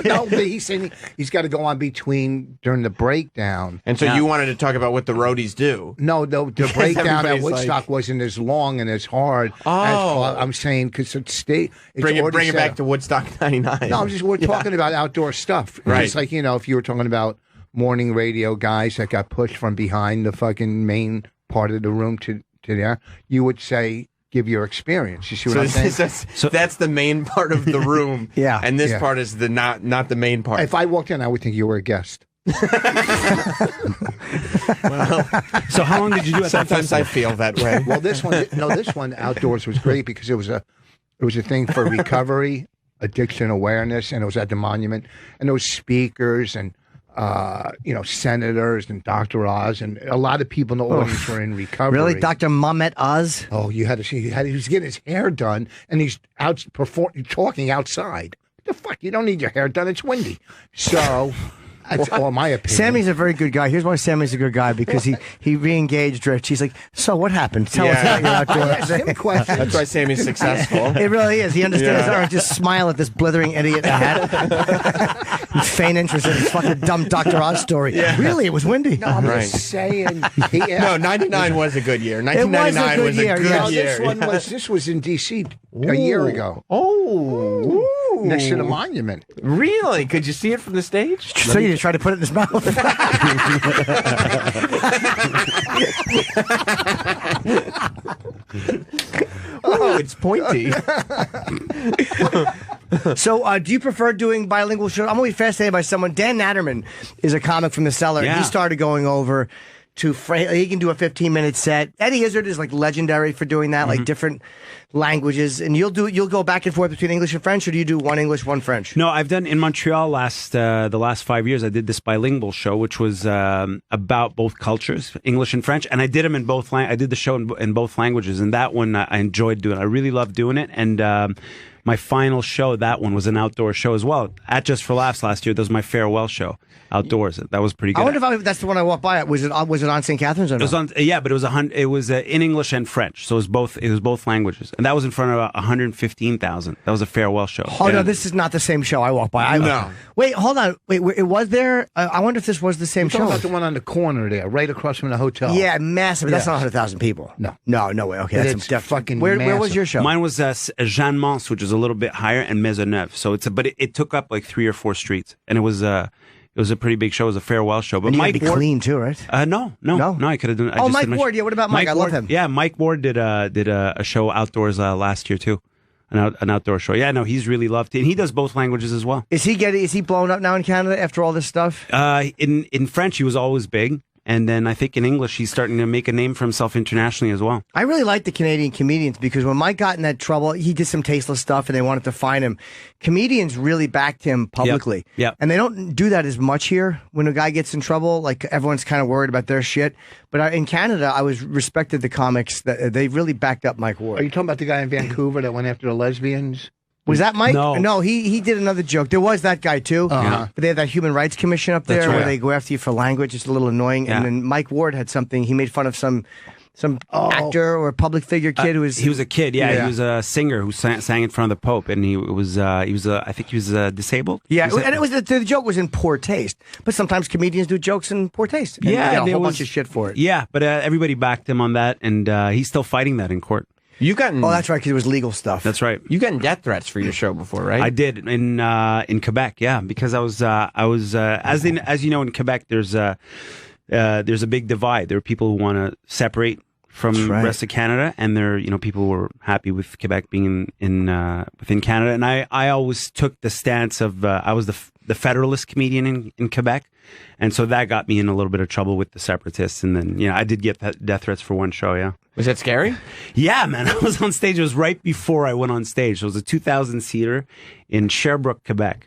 No, but he's saying he's got to go on between during the breakdown.
And so you wanted to talk about what the roadies do.
No, the breakdown at
everybody's
Woodstock
like-
wasn't as long and as hard.
Oh.
I'm saying because it's
Bring it
already set
back
up.
to Woodstock '99.
No, we're talking about outdoor stuff.
Right.
It's like, if you were talking about morning radio guys that got pushed from behind the fucking main part of the room to there, you would say, give your experience. You see what I'm saying?
That's the main part of the room.
Yeah.
And this
Yeah.
part is the not the main part.
If I walked in, I would think you were a guest.
So how long did you do at that
Sometimes I
festival?
feel that way.
Well, this one outdoors was great because it was a thing for recovery, addiction awareness, and it was at the monument, and there was speakers and senators and Dr. Oz and a lot of people in the audience were in recovery.
really, Dr. Mehmet Oz.
Oh, you had to see. He was getting his hair done, and he's out talking outside. What the fuck? You don't need your hair done. It's windy. So. That's all my opinion.
Sammy's a very good guy. Here's why Sammy's a good guy, because he re-engaged Rich. He's like, so what happened? Tell us about your outdoor.
Ask him questions.
That's why Sammy's successful.
It really is. He understands. All right, just smile at this blithering idiot in a hat. He's feign interest in his fucking dumb Dr. Oz story. Really, it was windy.
No, I'm
Right.
just saying.
No, '99 was a good year.
It was a
1999
good
was a
year,
good
yeah.
year.
This was in D.C. a year ago.
Oh,
Next to the monument.
really? Could you see it from the stage?
So you just tried to put it in his mouth.
Oh, it's pointy.
So, do you prefer doing bilingual shows? I'm always fascinated by someone. Dan Natterman is a comic from the cellar.
Yeah.
He started going over to he can do a 15-minute set. Eddie Izzard is like legendary for doing that, like different languages. And you'll go back and forth between English and French, or do you do one English, one French?
No, I've done in Montreal the last 5 years. I did this bilingual show, which was about both cultures, English and French, and I did them in both. I did the show in both languages, and that one I enjoyed doing. I really loved doing it, and my final show, that one was an outdoor show as well. At Just for Laughs last year, that was my farewell show outdoors. That was pretty good.
I wonder if that's the one I walked by. Was it on St. Catherine's or no?
It was on, yeah, but it was in English and French, so it was both languages, and that was in front of 115,000. That was a farewell show.
Oh no, this is not the same show I walked by.
No.
Wait, hold on. Wait, it was there. I wonder if this was the same
You're
show.
talking about the one on the corner there, right across from the hotel.
Yeah, massive. That's
Yeah.
not 100,000 people.
No.
No way. Okay,
It's fucking
Where was
massive.
your show?
Mine was Jeanne Mance, which is a little bit higher, and Maisonneuve. So but it took up like 3 or 4 streets, and it was a pretty big show. It was a farewell show. But
And you
Mike
gotta be
Ward,
clean too, right?
No, I could have done.
Oh, Mike Ward. Yeah, what about Mike? I love him.
Yeah, Mike Ward did a show outdoors last year too, an outdoor show. Yeah, no, he's really loved it, and he does both languages as well.
Is he blown up now in Canada after all this stuff?
In French, he was always big. And then I think in English, he's starting to make a name for himself internationally as well.
I really like the Canadian comedians because when Mike got in that trouble, he did some tasteless stuff and they wanted to fine him. Comedians really backed him publicly.
Yep.
And they don't do that as much here. When a guy gets in trouble, like everyone's kind of worried about their shit. But in Canada, I was respected the comics. That they really backed up Mike Ward.
Are you talking about the guy in Vancouver that went after the lesbians?
Was that Mike?
No.
He did another joke. There was that guy too.
Uh-huh.
But they had that Human Rights Commission up there
That's right.
where they go after you for language. It's a little annoying.
Yeah.
And then Mike Ward had something. He made fun of some actor or public figure kid who was.
He was a kid. Yeah,
Yeah.
he was a singer who sang in front of the Pope, and I think he was disabled.
Yeah,
Was it-
and it was the joke was in poor taste. But sometimes comedians do jokes in poor taste. And
Yeah,
they get a
there
whole
was-
bunch of shit for it.
Yeah, but everybody backed him on that, and he's still fighting that in court.
You've gotten
Oh, that's right, because it was legal stuff.
That's right.
you've gotten death threats for your show before, right?
I did in Quebec, yeah, because I was as you know, in Quebec there's a big divide. There are people who want to separate from the
right.
rest of Canada, and there people were happy with Quebec being within Canada. And I always took the stance of I was the federalist comedian in Quebec, and so that got me in a little bit of trouble with the separatists. And then I did get death threats for one show. Yeah.
Was that scary?
Yeah, man. I was on stage. It was right before I went on stage. It was a 2,000-seater in Sherbrooke, Quebec.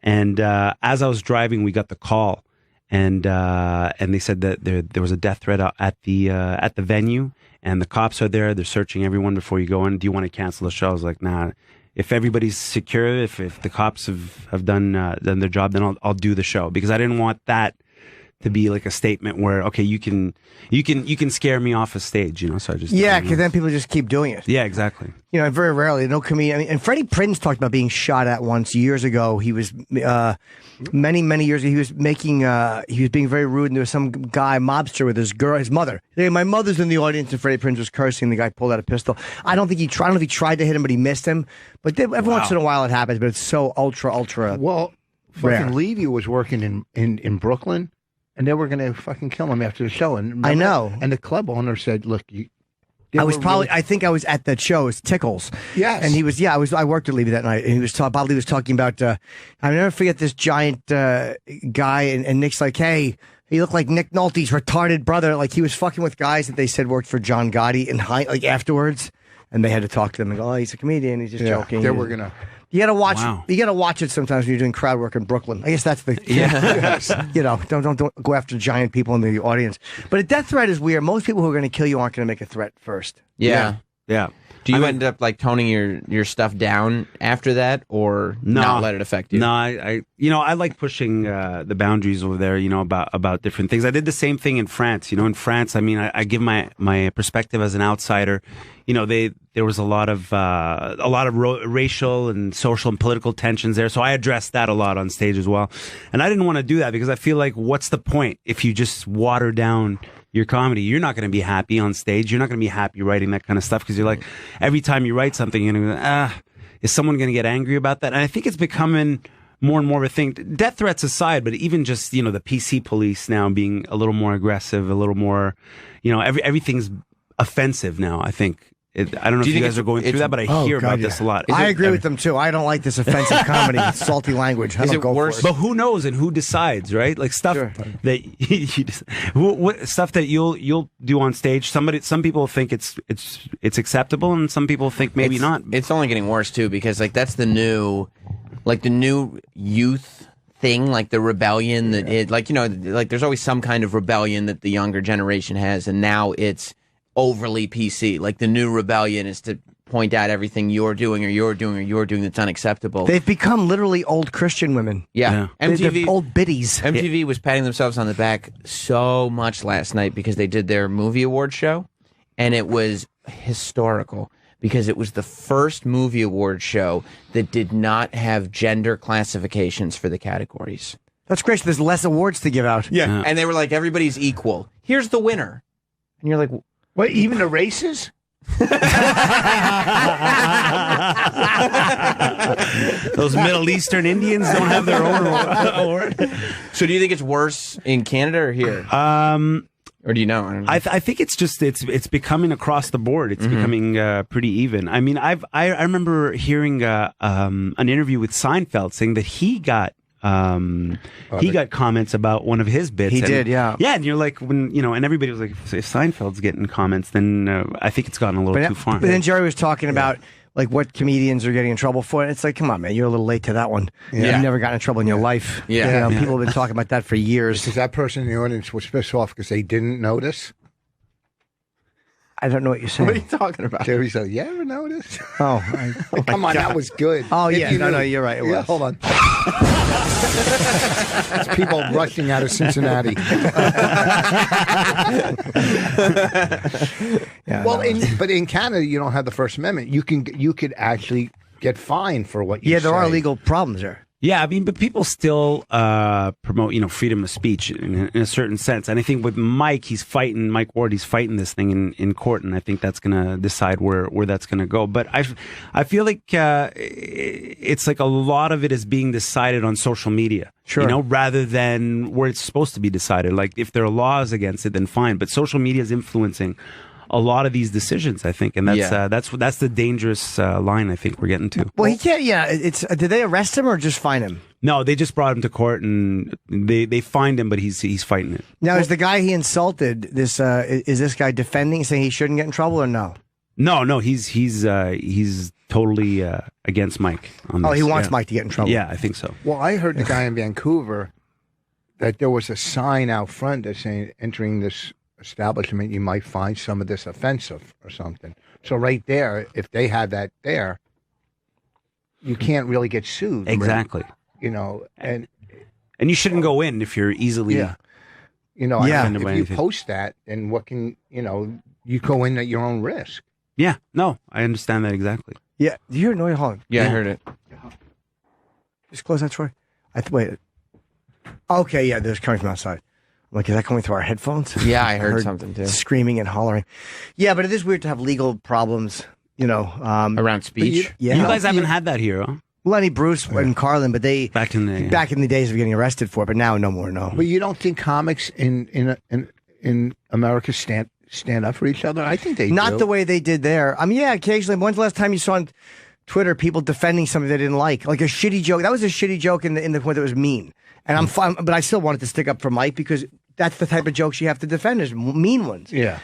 And as I was driving, we got the call, and they said that there was a death threat at the venue, and the cops are there. They're searching everyone before you go in. Do you want to cancel the show? I was like, nah. If everybody's secure, if the cops have done their job, then I'll do the show, because I didn't want that to be like a statement where, okay, you can scare me off a stage, So I just
because then people just keep doing it.
yeah, exactly.
Very rarely, no comedian. I mean, and Freddie Prinze talked about being shot at once years ago. He was many years ago. He was he was being very rude, and there was some guy mobster with his mother. Hey, my mother's in the audience, and Freddie Prinze was cursing. The guy pulled out a pistol. I don't know if he tried to hit him, but he missed him. But every once in a while it happens. But it's so ultra.
Well,
Rare.
fucking Levy was working in Brooklyn, and they were going to fucking kill him after the show. And remember,
I know.
And the club owner said, "Look,
I think I was at that show. It was Tickles.
Yes.
And he was, I worked with Levy that night, and he was Bob Levy was talking about, I'll never forget this giant guy, and Nick's like, hey, he looked like Nick Nolte's retarded brother. Like, he was fucking with guys that they said worked for John Gotti, and like afterwards, and they had to talk to them and go, oh, he's a comedian, he's just joking.
They were gonna.
You gotta watch.
Wow.
You gotta watch it sometimes when you're doing crowd work in Brooklyn. I guess that's the. Don't go after giant people in the audience. But a death threat is weird. Most people who are going to kill you aren't going to make a threat first.
Yeah.
Yeah.
Do you end up like toning your stuff down after that, or not let it affect you?
No, I like pushing the boundaries over there. About different things. I did the same thing in France. In France, I mean, I give my perspective as an outsider. There was a lot of racial and social and political tensions there, so I addressed that a lot on stage as well. And I didn't want to do that because I feel like, what's the point if you just water down your comedy? You're not going to be happy on stage. You're not going to be happy writing that kind of stuff, because you're like, every time you write something, you're going to is someone going to get angry about that? And I think it's becoming more and more of a thing. Death threats aside, but even just, the PC police now being a little more aggressive, a little more, everything's offensive now, I think. I don't know if you guys are going through that, but I hear about this a lot.
I agree with them too. I don't like this offensive comedy, salty language. I don't go for it.
But who knows and who decides, right? Like stuff that stuff that you'll do on stage. Some people think it's acceptable, and some people think maybe not.
It's only getting worse too, because like that's the new youth thing, like the rebellion that there's always some kind of rebellion that the younger generation has, and now it's overly PC. Like the new rebellion is to point out everything you're doing that's unacceptable.
They've become literally old Christian women.
Yeah.
They're old biddies.
MTV was patting themselves on the back so much last night because they did their movie award show, and it was historical because it was the first movie award show that did not have gender classifications for the categories.
That's great. So there's less awards to give out.
Yeah. And they were like, everybody's equal. Here's the winner. And you're like,
what, even the races?
Those Middle Eastern Indians don't have their own award.
So do you think it's worse in Canada or here? Or do you know? I don't know.
I think it's just it's becoming across the board. It's becoming pretty even. I mean, I remember hearing an interview with Seinfeld saying that he got comments about one of his bits.
He did, yeah.
Yeah, and you're like, when and everybody was like, if Seinfeld's getting comments, then I think it's gotten a little too far.
But then Jerry was talking about like what comedians are getting in trouble for. And it's like, come on, man, you're a little late to that one.
Yeah.
You've never gotten in trouble in your life.
Yeah.
People have been talking about that for years.
Because that person in the audience was pissed off because they didn't notice.
I don't know what you're saying.
What are you talking about?
Jerry said, "You ever notice?"
Oh,
come on, that was good.
Oh
If
yeah,
you
no,
knew-
you're right. It was.
Hold on. That's people rushing out of Cincinnati. But in Canada, you don't have the First Amendment. You could actually get fined for what you say.
There are legal problems there.
Yeah, I mean, but people still promote, freedom of speech in a certain sense. And I think with Mike Ward, he's fighting this thing in court, and I think that's going to decide where that's going to go. But I feel like it's like a lot of it is being decided on social media, rather than where it's supposed to be decided. Like if there are laws against it, then fine. But social media is influencing a lot of these decisions, I think, and that's the dangerous line I think we're getting to.
Well, he can't. Yeah, did they arrest him or just fine him?
No, they just brought him to court and they fined him, but he's fighting it.
Now, is the guy he insulted this? Is this guy defending, saying he shouldn't get in trouble, or no?
No, he's totally against Mike on this.
Oh, he wants Mike to get in trouble.
Yeah, I think so.
Well, I heard the guy in Vancouver that there was a sign out front that saying entering this establishment, you might find some of this offensive or something. So right there, if they had that there, you can't really get sued.
Exactly.
And
you shouldn't go in if you're easily.
If you post that, then what can you go in at your own risk.
Yeah. No, I understand that exactly.
Yeah. Do you hear a noise? Hold on.
Yeah, I heard it.
Just close that, Troy. Wait. Okay. Yeah, there's coming from outside. Like, is that coming through our headphones?
Yeah, I heard something too.
Screaming and hollering. Yeah, but it is weird to have legal problems,
around speech.
You guys haven't had that here, huh?
Lenny Bruce and Carlin, but they
back in
the days of getting arrested for it, but now no more. No.
But you don't think comics in America stand up for each other? I think they
not
do.
the way they did there. I mean, yeah, occasionally. When's the last time you saw on Twitter people defending something they didn't like a shitty joke? That was a shitty joke in the point that was mean. And I'm fine, but I still wanted to stick up for Mike because that's the type of jokes you have to defend, is mean ones.
Yeah.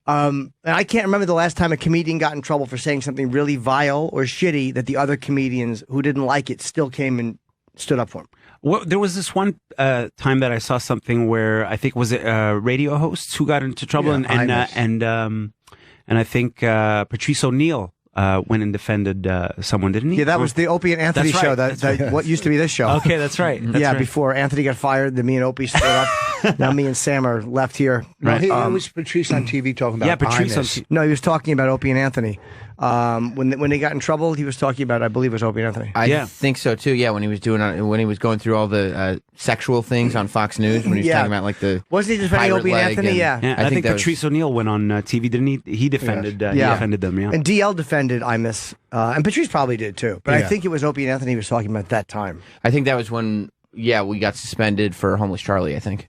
And I can't remember the last time a comedian got in trouble for saying something really vile or shitty that the other comedians who didn't like it still came and stood up for him.
Well, there was this one time that I saw something where I think was it radio hosts who got into trouble, and I think Patrice O'Neill went and defended someone, didn't he?
Yeah, that was the Opie and Anthony show.
That's
that what used to be this show.
Okay, that's right.
Before Anthony got fired, me and Opie stood up. Now me and Sam are left here.
Right. It was Patrice on TV talking about
Patrice.
No, he was talking about Opie and Anthony. When they got in trouble, he was talking about, I believe it was Opie and Anthony.
I think so too. Yeah, when he was going through all the sexual things on Fox News, when he was talking about like the
wasn't he defending Opie and Anthony?
I think Patrice O'Neill went on TV, didn't he? He defended. He defended them. Yeah,
and DL defended Imus, and Patrice probably did too. But I think it was Opie and Anthony he was talking about at that time.
I think that was when we got suspended for Homeless Charlie. I think.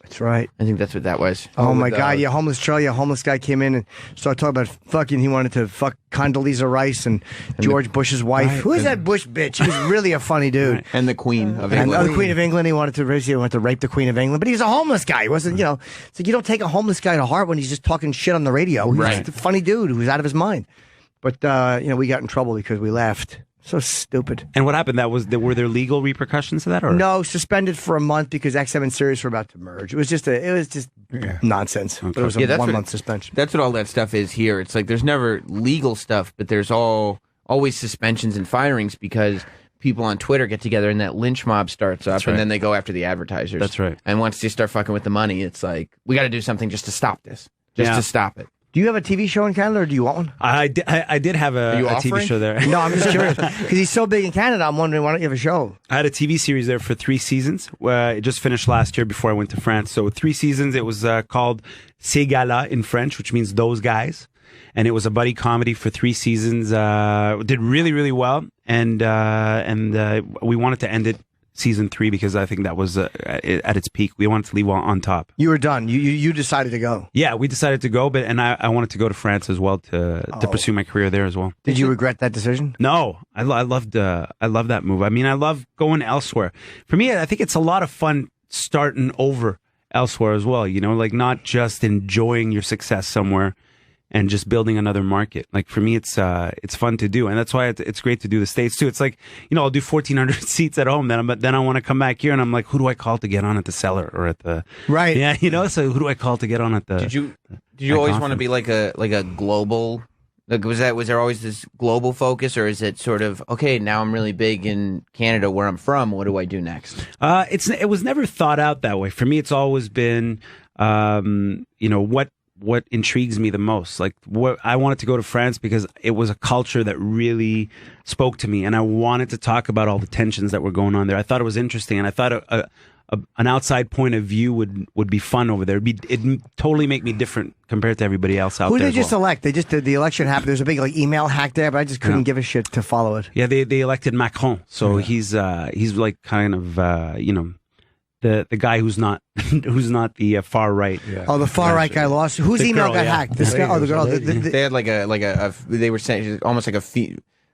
That's right.
I think that's what that was.
Oh my God! Yeah, Homeless Charlie. A homeless guy came in and started talking about fucking. He wanted to fuck Condoleezza Rice and George Bush's wife. Right. Who is that Bush bitch? He was really a funny dude.
Right. And the Queen of England.
And the Queen of England. He wanted to rape the Queen of England, but he was a homeless guy. He wasn't. It's like you don't take a homeless guy to heart when he's just talking shit on the radio. He's just a funny dude who was out of his mind. But we got in trouble because we laughed. So stupid.
And what happened? Were there legal repercussions to that? Or?
No, suspended for a month because XM and Sirius were about to merge. It was just nonsense.
Okay.
But it was a 1-month suspension.
That's what all that stuff is here. It's like there's never legal stuff, but there's always suspensions and firings because people on Twitter get together and that lynch mob starts up, and then they go after the advertisers.
That's right.
And once they start fucking with the money, it's like we got to do something just to stop this, to stop it.
Do you have a TV show in Canada, or do you want one?
I did have a TV show there.
No, I'm just curious. Because he's so big in Canada, I'm wondering, why don't you have a show?
I had a TV series there for 3 seasons. It just finished last year before I went to France. So 3 seasons. It was called Ces gars-là in French, which means those guys. And it was a buddy comedy for 3 seasons. Did really, really well. And we wanted to end it season 3 because I think that was at its peak. We wanted to leave on top.
You were done. You decided to go.
Yeah, we decided to go, but I wanted to go to France as well to pursue my career there as well.
Did you regret that decision?
No, I loved that move. I mean, I love going elsewhere. For me, I think it's a lot of fun starting over elsewhere as well. You know, like not just enjoying your success somewhere and just building another market. Like for me, it's fun to do, and that's why it's great to do the States too. It's like, you know, I'll do 1,400 seats at home, then I want to come back here, and I'm like, who do I call to get on at the Cellar or at the
right?
Yeah, you know. So who do I call to get on at the?
Did you always want to be like a global? Like was there always this global focus, or is it sort of okay? Now I'm really big in Canada, where I'm from. What do I do next?
It was never thought out that way. For me, it's always been, you know, what intrigues me the most. Like what I wanted to go to France because it was a culture that really spoke to me, and I wanted to talk about all the tensions that were going on there. I thought it was interesting, and I thought an outside point of view would be fun over there. It'd totally make me different compared to everybody else out there.
Who did they just elect? They just did the election happened. There's a big like email hack there, but I just couldn't give a shit to follow it.
Yeah, they elected Macron, so he's like kind of you know, the guy who's not the far right.
Yeah. Oh, the far right guy lost. Whose email got hacked? This guy? Oh, the girl.
They had like a they were saying almost like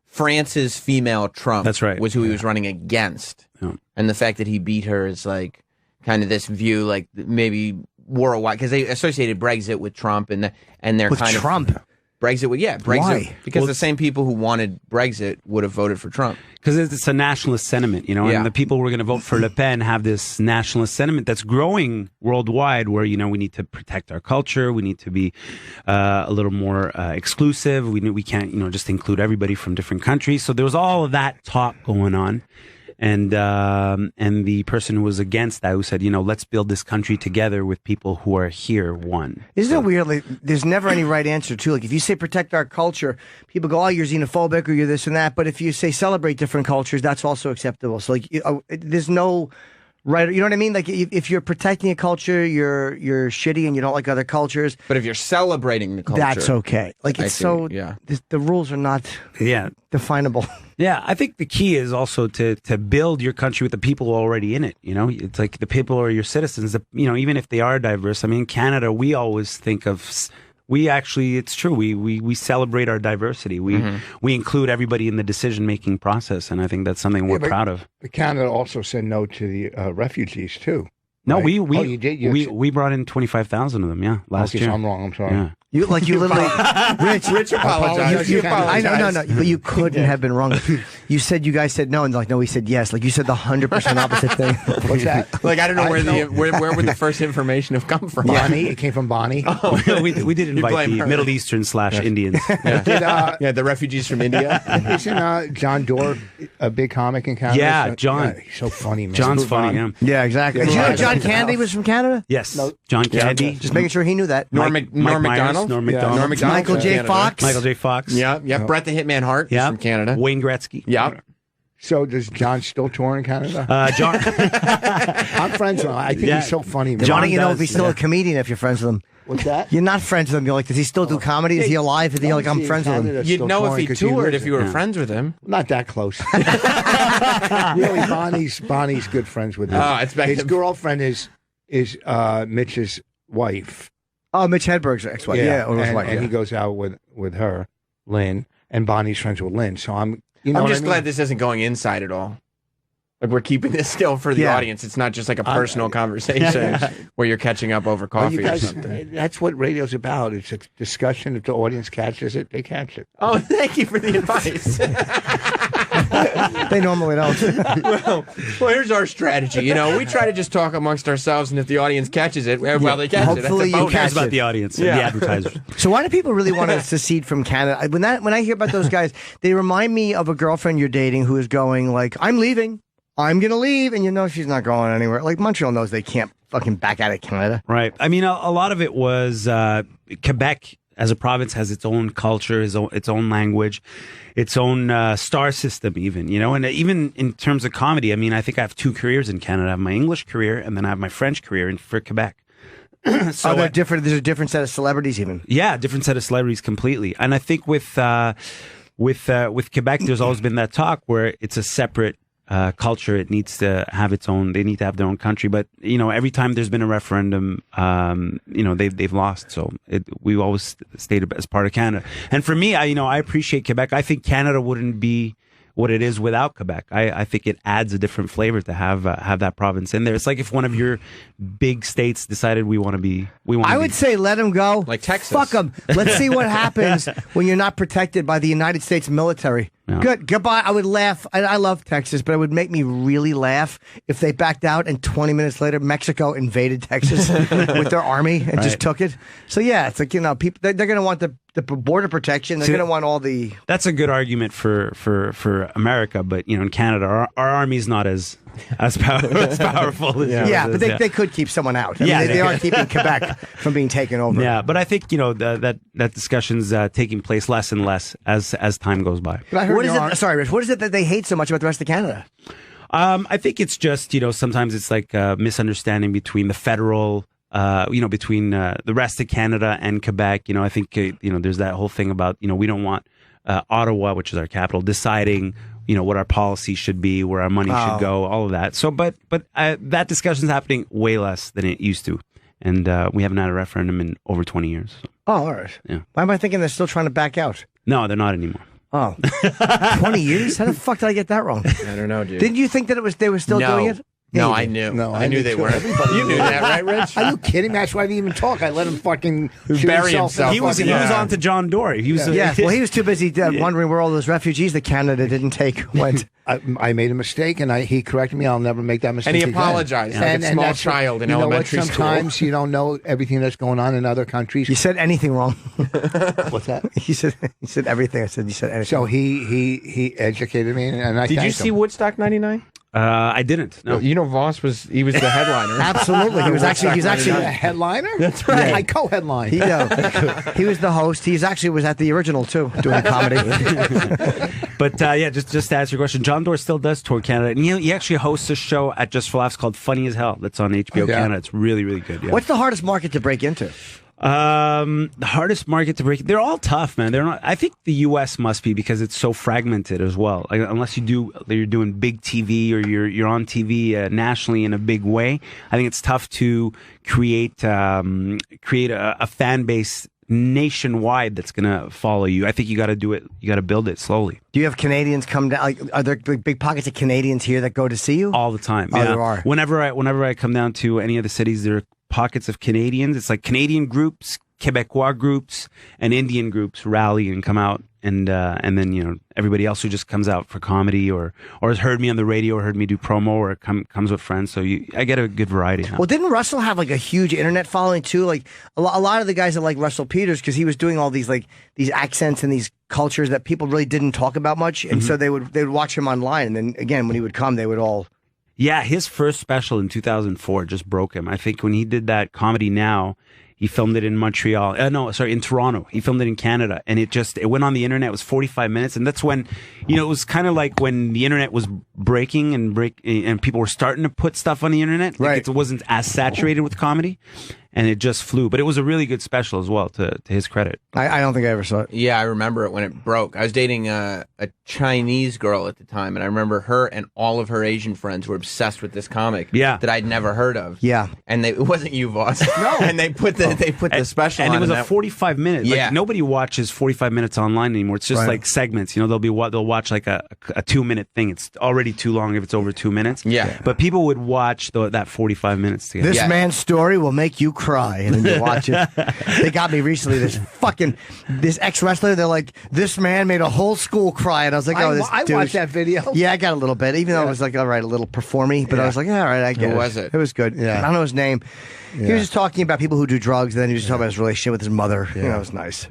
France's female Trump.
That's right.
Was who he was running against, and the fact that he beat her is like kind of this view, like maybe worldwide, because they associated Brexit with Trump, and they're
with
kind
Trump.
of Brexit with Brexit.
Why?
Because the same people who wanted Brexit would have voted for Trump.
Because it's a nationalist sentiment, you know, and the people who are going to vote for Le Pen have this nationalist sentiment that's growing worldwide where, you know, we need to protect our culture. We need to be a little more exclusive. We can't, you know, just include everybody from different countries. So there was all of that talk going on. And the person who was against that, who said, you know, let's build this country together with people who are here, one.
Isn't it weird? Like, there's never any right answer, too. Like, if you say protect our culture, people go, oh, you're xenophobic or you're this and that. But if you say celebrate different cultures, that's also acceptable. So, like, there's no right. You know what I mean? Like, if you're protecting a culture, you're shitty and you don't like other cultures.
But if you're celebrating the culture,
that's okay. Like, it's the rules are not definable.
Yeah, I think the key is also to build your country with the people who are already in it. You know, it's like the people are your citizens. You know, even if they are diverse. I mean, in Canada, we always think of it's true. We celebrate our diversity. We include everybody in the decision making process, and I think that's something we're proud of.
But Canada also said no to the refugees too.
No,
right?
you did. We brought in 25,000 of them. Yeah, last year.
So I'm wrong. I'm sorry.
Yeah.
You literally, Rich apologized. No, but you couldn't have been wrong. You said you guys said no, and like no, we said yes. Like you said the 100% opposite thing.
What's that?
Like I don't know where would the first information have come from?
Bonnie, it came from Bonnie.
Oh, we did invite the Middle Eastern / Indians.
The refugees from India.
Isn't John Doerr a big comic in Canada?
Yeah, John.
Yeah, he's so funny, man.
John's funny.
Yeah, exactly. Did you know John Candy was from Canada?
Yes, John Candy.
Just making sure he knew that.
Norm Macdonald.
Michael J. Fox.
Michael J. Fox.
Yeah. Brett the Hitman Hart from Canada.
Wayne Gretzky.
Yeah.
So does John still tour in Canada?
John,
I'm friends with him. I think he's so funny. Man.
Johnny, you know if he's still a comedian if you're friends with him.
What's that?
You're not friends with him. You're like, does he still do comedy? Is he alive? Is he like, I'm friends with him?
You'd know if he toured if you were friends with him.
Not that close. Really, Bonnie's good friends with him.
Oh, it's back.
His girlfriend is Mitch's wife.
Oh, Mitch Hedberg's ex-wife.
And he goes out with her, Lynn, and Bonnie's friends with Lynn. So I'm
just glad this isn't going inside at all. Like we're keeping this still for the audience. It's not just like a personal conversation where you're catching up over coffee or something.
That's what radio's about. It's a discussion. If the audience catches it, they catch it.
Oh, thank you for the advice.
They normally don't.
well, here's our strategy. You know, we try to just talk amongst ourselves, and if the audience catches it, well, they catch
Hopefully
it.
you
Who cares
catch
about
it.
the audience and the advertisers?
So why do people really want to secede from Canada? When I hear about those guys, they remind me of a girlfriend you're dating who is going like, I'm leaving. I'm going to leave. And you know she's not going anywhere. Like Montreal knows they can't fucking back out of Canada.
Right. I mean, a lot of it was Quebec as a province has its own culture, its own language, its own star system even, you know, and even in terms of comedy, I mean, I think I have two careers in Canada. I have my English career and then I have my French career for Quebec.
So they're different. There's a different set of celebrities even.
Yeah, different set of celebrities completely. And I think with Quebec, there's always been that talk where it's a separate culture. It needs to have its own. They need to have their own country. But you know, every time there's been a referendum, you know, they've lost. So we've always stayed as part of Canada. And for me, I appreciate Quebec. I think Canada wouldn't be what it is without Quebec. I think it adds a different flavor to have that province in there. It's like if one of your big states decided we want to be.
I would say let them go.
Like Texas.
Fuck them. Let's see what happens when you're not protected by the United States military.
Yeah.
Good. Goodbye. I would laugh. I love Texas, but it would make me really laugh if they backed out and 20 minutes later Mexico invaded Texas with their army and just took it. So yeah, it's like, you know, people they're going to want the border protection. They're going to want all the.
That's a good argument for America, but you know, in Canada, our army's not as powerful. As
but they could keep someone out. I mean, they are keeping Quebec from being taken over.
Yeah, but I think, you know, that discussion's taking place less and less as time goes by.
But I heard sorry, Rich. What is it that they hate so much about the rest of Canada?
I think it's just, you know, sometimes it's like a misunderstanding between the federal. Between the rest of Canada and Quebec, you know, I think, you know, there's that whole thing about, you know, we don't want Ottawa, which is our capital, deciding, you know, what our policy should be, where our money should go, all of that. So, but that discussion's happening way less than it used to. And we haven't had a referendum in over 20 years. So.
Oh, all right.
Yeah.
Why am I thinking they're still trying to back out?
No, they're not anymore.
Oh, 20 years? How the fuck did I get that wrong?
I don't know, dude.
Didn't you think that they were still doing it?
No, I knew.
No,
I knew they weren't. You knew that, right, Rich?
Are you kidding me? That's why I didn't even talk. I let him fucking
bury himself.
He was on to John Dory. He was.
Well, he was too busy wondering where all those refugees that Canada didn't take went.
I made a mistake, and he corrected me. I'll never make that mistake
And he
again.
apologized like a small child in elementary school.
Sometimes you don't know everything that's going on in other countries.
You said anything wrong.
What's that?
He said everything. I said you said anything.
So he educated me, and I
Did you
thanked
see
him.
Woodstock '99?
I didn't. No.
You know, Voss was the headliner.
Absolutely, he was actually
a headliner. That's right. I co-headline.
He was the host. He actually was at the original too, doing comedy.
But just to answer your question, John Doerr still does tour Canada, and he actually hosts a show at Just for Laughs called Funny as Hell. That's on HBO Canada. It's really, really good. Yeah.
What's the hardest market to break into?
The hardest market to break. They're all tough, man. They're not. I think the U.S. must be because it's so fragmented as well. Like, unless you're doing big TV or you're on TV nationally in a big way. I think it's tough to create a fan base nationwide that's going to follow you. I think you got to do it. You got to build it slowly.
Do you have Canadians come down? Like, are there big pockets of Canadians here that go to see you
all the time?
Oh, there are.
Whenever I come down to any of the cities, there are pockets of Canadians. It's like Canadian groups, Quebecois groups, and Indian groups rally and come out, and then, you know, everybody else who just comes out for comedy or has heard me on the radio or heard me do promo or comes with friends. So I get a good variety now.
Well, didn't Russell have like a huge internet following too? Like a lot of the guys that like Russell Peters, because he was doing all these these accents and these cultures that people really didn't talk about much, and so they would watch him online, and then again when he would come, they would all.
Yeah, his first special in 2004 just broke him. I think when he did that Comedy Now, he filmed it in Montreal. In Toronto. He filmed it in Canada, and it went on the internet. It was 45 minutes, and that's when, you know, it was kind of like when the internet was breaking and people were starting to put stuff on the internet. Like,
right.
It wasn't as saturated with comedy, and it just flew. But it was a really good special as well, to his credit.
I don't think I ever saw it.
Yeah, I remember it when it broke. I was dating a Chinese girl at the time, and I remember her and all of her Asian friends were obsessed with this comic that I'd never heard of.
Yeah.
And it wasn't you, Voss. No. And they put the special
and
on.
it was a 45 minutes.
Yeah.
Like, nobody watches 45 minutes online anymore. It's just like segments. You know, they'll watch watch like a 2-minute thing. It's already too long if it's over 2 minutes.
Yeah.
But people would watch that 45 minutes together.
This man's story will make you cry, and then you watch it. They got me recently. This ex-wrestler. They're like, this man made a whole school cry, and I was like, oh, this
I
douche.
watched that video.
Yeah, I got a little bit, even though it was like, all right, a little performy, but I was like, yeah, all right, I get it.
Who was it?
It was good.
Yeah.
I don't know his name. He was just talking about people who do drugs, and then he was talking about his relationship with his mother. You know, it was nice.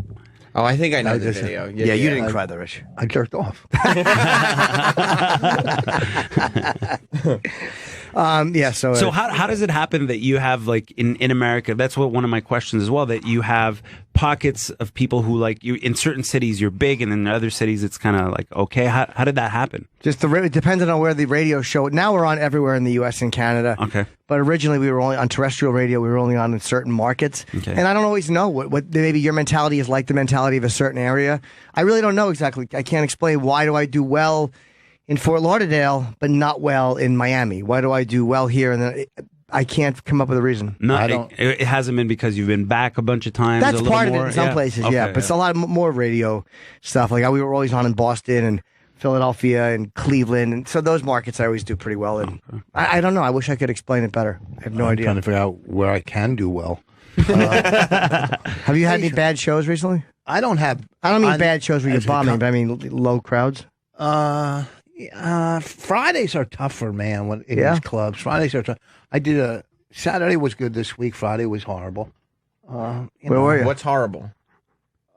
Oh, I think I know the
just-
video.
Yeah, you didn't cry, though, Rich.
I jerked off.
Yeah,
So how does it happen that you have like in America? That's what one of my questions as well. That you have pockets of people who like you in certain cities you're big, and in other cities it's kind of like okay. How did that happen?
Just it depended on where the radio show. Now we're on everywhere in the U.S. and Canada.
Okay.
But originally we were only on terrestrial radio. We were only on in certain markets.
Okay.
And I don't always know what maybe your mentality is like the mentality of a certain area. I really don't know exactly. I can't explain why do I do well in Fort Lauderdale but not well in Miami. Why do I do well here and then I can't come up with a reason.
No, it hasn't been because you've been back a bunch of times.
That's
a little
part of it
more?
in some places, yeah. But it's a lot more radio stuff. Like we were always on in Boston and Philadelphia and Cleveland, and so those markets I always do pretty well in. I don't know. I wish I could explain it better. I have no idea.
Trying to figure out where I can do well.
Have you had any bad shows recently?
I don't
mean bad shows where you're bombing, but I mean low crowds.
Fridays are tougher, man. When in
Yeah?
these clubs, Fridays are tough. Saturday was good this week. Friday was horrible.
Where were you?
What's horrible?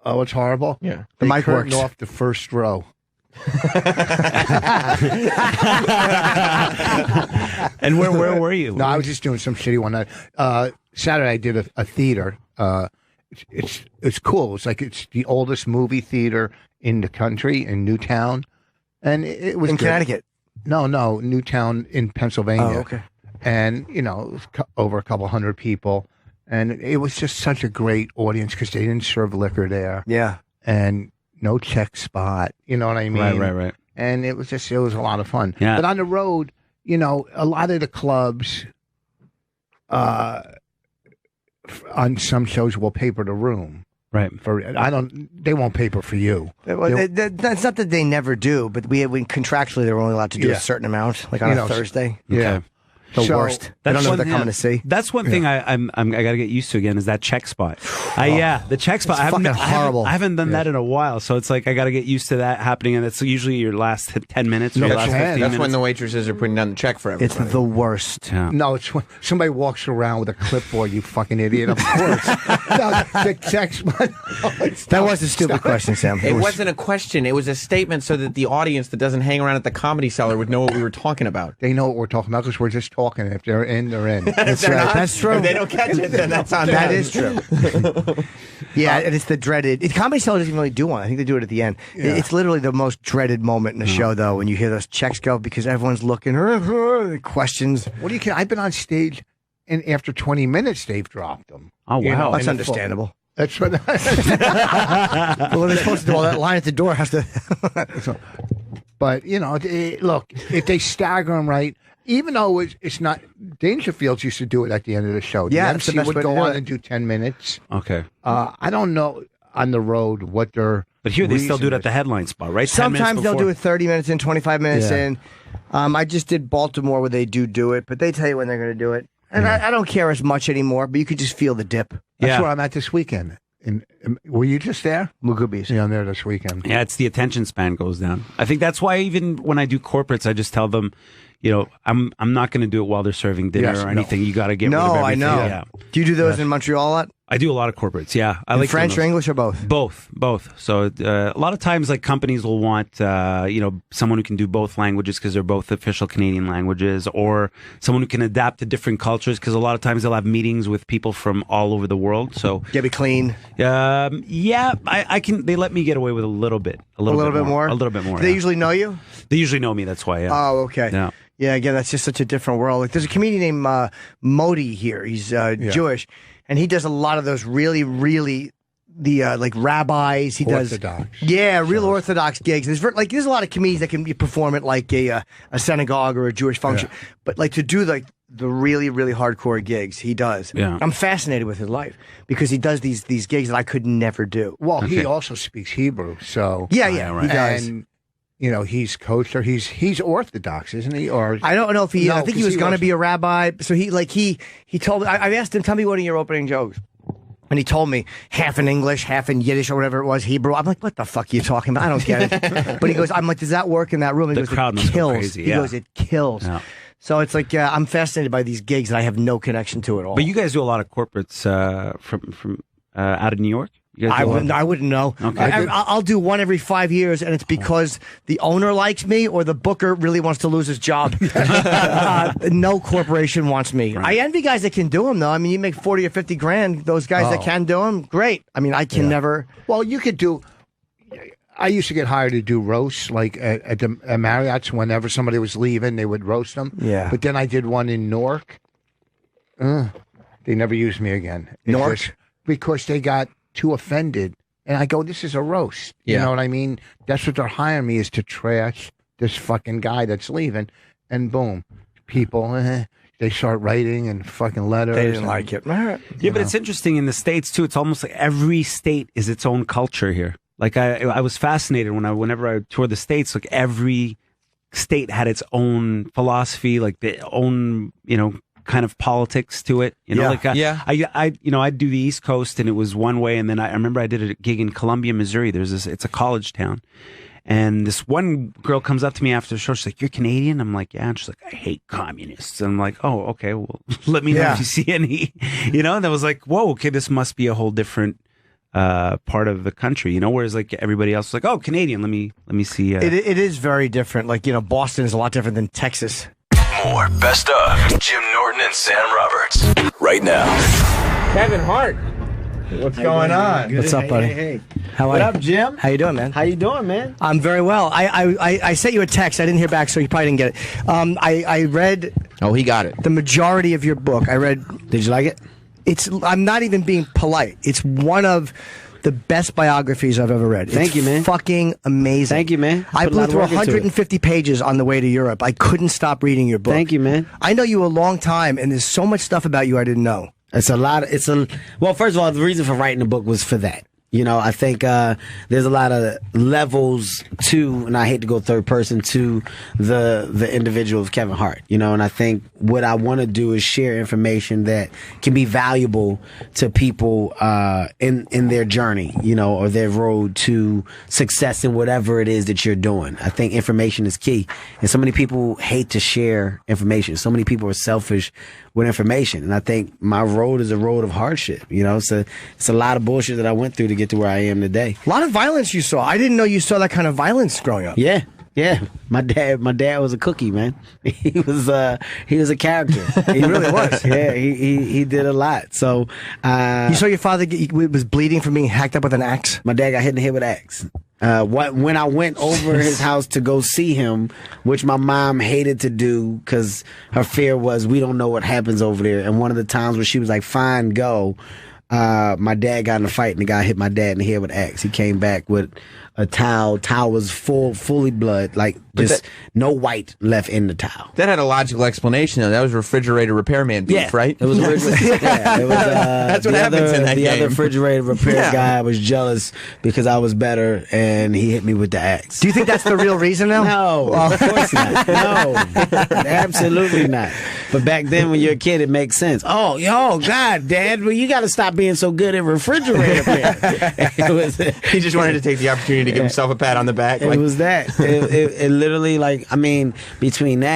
Oh, it's horrible.
Yeah.
The
They
mic
curtained
works.
off the first row.
And where were you?
No, I was just doing some shitty one night. Saturday I did a theater. It's cool. It's the oldest movie theater in the country in Newtown, and it was
In
good.
Connecticut.
No, Newtown in Pennsylvania.
Oh, okay.
And it was over a couple hundred people, and it was just such a great audience because they didn't serve liquor there,
Yeah.
and no check spot. You know what I mean?
Right.
And it was a lot of fun.
Yeah.
But on the road, a lot of the clubs, on some shows will paper the room.
Right.
They won't paper for you.
Well, that's not that they never do, but we contractually they were only allowed to do
Yeah.
a certain amount, like on a Thursday.
Yeah.
Okay.
The
So-
worst. I don't know what they're coming to see.
That's one thing I got to get used to again is that check spot. The check spot.
It's fucking horrible.
I haven't done that in a while, so it's like I got to get used to that happening, and it's usually your last 10 minutes. Or your last 15
That's
minutes.
when the waitresses are putting down the check for
It's
everybody.
the worst.
Yeah.
No, it's when somebody walks around with a clipboard, you fucking idiot. Of course. No, the check spot.
That was a stupid question, Sam.
It wasn't a question. It was a statement so that the audience that doesn't hang around at the Comedy Cellar would know what we were talking about.
They know what we're talking about because we're just talking. If they're in, they're in.
That's right. That's true.
If they don't catch it, then that's on
That
them.
is true. Yeah, and it's the dreaded. Comedy Cellar doesn't even really do one. I think they do it at the end. It's literally the most dreaded moment in the show, though, when you hear those checks go because everyone's looking. Questions.
What do you care? I've been on stage, and after 20 minutes, they've dropped them.
Oh, wow.
That's
in the full-
understandable.
That's what.
Well, they're supposed to do all that line at the door. Has to.
But look, if they stagger them right, even though it's not, Dangerfields used to do it at the end of the show. The
Yeah, that's the
MC
best
would
way to
go
do
on
it.
and do 10 minutes.
Okay.
I don't know on the road what their.
But here they still do it
reason
at the
is.
headline spot, right? 10 minutes
Sometimes they'll
before.
do it 30 minutes in, 25 minutes
Yeah.
in. I just did Baltimore where they do it, but they tell you when they're going to do it. And I don't care as much anymore, but you could just feel the dip.
That's
Yeah.
where I'm at this weekend. Were you just there?
Mugubi's.
Yeah, I'm there this weekend.
Yeah, it's the attention span goes down. I think that's why even when I do corporates, I just tell them, I'm not going to do it while they're serving dinner
Yes,
or
no.
anything. You got to get rid of
No, I
everything.
know.
Yeah.
Do you do those in Montreal a lot?
I do a lot of corporates. Yeah, I
In
like
French or
doing
English or both?
those. Both. So a lot of times, like companies will want, someone who can do both languages because they're both official Canadian languages, or someone who can adapt to different cultures because a lot of times they'll have meetings with people from all over the world. So
Get it clean.
I can. They let me get away with a little bit more.
A little bit more.
Do
They
yeah.
usually know you?
They usually know me. That's why. Yeah.
Oh, okay.
Yeah.
Yeah, again, that's just such a different world. Like, there's a comedian named Modi here. He's Jewish, and he does a lot of those really, really like rabbis. He
Orthodox.
does, real Orthodox gigs. There's a lot of comedians that can perform at like a synagogue or a Jewish function, but like to do like the really, really hardcore gigs, he does.
Yeah.
I'm fascinated with his life because he does these gigs that I could never do.
Well, he
Okay.
also speaks Hebrew, so
Yeah,
right.
he does.
And he's kosher. He's Orthodox, isn't he? Or
I don't know if he.
No,
I think he
'cause
was going to be a rabbi. So he told me. I asked him, tell me one of your opening jokes. And he told me half in English, half in Yiddish or whatever it was, Hebrew. I'm like, what the fuck are you talking about? I don't get it. But he goes, I'm like, does that work in that room? He
The
goes,
crowd
it
must go
kills.
crazy,
He
yeah.
goes, it kills.
Yeah.
So it's like, I'm fascinated by these gigs that I have no connection to at all.
But you guys do a lot of corporates from out of New York. You guys
I
do a lot?
wouldn't know.
Okay.
I'll do one every 5 years, and it's because the owner likes me or the booker really wants to lose his job. No corporation wants me. I envy guys that can do them, though. I mean, you make 40 or 50 grand. Those guys that can do them, great. I mean, I can never.
Well, you could do. I used to get hired to do roasts, like at the Marriott's. Whenever somebody was leaving, they would roast them.
Yeah.
But then I did one in Newark. They never used me again.
Newark?
Because they got too offended. And I go, this is a roast. You
Yeah.
know what I mean? That's what they're hiring me, is to trash this fucking guy that's leaving. And boom, people, they start writing and fucking letters.
They didn't
and-
like it.
Yeah, but it's interesting in the States too. It's almost like every state is its own culture here. Like I was fascinated whenever I toured the States. Like every state had its own philosophy, like their own kind of politics to it. I'd do the East Coast and it was one way, and then I remember I did a gig in Columbia, Missouri. It's a college town. And this one girl comes up to me after the show. She's like, "You're Canadian?" I'm like, "Yeah." And she's like, "I hate communists." And I'm like, "Oh, okay. Well, let me know if you see any." And I was like, "Whoa, okay, this must be a whole different part of the country." Whereas like everybody else was like, "Oh, Canadian. Let me see."
It is very different. Like, Boston is a lot different than Texas.
More best of Jim Norton and Sam Roberts right now.
Kevin Hart. What's going on?
What's up, buddy?
Hey.
How
What
are
up,
you?
Jim?
How you doing, man?
How you doing, man?
I'm very well. I sent you a text. I didn't hear back, so you probably didn't get it. I read
Oh, he got it.
the majority of your book. I read.
Did you like it?
I'm not even being polite. It's one of the best biographies I've ever read.
Thank
It's
you, man.
Fucking amazing.
Thank you, man.
I
Put a
blew
lot of
through
work into it.
150 pages on the way to Europe. I couldn't stop reading your book.
Thank you, man.
I know you a long time, and there's so much stuff about you I didn't know.
Well, first of all, the reason for writing the book was for that. I think there's a lot of levels to, and I hate to go third person, to the individual of Kevin Hart. And I think what I want to do is share information that can be valuable to people in their journey, or their road to success in whatever it is that you're doing. I think information is key, and so many people hate to share information. So many people are selfish with information, and I think my road is a road of hardship. It's a lot of bullshit that I went through to get to where I am today.
A lot of violence you saw. I didn't know you saw that kind of violence growing up.
Yeah. My dad was a cookie, man. He was a character. He really was. Yeah, he did a lot. So
You saw your father was bleeding from being hacked up with an axe?
my dad got hit in the head with an axe. When I went over his house to go see him, which my mom hated to do because her fear was we don't know what happens over there. And one of the times where she was like, "Fine, go," my dad got in a fight and the guy hit my dad in the head with an axe. He came back with a towel. Towel was fully blood, like just no white left in the towel.
That had a logical explanation, though. That was refrigerator repairman beef, right?
It was originally, it was,
That's what happens in that
the
game.
other refrigerator repair guy was jealous because I was better, and he hit me with the axe.
Do you think that's the real reason now?
No, of course not. No, absolutely not. But back then, when you're a kid, it makes sense. Oh, God, Dad, well, you got to stop being so good at refrigerator repair.
He just wanted to take the opportunity to give himself a pat on the back.
It was that. It literally, between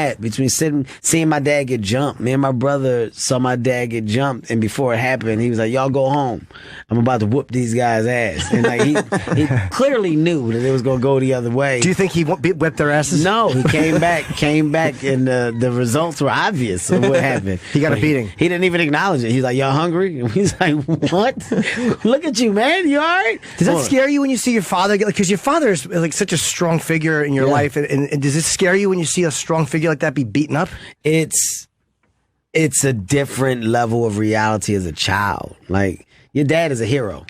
seeing my dad get jumped, me and my brother saw my dad get jumped, and before it happened, he was like, "Y'all go home. I'm about to whoop these guys' ass." And he clearly knew that it was going to go the other way.
Do you think he whipped their asses?
No, he came back, and the results were obvious of what happened.
He got a beating.
He didn't even acknowledge it. He's like, "Y'all hungry?" And he's like, "What? Look at you, man. You all right?"
Does that scare you when you see your father? Because your father is like such a strong figure in your life, and does it scare you when you see a strong figure like that be beaten up?
It's a different level of reality as a child. Like, your dad is a hero.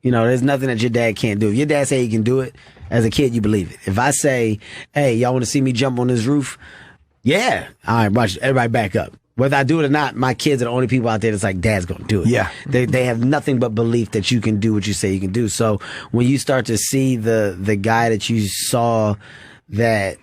There's nothing that your dad can't do. If your dad say he can do it, as a kid, you believe it. If I say, "Hey, y'all want to see me jump on this roof?" Yeah. All right, watch. Everybody back up. Whether I do it or not, my kids are the only people out there that's like, "Dad's going to do it."
Yeah.
They have nothing but belief that you can do what you say you can do. So when you start to see the guy that you saw that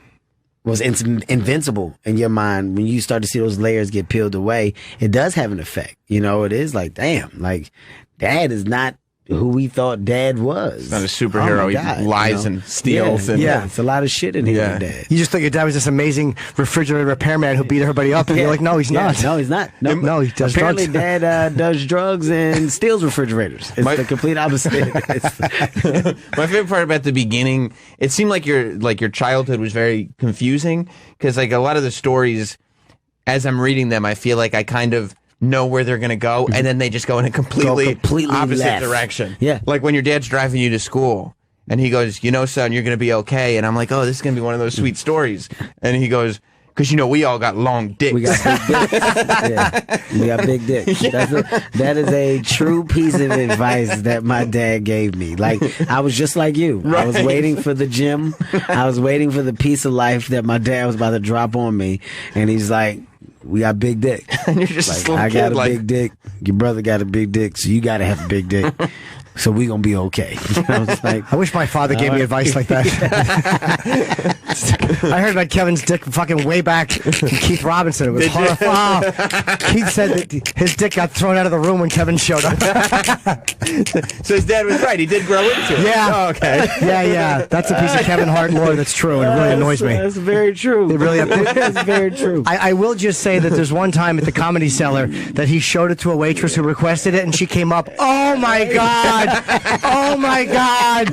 was invincible in your mind, when you start to see those layers get peeled away, it does have an effect. You know, it is like, damn, like Dad is not who we thought Dad was.
Not a superhero. He lies and steals.
Yeah, it's a lot of shit in here, Dad.
You just thought your dad was this amazing refrigerator repairman who beat everybody up, and you're like, no, he's not.
No, he's not.
No, he does
Apparently,
drugs.
Dad does drugs and steals refrigerators. It's the complete opposite.
My favorite part about the beginning, it seemed like your childhood was very confusing, because like a lot of the stories, as I'm reading them, I feel like I kind of know where they're going to go, and then they just go in a completely opposite
left.
direction.
Yeah.
Like when your dad's driving you to school, and he goes, you know, son, you're going to be okay. And I'm like, oh, this is going to be one of those sweet stories. And he goes, because, you know, we all got long dicks.
We got big dicks. We got big dicks. That is a true piece of advice that my dad gave me. Like, I was just like you. Right. I was waiting for the gym. I was waiting for the piece of life that my dad was about to drop on me. And he's like, we got big dick.
And you're just
like, I got a big dick. Your brother got a big dick, so you got to have a big dick. So we gonna be okay. I was like,
I wish my father gave me advice like that. I heard about Kevin's dick fucking way back from Keith Robinson. It was horrifying. Keith said that his dick got thrown out of the room when Kevin showed up.
So his dad was right. He did grow into it.
Yeah.
Oh, okay.
Yeah. That's a piece of Kevin Hart lore that's true, and it really annoys me.
That's very true.
It really
That's very true.
I will just say that there's one time at the Comedy Cellar that he showed it to a waitress who requested it, and she came up, oh my God! Oh my God!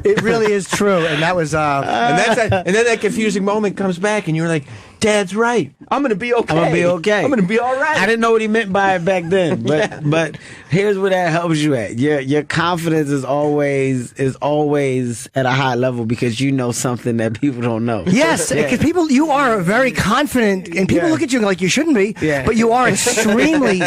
It really is true, and that was
and then that confusing moment comes back, and you're like, Dad's right. I'm gonna be okay.
I'm gonna be okay.
I'm gonna be all right.
I didn't know what he meant by it back then, but here's where that helps you at. Your confidence is always at a high level, because you know something that people don't know.
Yes, because you are very confident, and people look at you like you shouldn't be, but you are extremely,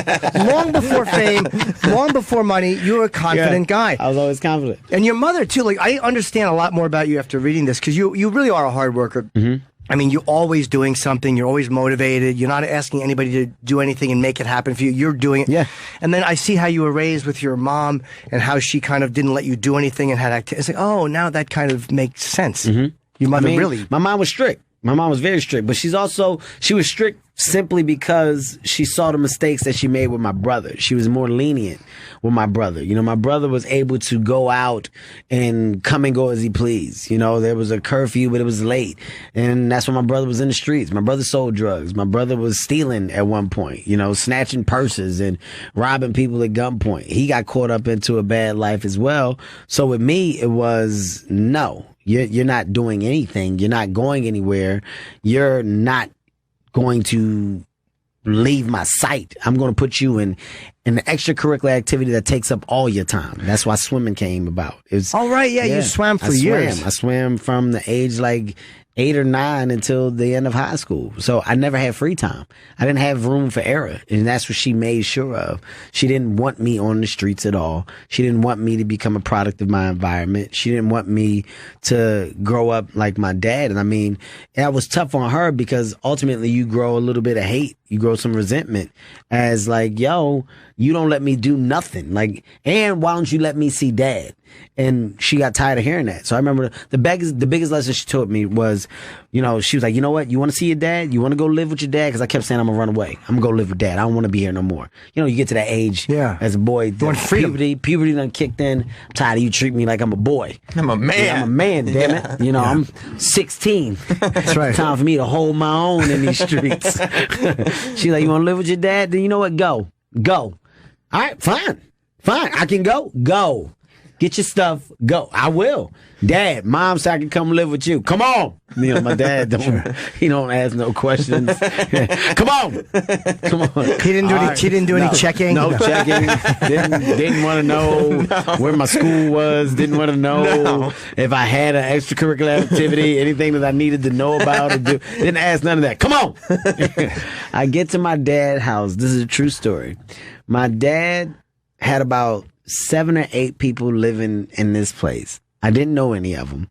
long before fame, long before money, you're a confident guy.
I was always confident.
And your mother, too. Like, I understand a lot more about you after reading this, because you really are a hard worker. Mm-hmm. I mean, you're always doing something. You're always motivated. You're not asking anybody to do anything and make it happen for you. You're doing it.
Yeah.
And then I see how you were raised with your mom and how she kind of didn't let you do anything and had activities. It's like, oh, now that kind of makes sense. Mm-hmm. Your mother really.
My mom was strict. My mom was very strict, but she was strict simply because she saw the mistakes that she made with my brother. She was more lenient with my brother. You know, my brother was able to go out and come and go as he pleased. You know, there was a curfew, but it was late. And that's when my brother was in the streets. My brother sold drugs. My brother was stealing at one point, you know, snatching purses and robbing people at gunpoint. He got caught up into a bad life as well. So with me, it was no. You're not doing anything. You're not going anywhere. You're not going to leave my sight. I'm going to put you in an extracurricular activity that takes up all your time. That's why swimming came about.
Oh, right. Yeah, you swam for years.
I swam from the age like 8 or 9 until the end of high school. So I never had free time. I didn't have room for error. And that's what she made sure of. She didn't want me on the streets at all. She didn't want me to become a product of my environment. She didn't want me to grow up like my dad. And I mean, that was tough on her, because ultimately you grow a little bit of hate. You grow some resentment as like, yo, you don't let me do nothing. Like, and why don't you let me see Dad? And she got tired of hearing that. So I remember the biggest lesson she taught me was, you know, she was like, you know what? You want to see your dad? You want to go live with your dad? Because I kept saying I'm going to run away. I'm going to go live with Dad. I don't want to be here no more. You know, you get to that age as a boy. Puberty done kicked in. I'm tired of you treating me like I'm a boy.
I'm a man.
Yeah, I'm a man, damn it. You know, I'm 16.
That's right.
Time for me to hold my own in these streets. She's like, you want to live with your dad? Then you know what? Go. All right, fine. I can go. Get your stuff. Go. I will. Dad, Mom said I can come live with you. Come on. You know, my dad he don't ask no questions. Come on.
He didn't do any checking.
No checking. Didn't want to know where my school was. Didn't want to know if I had an extracurricular activity, anything that I needed to know about or do. Didn't ask none of that. Come on. I get to my dad's house. This is a true story. My dad had about 7 or 8 people living in this place. I didn't know any of them.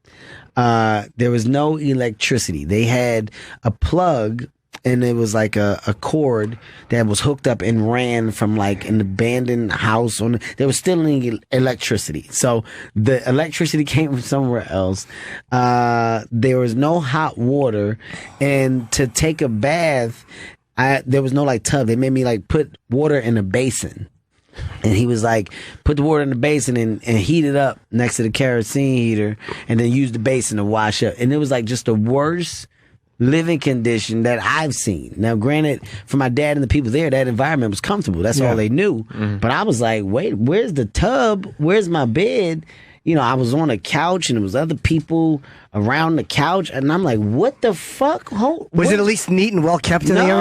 There was no electricity. They had a plug and it was like a cord that was hooked up and ran from like an abandoned house. There was still any electricity, so the electricity came from somewhere else. There was no hot water, and to take a bath, there was no like tub. They made me like put water in a basin. And he was like, put the water in the basin and heat it up next to the kerosene heater, and then use the basin to wash up. And it was like just the worst living condition that I've seen. Now, granted, for my dad and the people there, that environment was comfortable. That's all they knew. Mm-hmm. But I was like, wait, where's the tub? Where's my bed? You know, I was on a couch and there was other people around the couch, and I'm like, what the fuck?
Was it at least neat and well kept in there?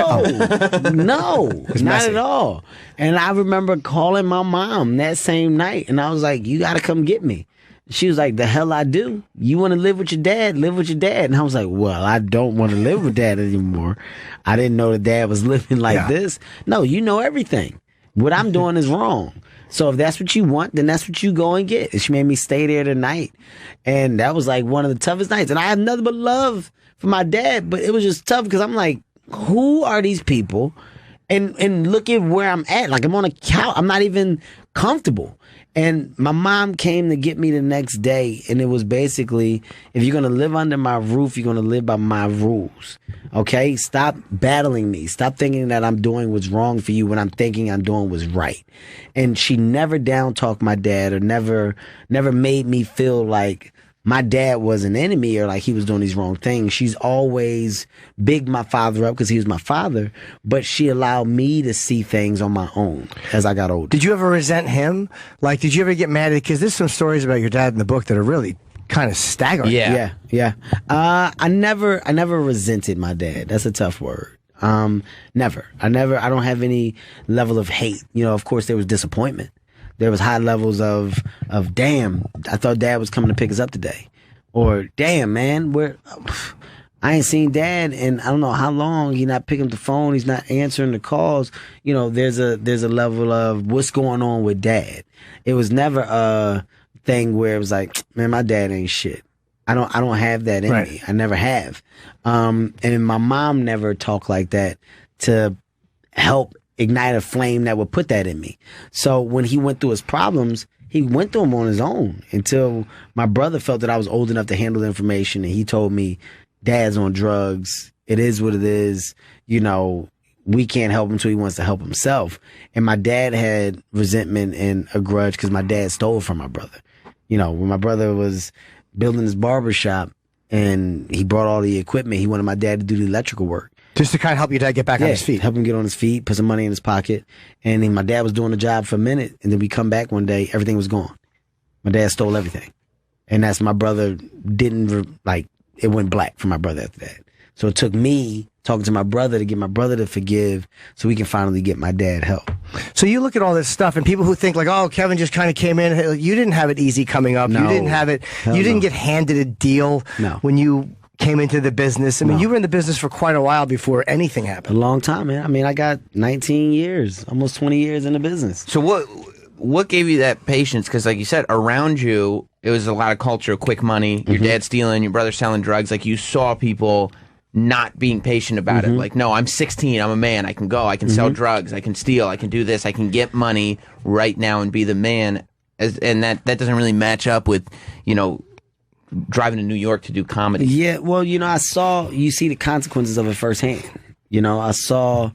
No, not at all. And I remember calling my mom that same night, and I was like, you got to come get me. She was like, the hell I do? You want to live with your dad? Live with your dad. And I was like, well, I don't want to live with dad anymore. I didn't know that dad was living like this. No, you know everything. What I'm doing is wrong. So if that's what you want, then that's what you go and get. And she made me stay there tonight. And that was like one of the toughest nights. And I have nothing but love for my dad, but it was just tough because I'm like, who are these people? And look at where I'm at. Like, I'm on a couch. I'm not even comfortable. And my mom came to get me the next day, and it was basically, if you're going to live under my roof, you're going to live by my rules. Okay? Stop battling me. Stop thinking that I'm doing what's wrong for you when I'm thinking I'm doing what's right. And she never down-talked my dad, or never made me feel like my dad was an enemy or like he was doing these wrong things. She's always bigged my father up because he was my father, but she allowed me to see things on my own as I got older.
Did you ever resent him? Like, did you ever get mad at it? Because there's some stories about your dad in the book that are really kind of staggering.
Yeah. I never resented my dad. That's a tough word. Never. I don't have any level of hate. You know, of course there was disappointment. There was high levels of damn, I thought dad was coming to pick us up today. Or damn, man, I ain't seen dad in I don't know how long. He's not picking up the phone. He's not answering the calls. You know, there's a level of what's going on with dad. It was never a thing where it was like, man, my dad ain't shit. I don't have that in me. I never have. And my mom never talked like that to help ignite a flame that would put that in me. So when he went through his problems, he went through them on his own until my brother felt that I was old enough to handle the information, and he told me, dad's on drugs. It is what it is. You know, we can't help him until he wants to help himself. And my dad had resentment and a grudge because my dad stole from my brother. You know, when my brother was building his barber shop and he brought all the equipment, he wanted my dad to do the electrical work.
Just to kind of help your dad get back on his feet.
Help him get on his feet, put some money in his pocket. And then my dad was doing the job for a minute, and then we come back one day, everything was gone. My dad stole everything. And that's my brother it went black for my brother after that. So it took me talking to my brother to get my brother to forgive so we can finally get my dad help.
So you look at all this stuff, and people who think like, oh, Kevin just kind of came in. You didn't have it easy coming up.
No.
You didn't have it. You didn't get handed a deal when you came into the business. I mean, you were in the business for quite a while before anything happened.
A long time, man. I mean, I got 19 years, almost 20 years in the business.
So what gave you that patience? Because like you said, around you, it was a lot of culture, quick money. Your dad stealing, your brother selling drugs. Like, you saw people not being patient about it. Like, no, I'm 16. I'm a man. I can go. I can sell drugs. I can steal. I can do this. I can get money right now and be the man. And that doesn't really match up with, you know, driving to New York to do comedy.
Yeah, well, you know, you see the consequences of it firsthand. You know, I saw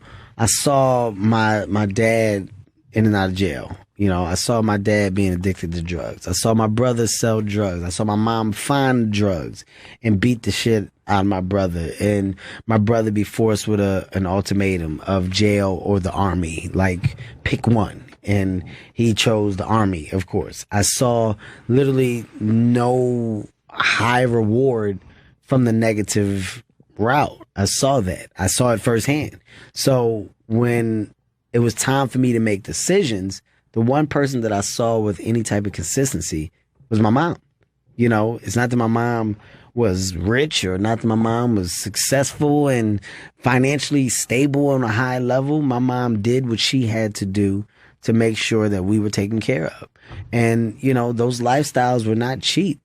my dad in and out of jail. You know, I saw my dad being addicted to drugs. I saw my brother sell drugs. I saw my mom find drugs and beat the shit out of my brother. And my brother be forced with an ultimatum of jail or the army. Like, pick one. And he chose the army, of course. I saw literally no high reward from the negative route. I saw that. I saw it firsthand. So when it was time for me to make decisions, the one person that I saw with any type of consistency was my mom. You know, it's not that my mom was rich or not that my mom was successful and financially stable on a high level. My mom did what she had to do to make sure that we were taken care of. And, you know, those lifestyles were not cheap.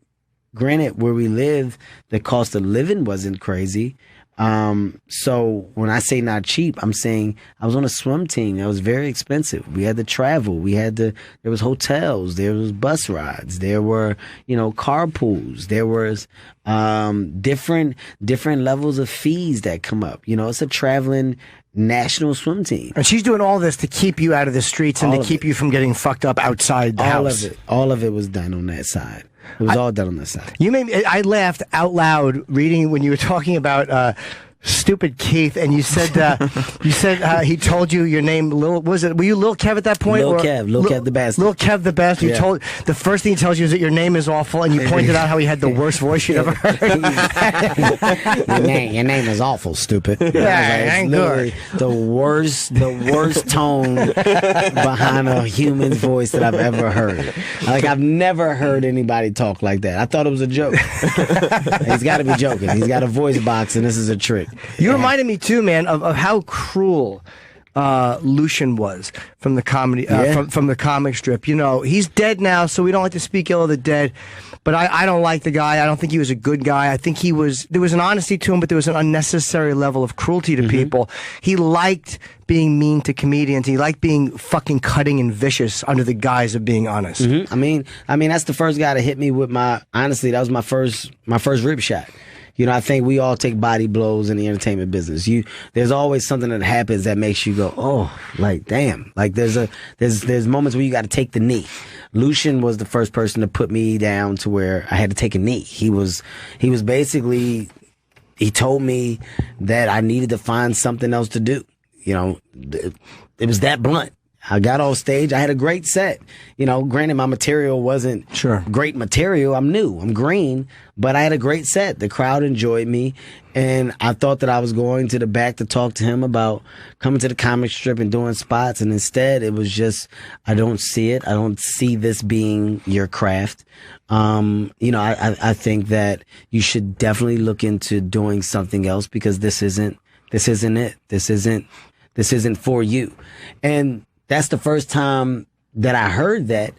Granted, where we live, the cost of living wasn't crazy, So when I say not cheap, I'm saying I was on a swim team that was very expensive. We had to travel. There was hotels, there was bus rides, there were, carpools, there was, different levels of fees that come up. It's a traveling national swim team.
And she's doing all this to keep you out of the streets and to keep you from getting fucked up outside the house.
All of it was done on that side. It was all done on that side.
I laughed out loud reading when you were talking about stupid Keith, and you said he told you your name. Were you Lil Kev at that point?
Lil Kev the best.
Lil Kev the best. You told the first thing he tells you is that your name is awful, and you pointed out how he had the worst voice you'd ever heard.
your name is awful, stupid.
Yeah, ain't good.
The worst tone behind a human's voice that I've ever heard. Like, I've never heard anybody talk like that. I thought it was a joke. He's got to be joking. He's got a voice box, and this is a trick.
You reminded me too, man, of how cruel Lucian was from the comedy from the comic strip. He's dead now, so we don't like to speak ill of the dead. But I don't like the guy. I don't think he was a good guy. I think there was an honesty to him, but there was an unnecessary level of cruelty to people. He liked being mean to comedians. He liked being fucking cutting and vicious under the guise of being honest.
I mean, that's the first guy to hit me with honestly, that was my first rib shot. I think we all take body blows in the entertainment business. There's always something that happens that makes you go, oh, like, damn. Like, there's moments where you got to take the knee. Lucian was the first person to put me down to where I had to take a knee. He was basically, he told me that I needed to find something else to do. It was that blunt. I got off stage. I had a great set. Granted, my material wasn't great material. I'm new. I'm green. But I had a great set. The crowd enjoyed me. And I thought that I was going to the back to talk to him about coming to the comic strip and doing spots. And instead, it was just, I don't see it. I don't see this being your craft. I think that you should definitely look into doing something else because this isn't it. This isn't for you. And that's the first time that I heard that,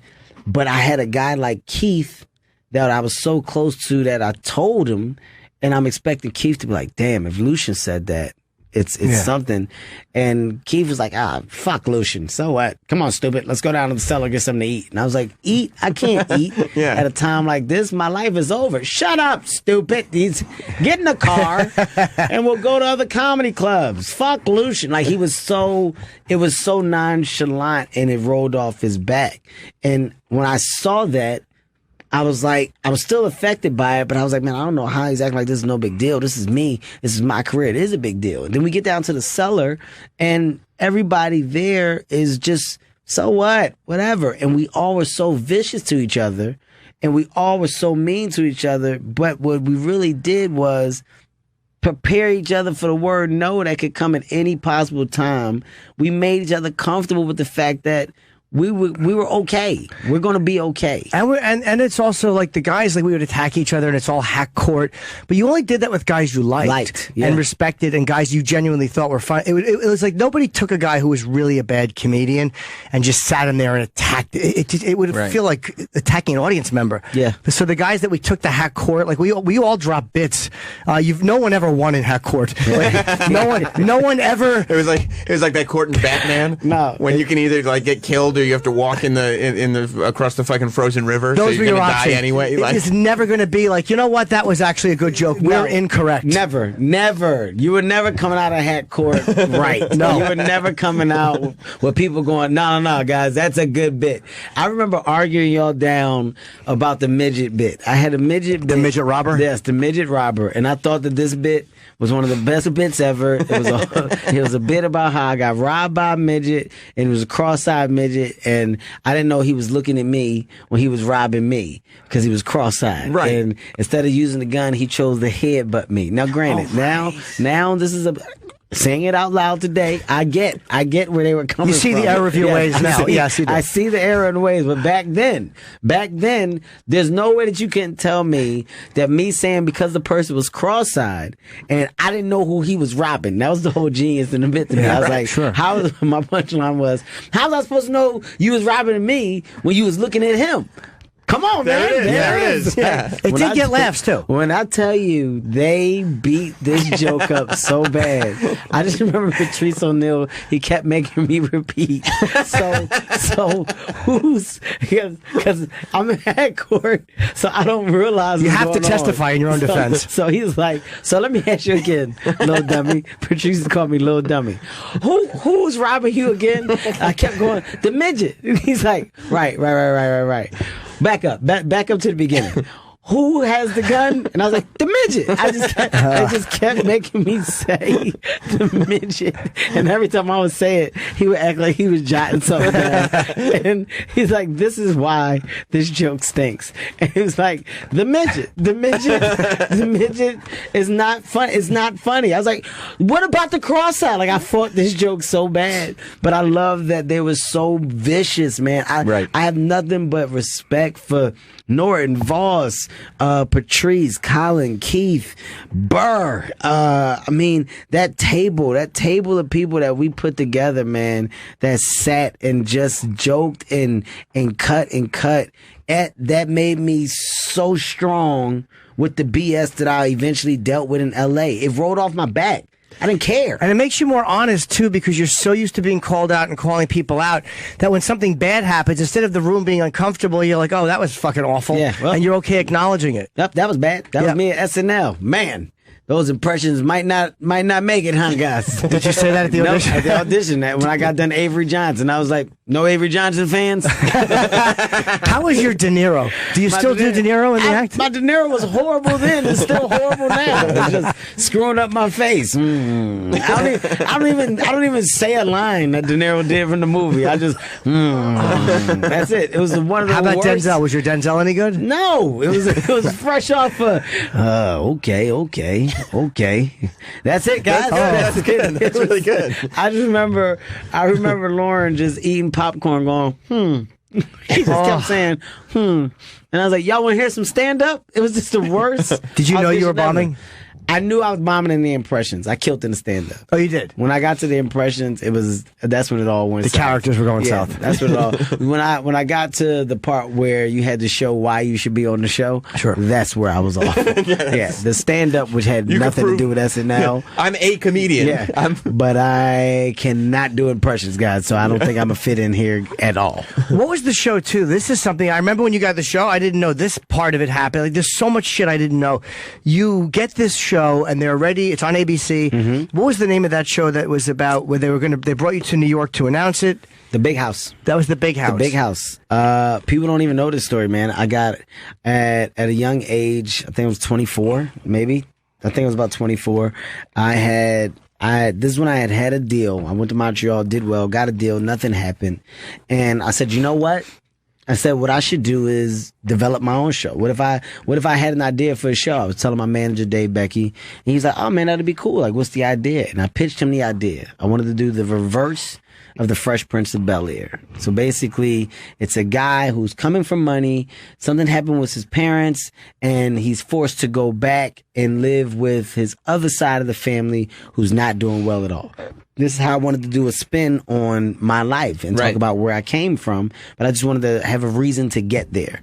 but I had a guy like Keith that I was so close to that I told him, and I'm expecting Keith to be like, damn, if Lucian said that, it's something. And Keith was like, fuck Lucian. So what? Come on, stupid. Let's go down to the cellar and get something to eat. And I was like, eat? I can't eat. At a time like this. My life is over. Shut up, stupid. Get in the car and we'll go to other comedy clubs. Fuck Lucian. Like, it was so nonchalant and it rolled off his back. And when I saw that, I was still affected by it, but I was like, man, I don't know how he's acting like this is no big deal. This is me. This is my career. It is a big deal. And then we get down to the cellar, and everybody there is just, so what? Whatever. And we all were so vicious to each other, and we all were so mean to each other. But what we really did was prepare each other for the word no that could come at any possible time. We made each other comfortable with the fact that we were okay. We're going to be okay.
And it's also like the guys, like, we would attack each other and it's all hack court. But you only did that with guys you liked and respected and guys you genuinely thought were fun. It was like nobody took a guy who was really a bad comedian and just sat him there and attacked. It would feel like attacking an audience member. Yeah. So the guys that we took to hack court, like we all dropped bits. No one ever won in hack court. Like, no one ever.
It was like that court in Batman.
No.
When you can either like get killed or you have to walk in the across the fucking frozen river.
Those
so you're
were
gonna
your
die anyway.
It's never going to be like, you know what, that was actually a good joke. We're incorrect.
Never. You were never coming out of hat court right.
No.
You were never coming out with people going, no, guys, that's a good bit. I remember arguing y'all down about the midget bit. I had a midget bit.
The midget robber?
Yes, the midget robber. And I thought that this bit was one of the best bits ever. It was a bit about how I got robbed by a midget, and it was a cross-eyed midget, and I didn't know he was looking at me when he was robbing me because he was cross-eyed.
Right.
And instead of using the gun, he chose to headbutt me. Now, granted, now this is saying it out loud today, I get where they were coming from.
You see the error of your ways now.
I see the error in the ways, but back then, there's no way that you can tell me that me saying because the person was cross-eyed and I didn't know who he was robbing. That was the whole genius in the bit to me. I was like, my punchline was, how was I supposed to know you was robbing me when you was looking at him? Come on, man.
There it is. Yeah.
It did get laughs, too.
When I tell you, they beat this joke up so bad. I just remember Patrice O'Neal, he kept making me repeat. So who's, because I'm at court, so I don't realize
You
what's
have to
going
testify
on.
in your own defense.
So he's like, so let me ask you again, little dummy. Patrice used to call me little dummy. Who's robbing you again? I kept going, the midget. And he's like, right. Back up to the beginning. Who has the gun? And I was like, the midget. It just kept making me say the midget. And every time I would say it, he would act like he was jotting something down. And he's like, this is why this joke stinks. And he was like, the midget is not fun. It's not funny. I was like, what about the cross out? Like, I fought this joke so bad, but I love that they were so vicious, man. I have nothing but respect for Norton, Voss, Patrice, Colin, Keith, Burr. I mean, that table of people that we put together, man, that sat and just joked and cut. That made me so strong with the BS that I eventually dealt with in LA. It rolled off my back. I didn't care.
And it makes you more honest, too, because you're so used to being called out and calling people out that when something bad happens, instead of the room being uncomfortable, you're like, oh, that was fucking awful.
Yeah, well,
and you're okay acknowledging it.
Yep, that was bad. That was me at SNL. Man, those impressions might not make it, huh, guys?
Did you say that at the audition?
No, at the audition. When I got done Avery Johnson, I was like, no Avery Johnson fans?
How was your De Niro? Do you still do De Niro in the act?
My De Niro was horrible then. It's still horrible now. It's just screwing up my face. I don't even say a line that De Niro did from the movie. I just, that's it. It was one of the
How about
worst.
Denzel? Was your Denzel any good?
No, it was fresh off. Okay. That's it, guys.
That's good. That's really good.
I remember Lauren just eating popcorn, going, He just kept saying, And I was like, y'all want to hear some stand up? It was just the worst.
Did you know you were bombing?
I knew I was bombing in the impressions. I killed in the stand-up.
Oh, you did?
When I got to the impressions, that's when it all went south.
The characters were going south.
That's when it all... When I got to the part where you had to show why you should be on the show,
sure,
that's where I was off. Yeah, the stand-up, which had nothing to do with SNL.
I'm a comedian.
Yeah, but I cannot do impressions, guys, so I don't think I'm a fit in here at all.
What was the show, too? This is something... I remember when you got the show, I didn't know this part of it happened. Like, there's so much shit I didn't know. You get this show, and they're ready. It's on ABC. Mm-hmm. What was the name of that show that was about where they brought you to New York to announce it?
The Big House.
That was The Big House.
The Big House. People don't even know this story, man. I got at a young age, I think it was 24, maybe. I think it was about 24. This is when I had a deal. I went to Montreal, did well, got a deal, nothing happened. And I said, you know what? I said, what I should do is develop my own show. What if I had an idea for a show? I was telling my manager, Dave Becky, and he's like, oh man, that'd be cool. Like, what's the idea? And I pitched him the idea. I wanted to do the reverse of the Fresh Prince of Bel-Air. So basically, it's a guy who's coming from money. Something happened with his parents, and he's forced to go back and live with his other side of the family who's not doing well at all. This is how I wanted to do a spin on my life and talk about where I came from, but I just wanted to have a reason to get there.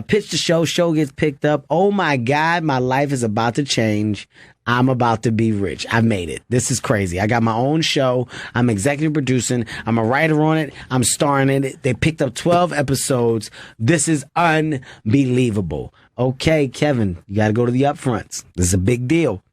Pitch the show gets picked up. Oh my God, my life is about to change. I'm about to be rich. I made it. This is crazy. I got my own show. I'm executive producing. I'm a writer on it. I'm starring in it. They picked up 12 episodes. This is unbelievable. Okay, Kevin, you got to go to the upfronts. This is a big deal.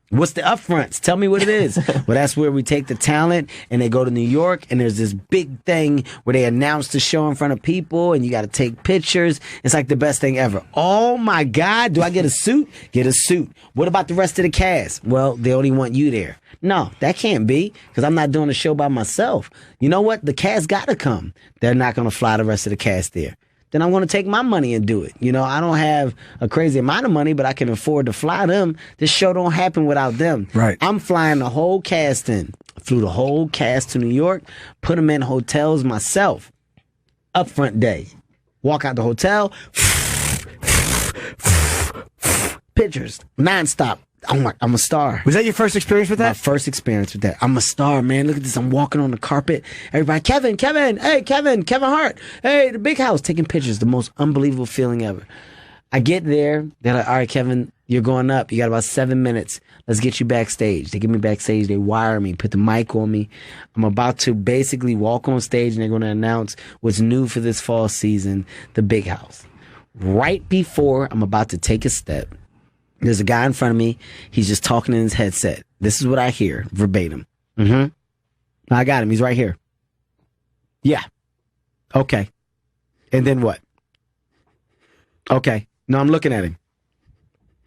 What's the upfronts? Tell me what it is. Well, that's where we take the talent and they go to New York and there's this big thing where they announce the show in front of people and you got to take pictures. It's like the best thing ever. Oh my God. Do I get a suit? Get a suit. What about the rest of the cast? Well, they only want you there. No, that can't be because I'm not doing a show by myself. You know what? The cast got to come. They're not going to fly the rest of the cast there. Then I'm going to take my money and do it. You know, I don't have a crazy amount of money, but I can afford to fly them. This show don't happen without them.
Right.
I'm flying the whole cast in. Flew the whole cast to New York, put them in hotels myself. Upfront day. Walk out the hotel. Pictures. Nonstop. I'm a star.
Was that your first experience with that?
My first experience with that. I'm a star, man. Look at this. I'm walking on the carpet. Everybody, Kevin, hey, Kevin Hart. Hey, the big house, taking pictures. The most unbelievable feeling ever. I get there. They're like, all right, Kevin, you're going up. You got about 7 minutes. Let's get you backstage. They get me backstage. They wire me, put the mic on me. I'm about to basically walk on stage, and they're going to announce what's new for this fall season, the big house. Right before I'm about to take a step, there's a guy in front of me. He's just talking in his headset. This is what I hear verbatim. I got him. He's right here. Yeah. Okay. And then what? Okay. No, I'm looking at him.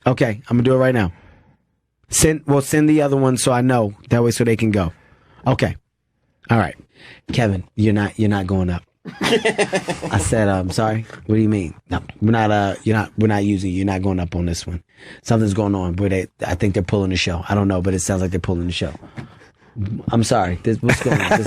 Okay. I'm going to do it right now. Send the other one so I know. That way so they can go. Okay. All right. Kevin, you're not going up. I said, I'm sorry. What do you mean? No, we're not using you. You're not going up on this one. Something's going on, but I think they're pulling the show. I don't know, but it sounds like they're pulling the show. I'm sorry. What's going on?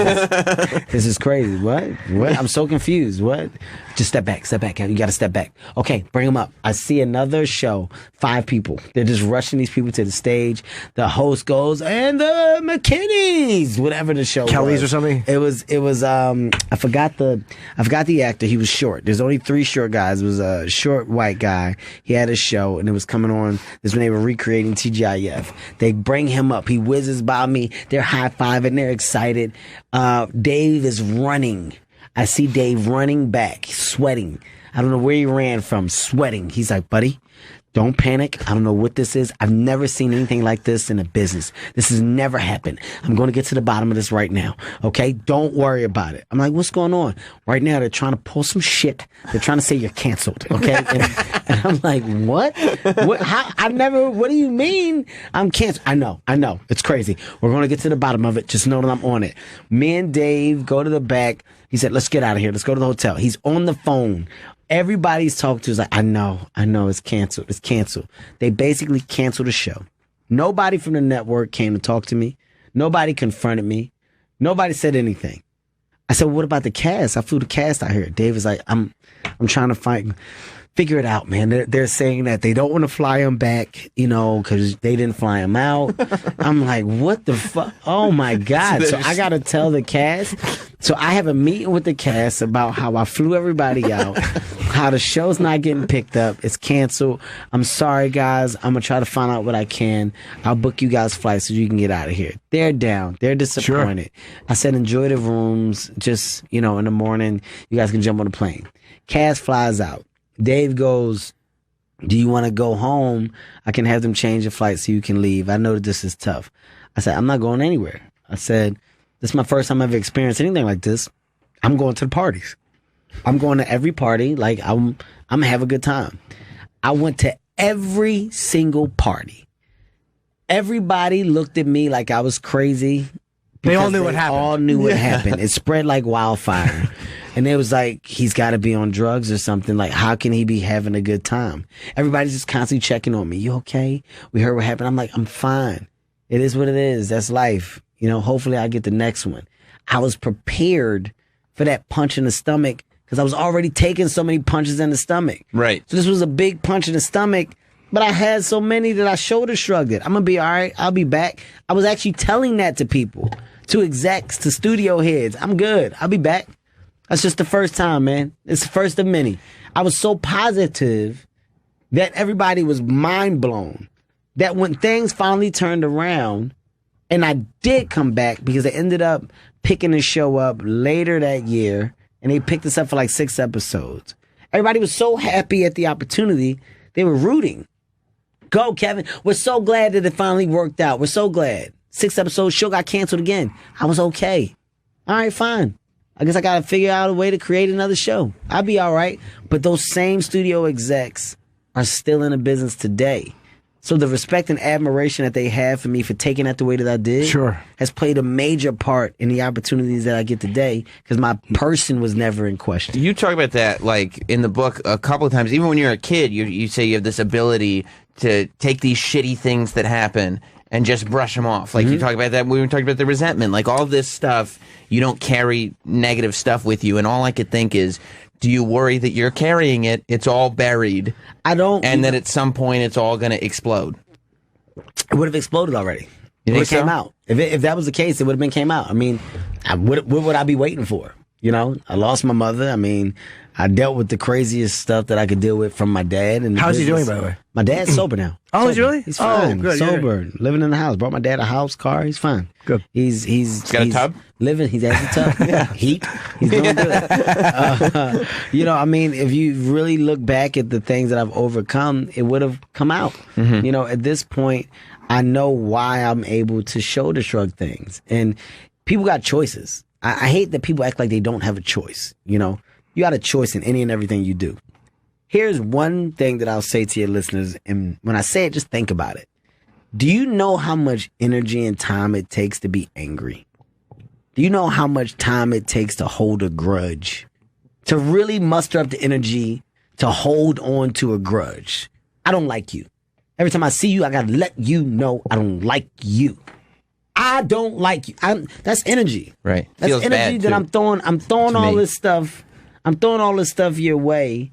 This is crazy. What? I'm so confused. What? Just step back, Kevin. You got to step back. Okay, bring them up. I see another show. 5 people. They're just rushing these people to the stage. The host goes, and the McKinneys, whatever the show
Kelly's
was.
or something.
It was. I forgot the actor. He was short. There's only 3 short guys. It was a short white guy. He had a show, and it was coming on. This when they were recreating TGIF. They bring him up. He whizzes by me. They're high-fiving. They're excited. Dave is running. I see Dave running back, sweating. I don't know where he ran from, sweating. He's like, buddy, don't panic. I don't know what this is. I've never seen anything like this in a business. This has never happened. I'm going to get to the bottom of this right now. Okay? Don't worry about it. I'm like, what's going on? Right now, they're trying to pull some shit. They're trying to say you're canceled. Okay? And I'm like, what? What do you mean I'm canceled? I know. It's crazy. We're going to get to the bottom of it. Just know that I'm on it. Me and Dave go to the back. He said, let's get out of here. Let's go to the hotel. He's on the phone. Everybody's talking to is like, I know, it's canceled. It's canceled. They basically canceled the show. Nobody from the network came to talk to me. Nobody confronted me. Nobody said anything. I said, what about the cast? I flew the cast out here. Dave was like, I'm trying to figure it out, man. They're saying that they don't want to fly him back, because they didn't fly him out. I'm like, what the fuck? Oh my God. So I got to tell the cast. So I have a meeting with the cast about how I flew everybody out, how the show's not getting picked up. It's canceled. I'm sorry, guys. I'm going to try to find out what I can. I'll book you guys flights so you can get out of here. They're down. They're disappointed. Sure. I said, enjoy the rooms. Just, in the morning, you guys can jump on the plane. Cast flies out. Dave goes, do you want to go home? I can have them change your flight so you can leave. I know that this is tough. I said, I'm not going anywhere. I said, this is my first time I've ever experienced anything like this. I'm going to the parties. I'm going to every party. Like, I'm going to have a good time. I went to every single party. Everybody looked at me like I was crazy.
They all knew what happened.
All knew what happened. It spread like wildfire. And it was like, he's got to be on drugs or something. Like, how can he be having a good time? Everybody's just constantly checking on me. You okay? We heard what happened. I'm like, I'm fine. It is what it is. That's life. Hopefully I get the next one. I was prepared for that punch in the stomach because I was already taking so many punches in the stomach.
Right.
So this was a big punch in the stomach, but I had so many that I shoulder shrugged it. I'm going to be all right. I'll be back. I was actually telling that to people, to execs, to studio heads. I'm good. I'll be back. That's just the first time, man. It's the first of many. I was so positive that everybody was mind blown that when things finally turned around and I did come back because they ended up picking the show up later that year and they picked us up for like 6 episodes. Everybody was so happy at the opportunity. They were rooting. Go, Kevin. We're so glad that it finally worked out. We're so glad. 6 episodes, show got canceled again. I was okay. All right, fine. I guess I got to figure out a way to create another show. I'll be all right. But those same studio execs are still in the business today. So the respect and admiration that they have for me for taking that the way that I did has played a major part in the opportunities that I get today because my person was never in question.
You talk about that like in the book a couple of times. Even when you're a kid, you say you have this ability to take these shitty things that happen and just brush them off. Like you talk about that, we were talking about the resentment, like all this stuff, you don't carry negative stuff with you. And all I could think is, do you worry that you're carrying it, it's all buried,
I don't,
and that at some point it's all going to explode?
it would have exploded already.
You
It
think
came
so?
out. If that was the case, it would have been came out. I mean, what would I be waiting for? You know, I lost my mother. I mean, I dealt with the craziest stuff that I could deal with from my dad. And
How's he doing, by the way?
My dad's sober now.
Oh,
Sober.
he's really?
He's fine.
Oh, good.
Sober, living in the house. Brought my dad a house, car. He's fine.
Good.
He's
got a tub?
Living. He has a tub. Heat. He's doing good. You know, I mean, if you really look back at the things that I've overcome, it would have come out.
Mm-hmm.
You know, at this point, I know why I'm able to shoulder shrug things. And people got choices. I hate that people act like they don't have a choice. You know, you got a choice in any and everything you do. Here's one thing that I'll say to your listeners, and when I say it, just think about it. Do you know how much energy and time it takes to be angry? Do you know how much time it takes to hold a grudge? To really muster up the energy to hold on to a grudge. I don't like you. Every time I see you, I gotta let you know I don't like you. I don't like you. That's energy.
Right.
That's
Feels
energy
bad,
that
too,
I'm throwing
to
all
me.
this stuff. I'm throwing all this stuff your way.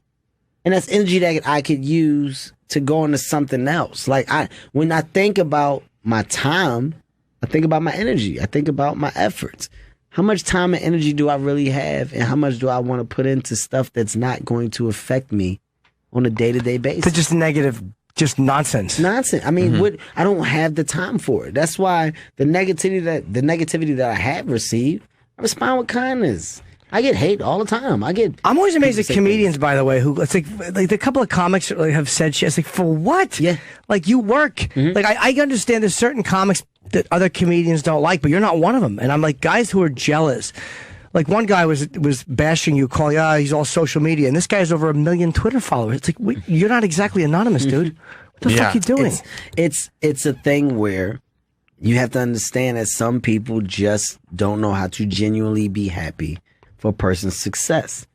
And that's energy that I could use to go into something else. Like when I think about my time, I think about my energy. I think about my efforts. How much time and energy do I really have? And how much do I want to put into stuff that's not going to affect me on a day-to-day basis?
It's just negative, just nonsense.
Nonsense. I mean, I don't have the time for it. That's why the negativity that I have received, I respond with kindness. I get hate all the time.
I'm always amazed at comedians, by the way, who it's like a couple of comics have said shit. It's like, for what?
Yeah.
Like, you work. Like, I understand there's certain comics that other comedians don't like, but you're not one of them. And I'm like, guys who are jealous. Like, one guy was bashing you, calling, he's all social media, and this guy has over 1 million Twitter followers. It's like, wait, you're not exactly anonymous, dude. What the fuck are you doing?
It's a thing where you have to understand that some people just don't know how to genuinely be happy for a person's success.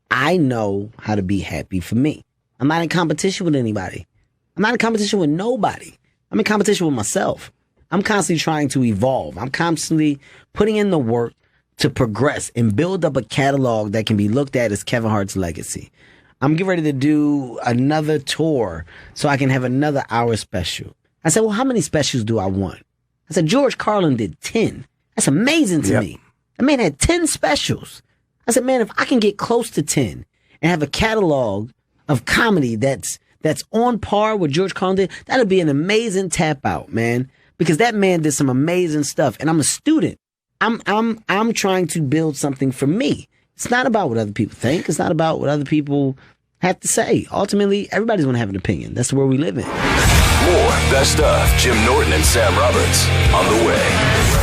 I know how to be happy for me. I'm not in competition with anybody. I'm not in competition with nobody. I'm in competition with myself. I'm constantly trying to evolve. I'm constantly putting in the work to progress and build up a catalog that can be looked at as Kevin Hart's legacy. I'm getting ready to do another tour so I can have another hour special. I said, well, how many specials do I want? I said, George Carlin did 10. That's amazing to me. The man had 10 specials. I said, man, if I can get close to 10 and have a catalog of comedy that's on par with George Carlin did, that'll be an amazing tap out, man. Because that man did some amazing stuff. And I'm a student. I'm trying to build something for me. It's not about what other people think. It's not about what other people have to say. Ultimately, everybody's going to have an opinion. That's the world we live in.
More Best of Jim Norton and Sam Roberts on the way.